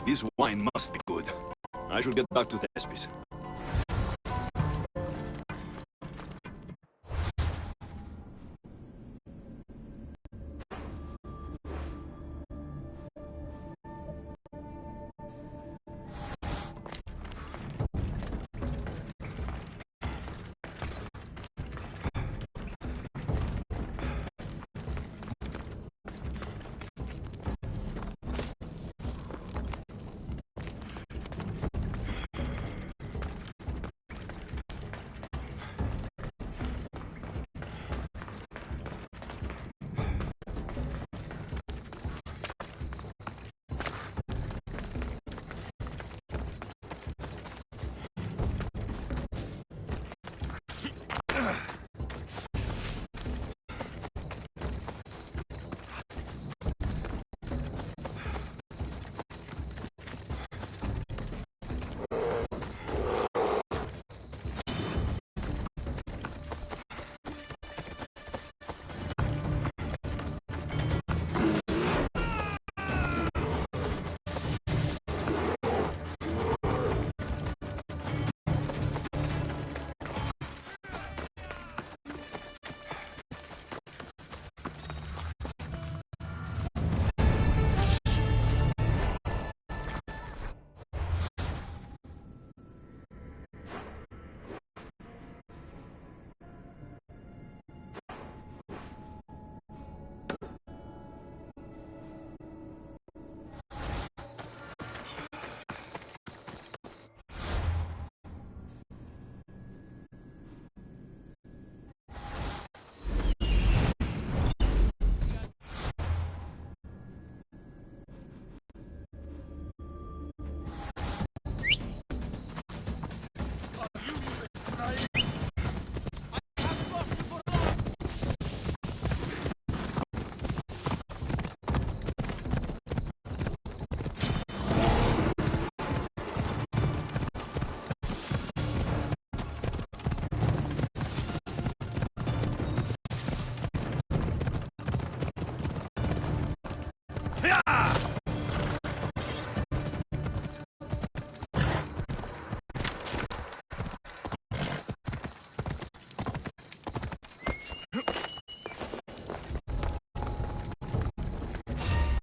This wine must be good. I should get back to Thespis.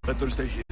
Better stay hidden.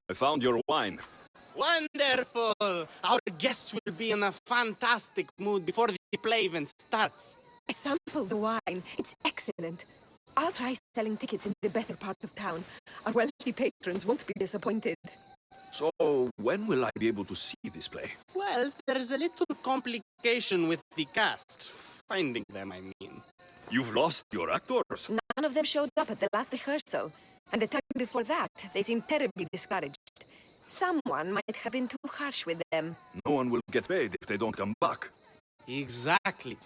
I found your wine. Wonderful! Our guests will be in a fantastic mood before the play even starts. I sampled the wine. It's excellent. I'll try selling tickets in the better part of town. Our wealthy patrons won't be disappointed. So, when will I be able to see this play? Well, there's a little complication with the cast. Finding them, I mean. You've lost your actors. None of them showed up at the last rehearsal. And the time before that, they seemed terribly discouraged. Someone might have been too harsh with them. No one will get paid if they don't come back. Exactly.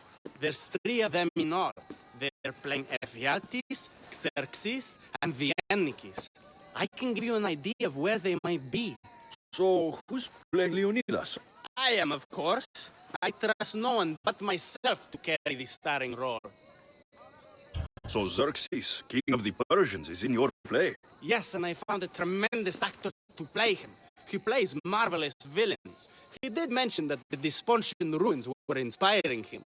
There's 3 of them in all. They're playing Ephialtes, Xerxes, and the Ennikis. I can give you an idea of where they might be. So, who's playing Leonidas? I am, of course. I trust no one but myself to carry the starring role. So Xerxes, king of the Persians, is in your play? Yes, and I found a tremendous actor to play him. He plays marvelous villains. He did mention that the Despontian ruins were inspiring him.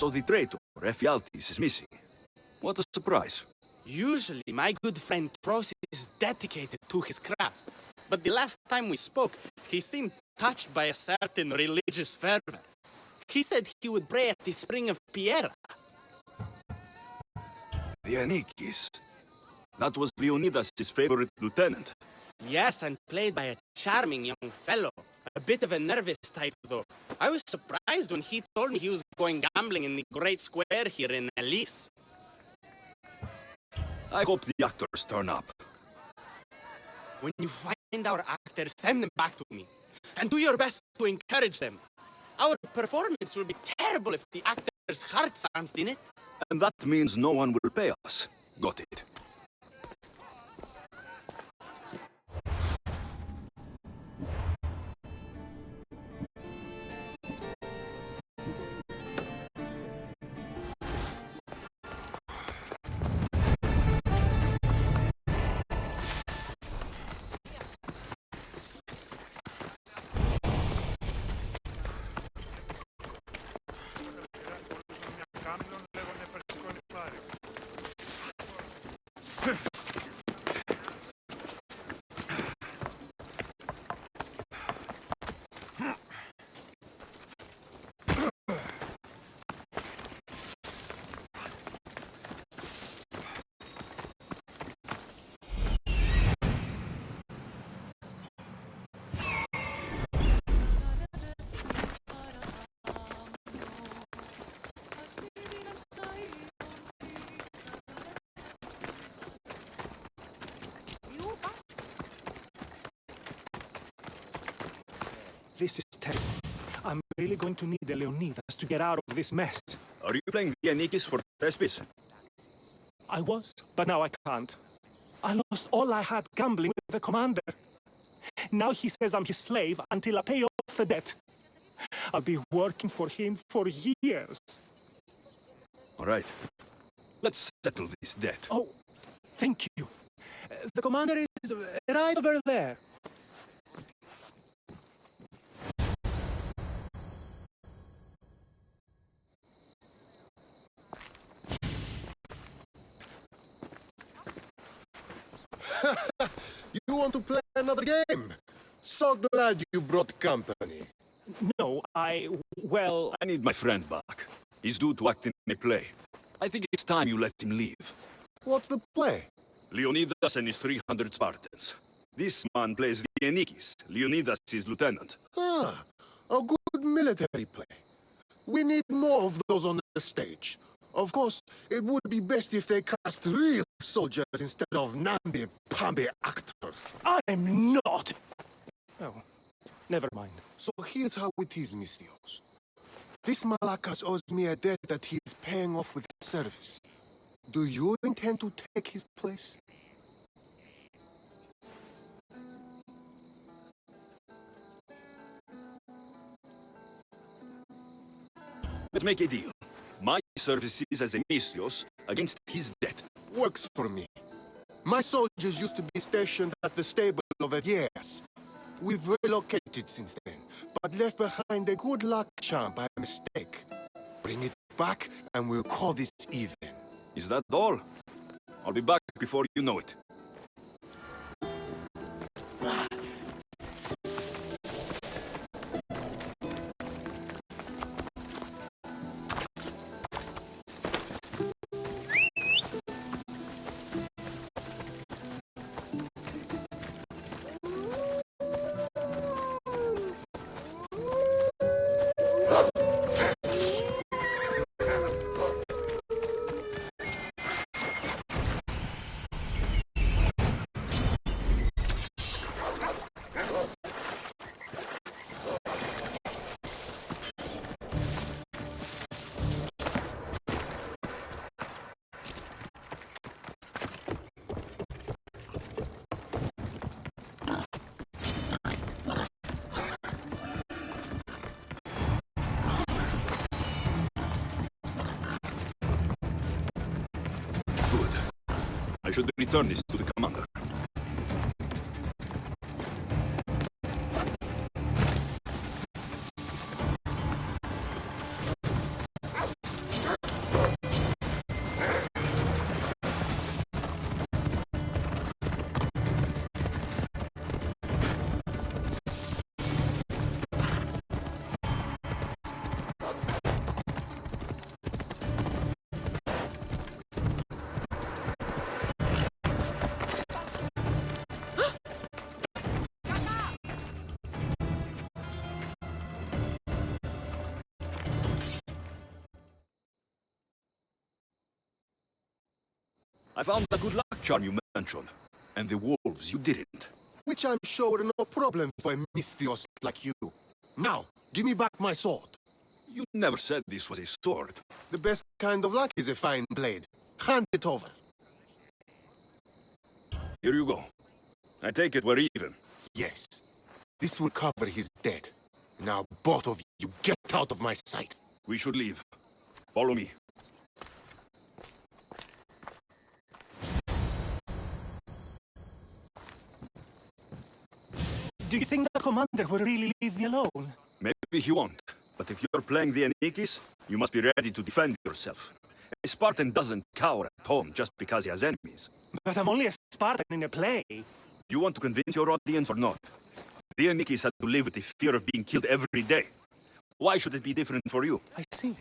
So the traitor, Ephialtes, is missing. What a surprise. Usually, my good friend Tros is dedicated to his craft. But the last time we spoke, he seemed touched by a certain religious fervor. He said he would pray at the spring of Piera. The Ennikis. That was Leonidas' favorite lieutenant. Yes, and played by a charming young fellow. A bit of a nervous type, though. I was surprised when he told me he was going gambling in the great square here in Elise. I hope the actors turn up. When you find our actors, send them back to me. And do your best to encourage them. Our performance will be terrible if the actors' hearts aren't in it. And that means no one will pay us. Got it. This is terrible. I'm really going to need the Leonidas to get out of this mess. Are you playing the Ennikis for Thespis? I was, but now I can't. I lost all I had gambling with the commander. Now he says I'm his slave until I pay off the debt. I'll be working for him for years. All right. Let's settle this debt. Oh, thank you. The commander is right over there. You want to play another game? So glad you brought company. No, well... I need my friend back. He's due to act in a play. I think it's time you let him leave. What's the play? Leonidas and his 300 Spartans. This man plays the Enikis. Leonidas is lieutenant. Ah, a good military play. We need more of those on the stage. Of course, it would be best if they cast real soldiers instead of namby-pamby actors. I'm not! Oh, never mind. So here's how it is, Misthios. This Malakas owes me a debt that he is paying off with service. Do you intend to take his place? Let's make a deal. My services as a Misthios against his debt. Works for me. My soldiers used to be stationed at the stable of Aegeus. We've relocated since then, but left behind a good luck charm by mistake. Bring it back, and we'll call this even. Is that all? I'll be back before you know it. I should return this to the commander. I found the good luck charm you mentioned, and the wolves you didn't. Which I'm sure were no problem for a Misthios like you. Now, give me back my sword. You never said this was a sword. The best kind of luck is a fine blade. Hand it over. Here you go. I take it we're even. Yes. This will cover his debt. Now both of you get out of my sight. We should leave. Follow me. Do you think the commander will really leave me alone? Maybe he won't. But if you're playing the Enikis, you must be ready to defend yourself. A Spartan doesn't cower at home just because he has enemies. But I'm only a Spartan in a play. You want to convince your audience or not? The Enikis had to live with the fear of being killed every day. Why should it be different for you? I see.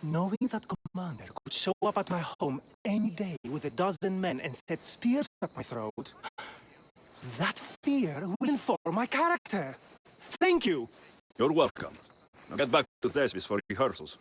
Knowing that commander could show up at my home any day with 12 men and set spears at my throat, that fear will inform my character. Thank you! You're welcome. Now get back to Thespis for rehearsals.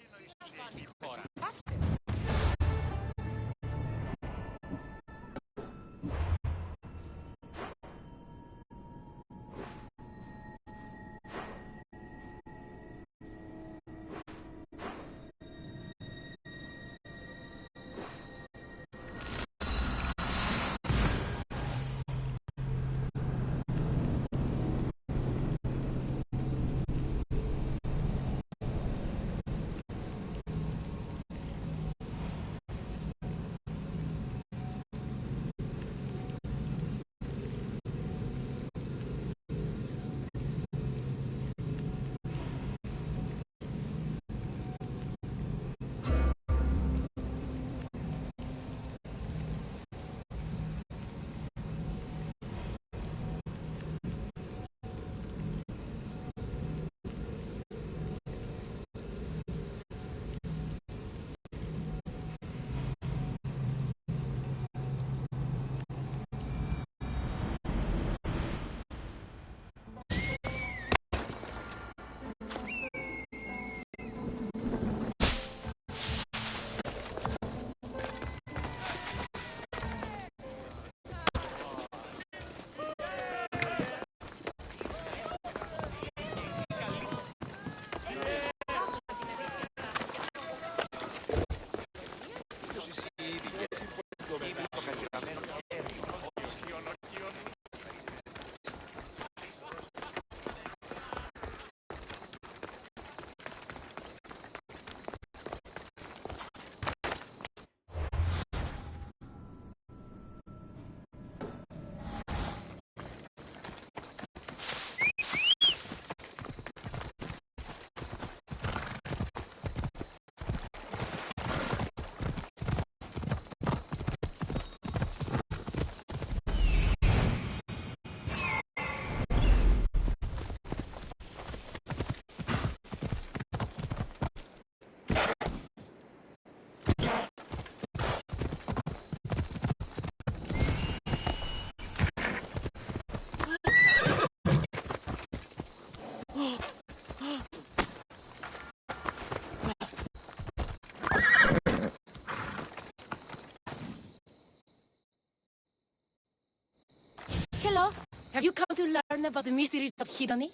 Have you come to learn about the mysteries of Hedony?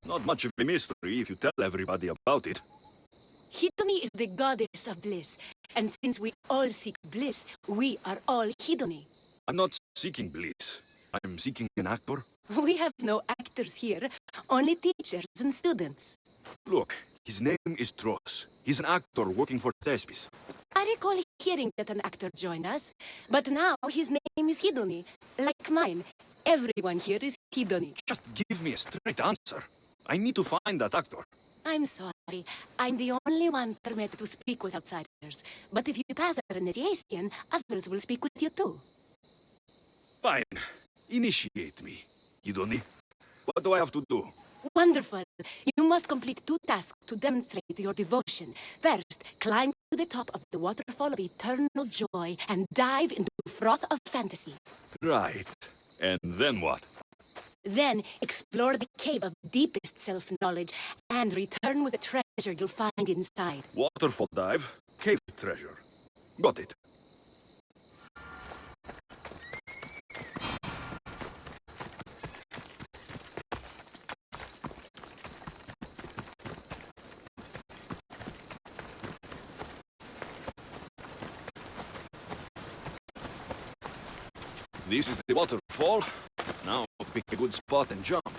Not much of a mystery if you tell everybody about it. Hedony is the goddess of bliss, and since we all seek bliss, we are all Hedony. I'm not seeking bliss. I'm seeking an actor. We have no actors here, only teachers and students. Look, his name is Tros. He's an actor working for Thespis. I recall hearing that an actor joined us, but now his name is Hedony, like mine. Everyone here is Hedony. Just give me a straight answer. I need to find that actor. I'm sorry. I'm the only one permitted to speak with outsiders. But if you pass our initiation, others will speak with you too. Fine. Initiate me, Hedony. What do I have to do? Wonderful. You must complete 2 tasks to demonstrate your devotion. First, climb to the top of the waterfall of eternal joy and dive into the froth of fantasy. Right. And then what? Then, explore the cave of deepest self-knowledge and return with the treasure you'll find inside. Waterfall dive, cave treasure. Got it. This is the waterfall. Now pick a good spot and jump.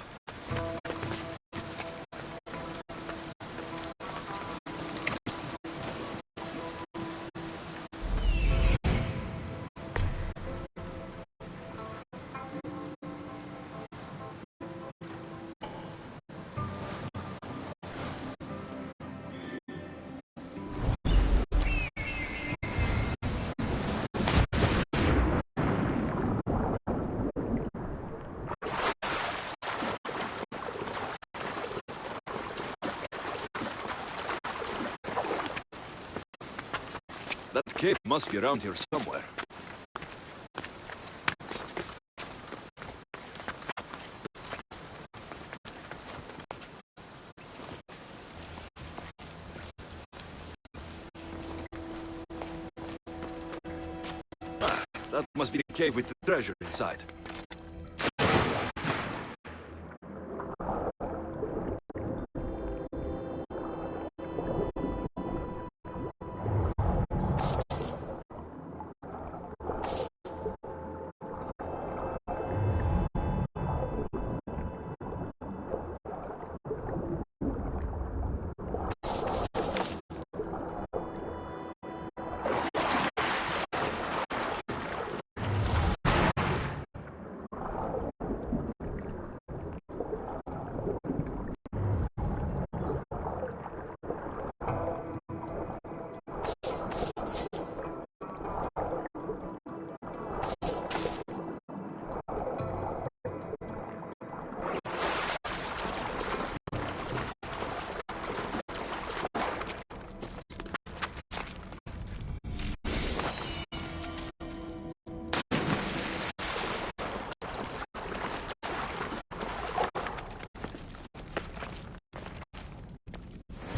That cave must be around here somewhere. Ah, that must be the cave with the treasure inside.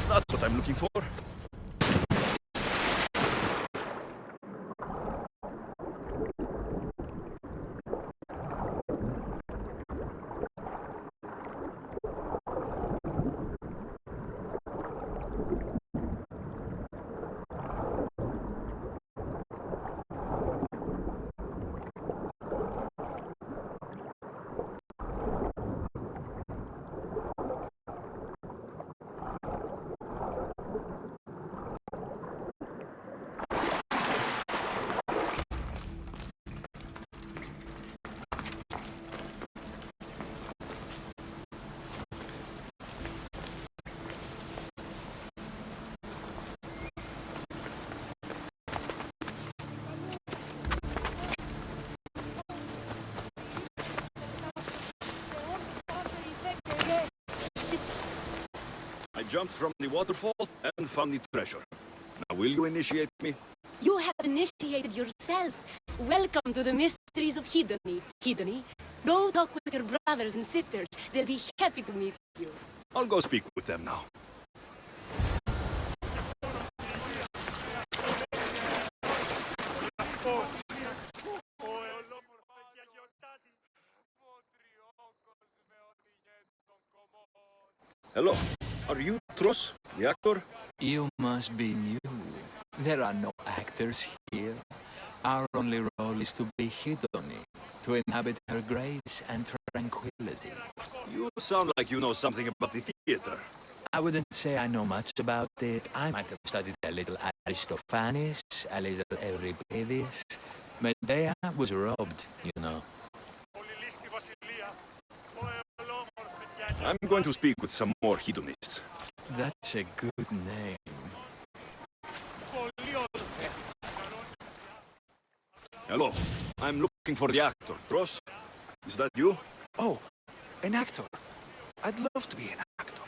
That's what I'm looking for. I jumped from the waterfall and found the treasure. Now, will you initiate me? You have initiated yourself. Welcome to the mysteries of Hedony. Hedony, go talk with your brothers and sisters. They'll be happy to meet you. I'll go speak with them now. Hello. Are you Tros, the actor? You must be new. There are no actors here. Our only role is to be Hidoni, to inhabit her grace and tranquility. You sound like you know something about the theater. I wouldn't say I know much about it. I might have studied a little Aristophanes, a little Euripides. Medea was robbed, you know. I'm going to speak with some more hedonists. That's a good name. Hello. I'm looking for the actor. Tros? Is that you? Oh, an actor. I'd love to be an actor.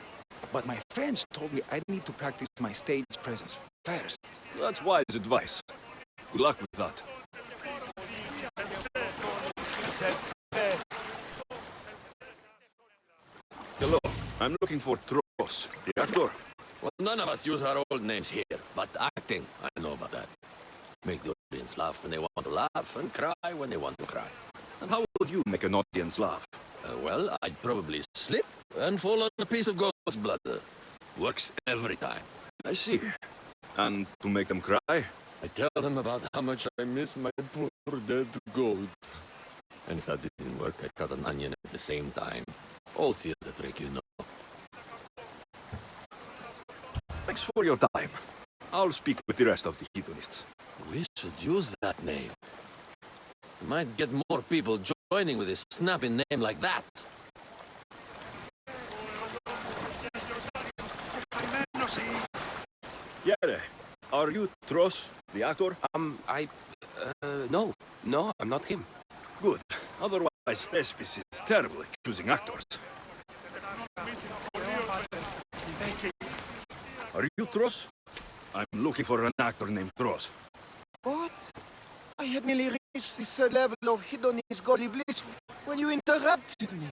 But my friends told me I need to practice my stage presence first. That's wise advice. Good luck with that. Hello. I'm looking for Tros, the actor. Well, none of us use our old names here, but acting, I know about that. Make the audience laugh when they want to laugh, and cry when they want to cry. And how would you make an audience laugh? Well, I'd probably slip and fall on a piece of goat's blood. Works every time. I see. And to make them cry? I tell them about how much I miss my poor dead goat. And if that didn't work, I cut an onion at the same time. All theater trick, you know. Thanks for your time. I'll speak with the rest of the hedonists. We should use that name. We might get more people joining with a snappy name like that. Here, are you Tros, the actor? No, I'm not him. Good. Otherwise, Thespis is terrible at choosing actors. Are you Tros? I'm looking for an actor named Tros. What? I had nearly reached the third level of Hidoni's godly bliss when you interrupted me.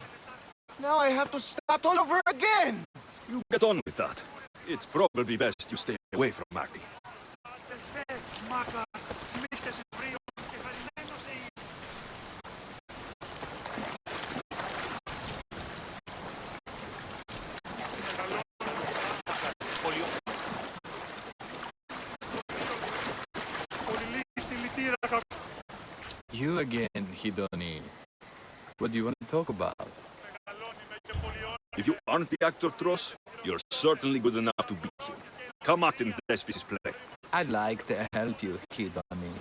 Now I have to start all over again! You get on with that. It's probably best you stay away from acting. You again, Hidoni. What do you want to talk about? If you aren't the actor Tros, you're certainly good enough to beat him. Come act in Thespis' play. I'd like to help you, Hidoni.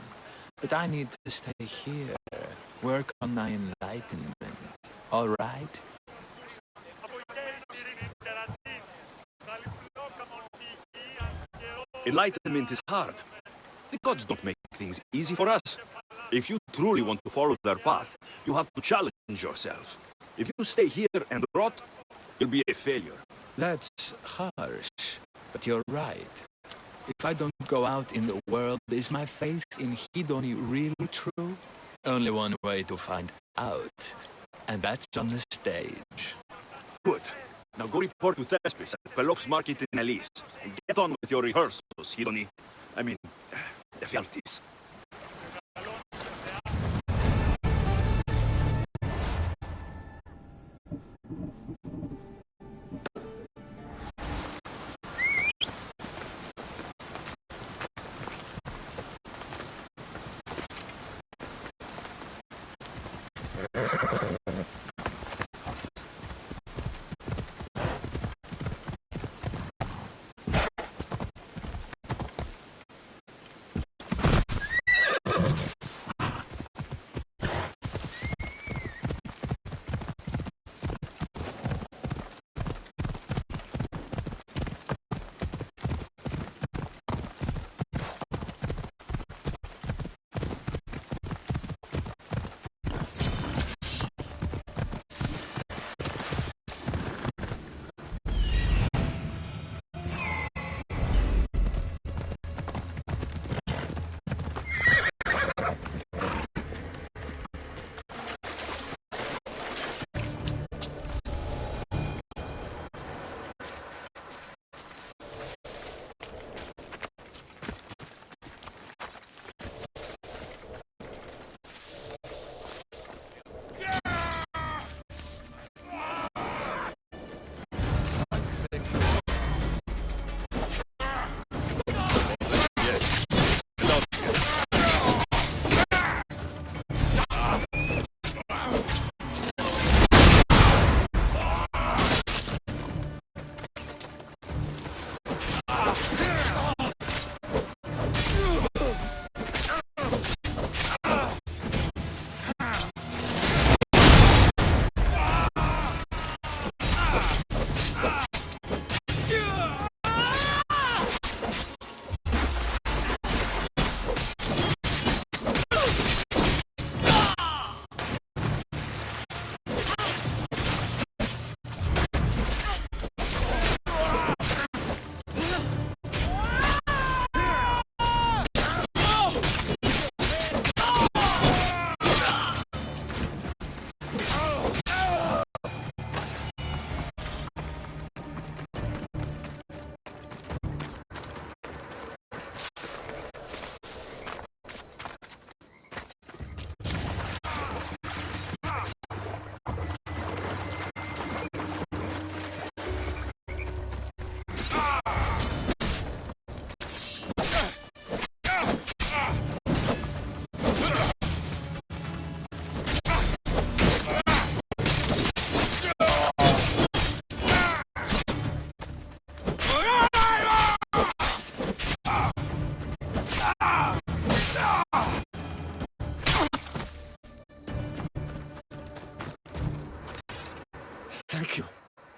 But I need to stay here, work on my enlightenment. All right? Enlightenment is hard. The gods don't make things easy for us. If you truly want to follow their path, you have to challenge yourself. If you stay here and rot, you'll be a failure. That's harsh, but you're right. If I don't go out in the world, is my faith in Hidoni really true? Only one way to find out, and that's on the stage. Good. Now go report to Thespis at Pelops Market in Elise. And get on with your rehearsals, Hidoni. I mean, Ephialtes.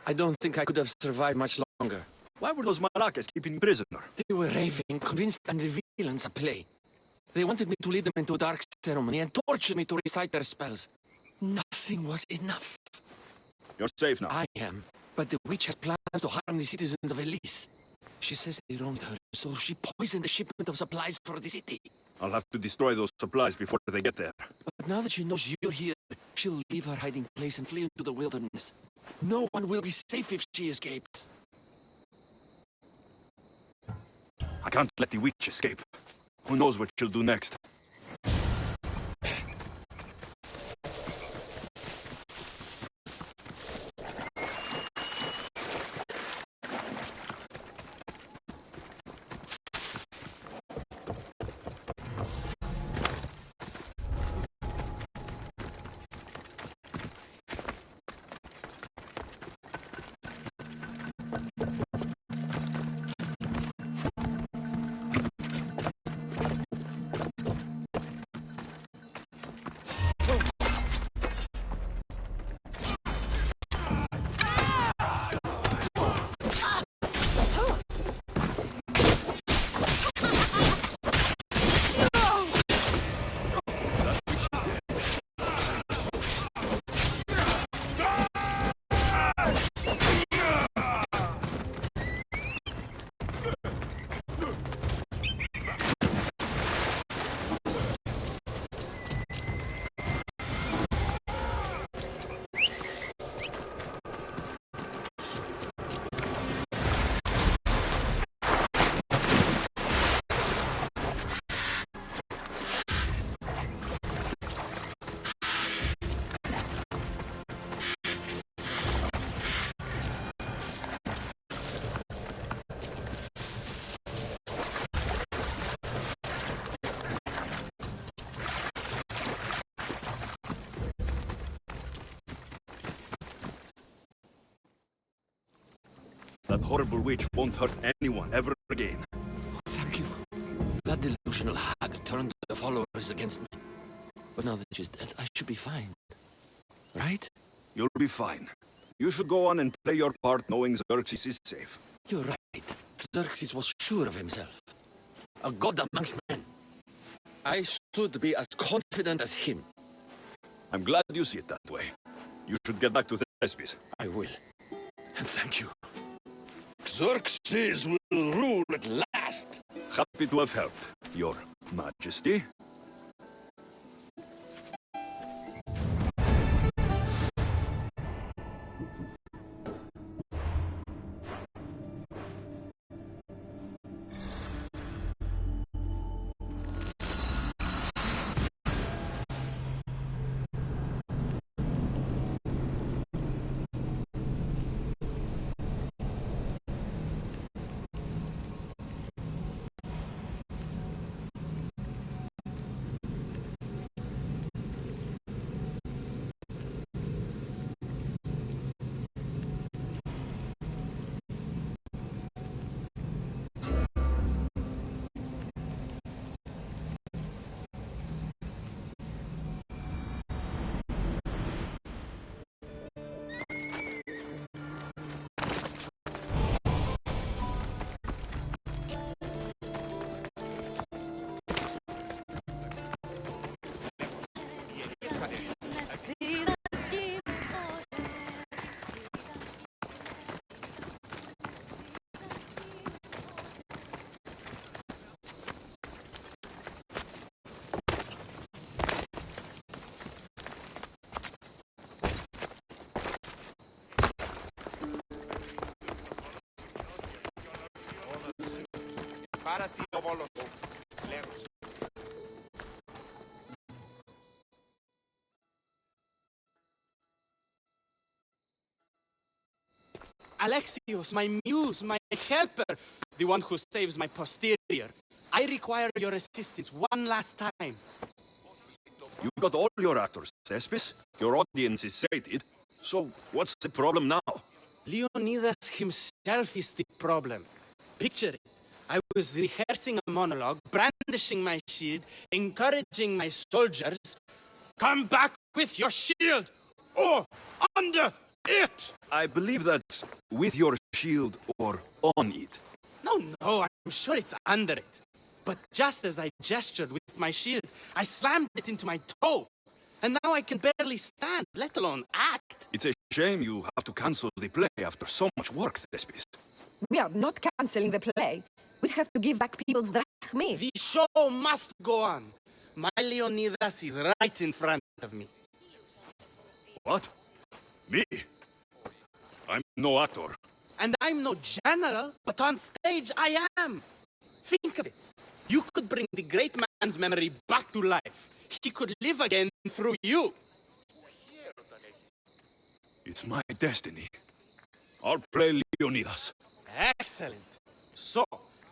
I don't think I could have survived much longer. Why were those Malakas keeping me prisoner? They were raving, convinced and the villains a play. They wanted me to lead them into a dark ceremony and tortured me to recite their spells. Nothing was enough. You're safe now. I am, but the witch has plans to harm the citizens of Elise. She says they wronged her, so she poisoned the shipment of supplies for the city. I'll have to destroy those supplies before they get there. But now that she knows you're here, she'll leave her hiding place and flee into the wilderness. No one will be safe if she escapes. I can't let the witch escape. Who knows what she'll do next? That horrible witch won't hurt anyone ever again. Thank you. That delusional hag turned the followers against me. But now that she's dead, I should be fine. Right? You'll be fine. You should go on and play your part knowing Xerxes is safe. You're right. Xerxes was sure of himself. A god amongst men. I should be as confident as him. I'm glad you see it that way. You should get back to Thespis. I will. And thank you. Xerxes will rule at last. Happy to have helped, Your Majesty. Πάρα τι ο Βόλος του. Λέγος. Alexios, my muse, my helper, the one who saves my posterior. I require your assistance one last time. You've got all your actors, Thespis. Your audience is sated. So, what's the problem now? Leonidas himself is the problem. Picture it. I was rehearsing a monologue, brandishing my shield, encouraging my soldiers. Come back with your shield! Or under it! I believe that's with your shield or on it. No, I'm sure it's under it. But just as I gestured with my shield, I slammed it into my toe. And now I can barely stand, let alone act. It's a shame you have to cancel the play after so much work, Thespis. We are not cancelling the play. We have to give back people's drachmae. The show must go on. My Leonidas is right in front of me. What? Me? I'm no actor. And I'm no general, but on stage I am. Think of it. You could bring the great man's memory back to life. He could live again through you. It's my destiny. I'll play Leonidas. Excellent. So,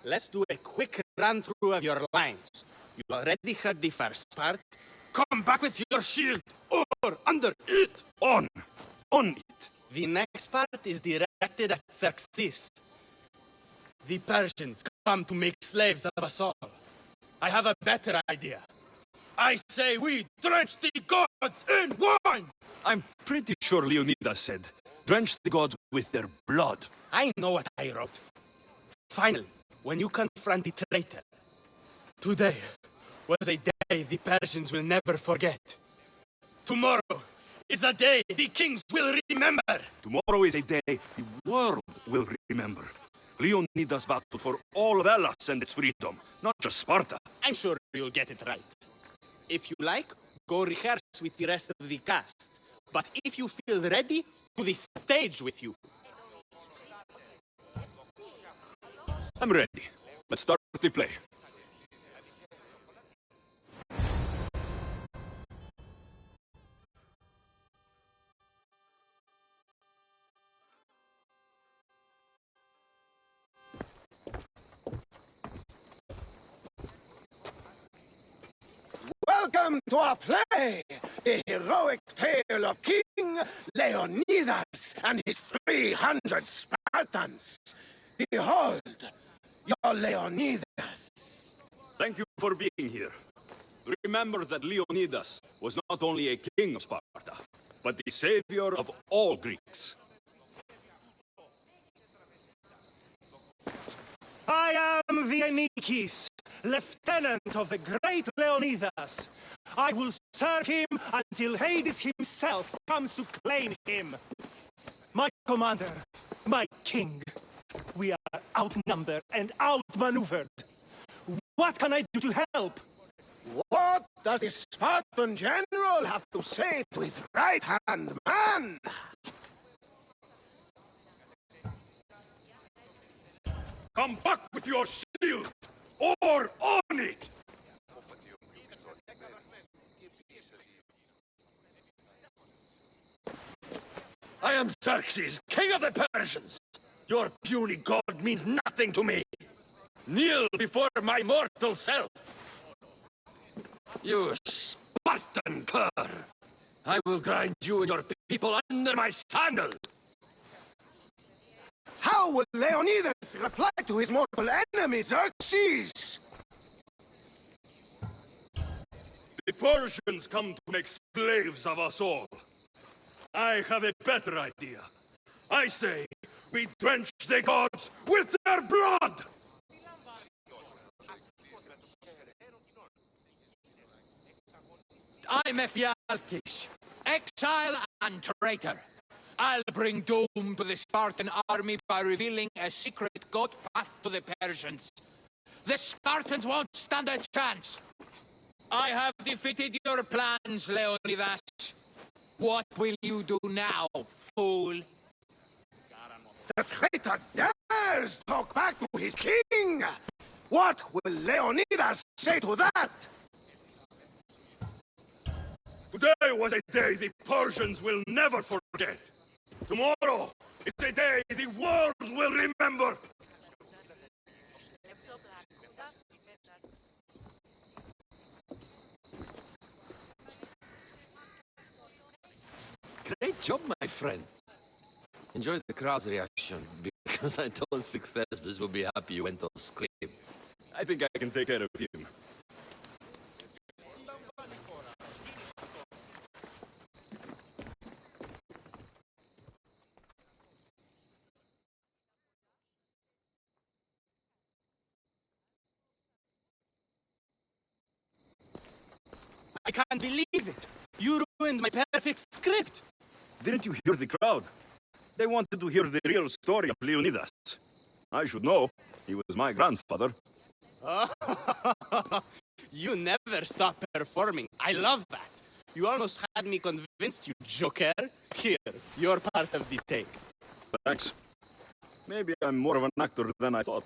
let's do a quick run-through of your lines. You already heard the first part. Come back with your shield, or under it. On it. The next part is directed at Xerxes. The Persians come to make slaves of us all. I have a better idea. I say we drench the gods in wine! I'm pretty sure Leonidas said, drench the gods with their blood. I know what I wrote. Finally, when you confront the traitor, today was a day the Persians will never forget. Tomorrow is a day the kings will remember. Tomorrow is a day the world will remember. Leonidas battled for all of Hellas and its freedom, not just Sparta. I'm sure you'll get it right. If you like, go rehearse with the rest of the cast. But if you feel ready, to the stage with you. I'm ready. Let's start the play. Welcome to our play, the heroic tale of King Leonidas and his 300 Spartans. Behold, your Leonidas. Thank you for being here. Remember that Leonidas was not only a king of Sparta, but the savior of all Greeks. I am the Anikis, lieutenant of the great Leonidas. I will serve him until Hades himself comes to claim him. My commander, my king, we are outnumbered and outmaneuvered. What can I do to help? What does the Spartan general have to say to his right-hand man? Come back with your shield, or on it! I am Xerxes, king of the Persians. Your puny god means nothing to me. Kneel before my mortal self. You Spartan cur! I will grind you and your people under my sandal. How will Leonidas reply to his mortal enemy, Xerxes? The Persians come to make slaves of us all. I have a better idea. I say, we drench the gods with their blood! I'm Ephialtes, exile and traitor. I'll bring doom to the Spartan army by revealing a secret goat path to the Persians. The Spartans won't stand a chance. I have defeated your plans, Leonidas. What will you do now, fool? The traitor dares talk back to his king! What will Leonidas say to that? Today was a day the Persians will never forget. Tomorrow is a day the world will remember. Great job, my friend. Enjoy the crowd's reaction, because I don't think Thespis will be happy you went off script. I think I can take care of him. I can't believe it. You ruined my perfect script. Didn't you hear the crowd? They wanted to hear the real story of Leonidas. I should know. He was my grandfather. You never stop performing. I love that. You almost had me convinced, you joker. Here, you're part of the take. Thanks. Maybe I'm more of an actor than I thought.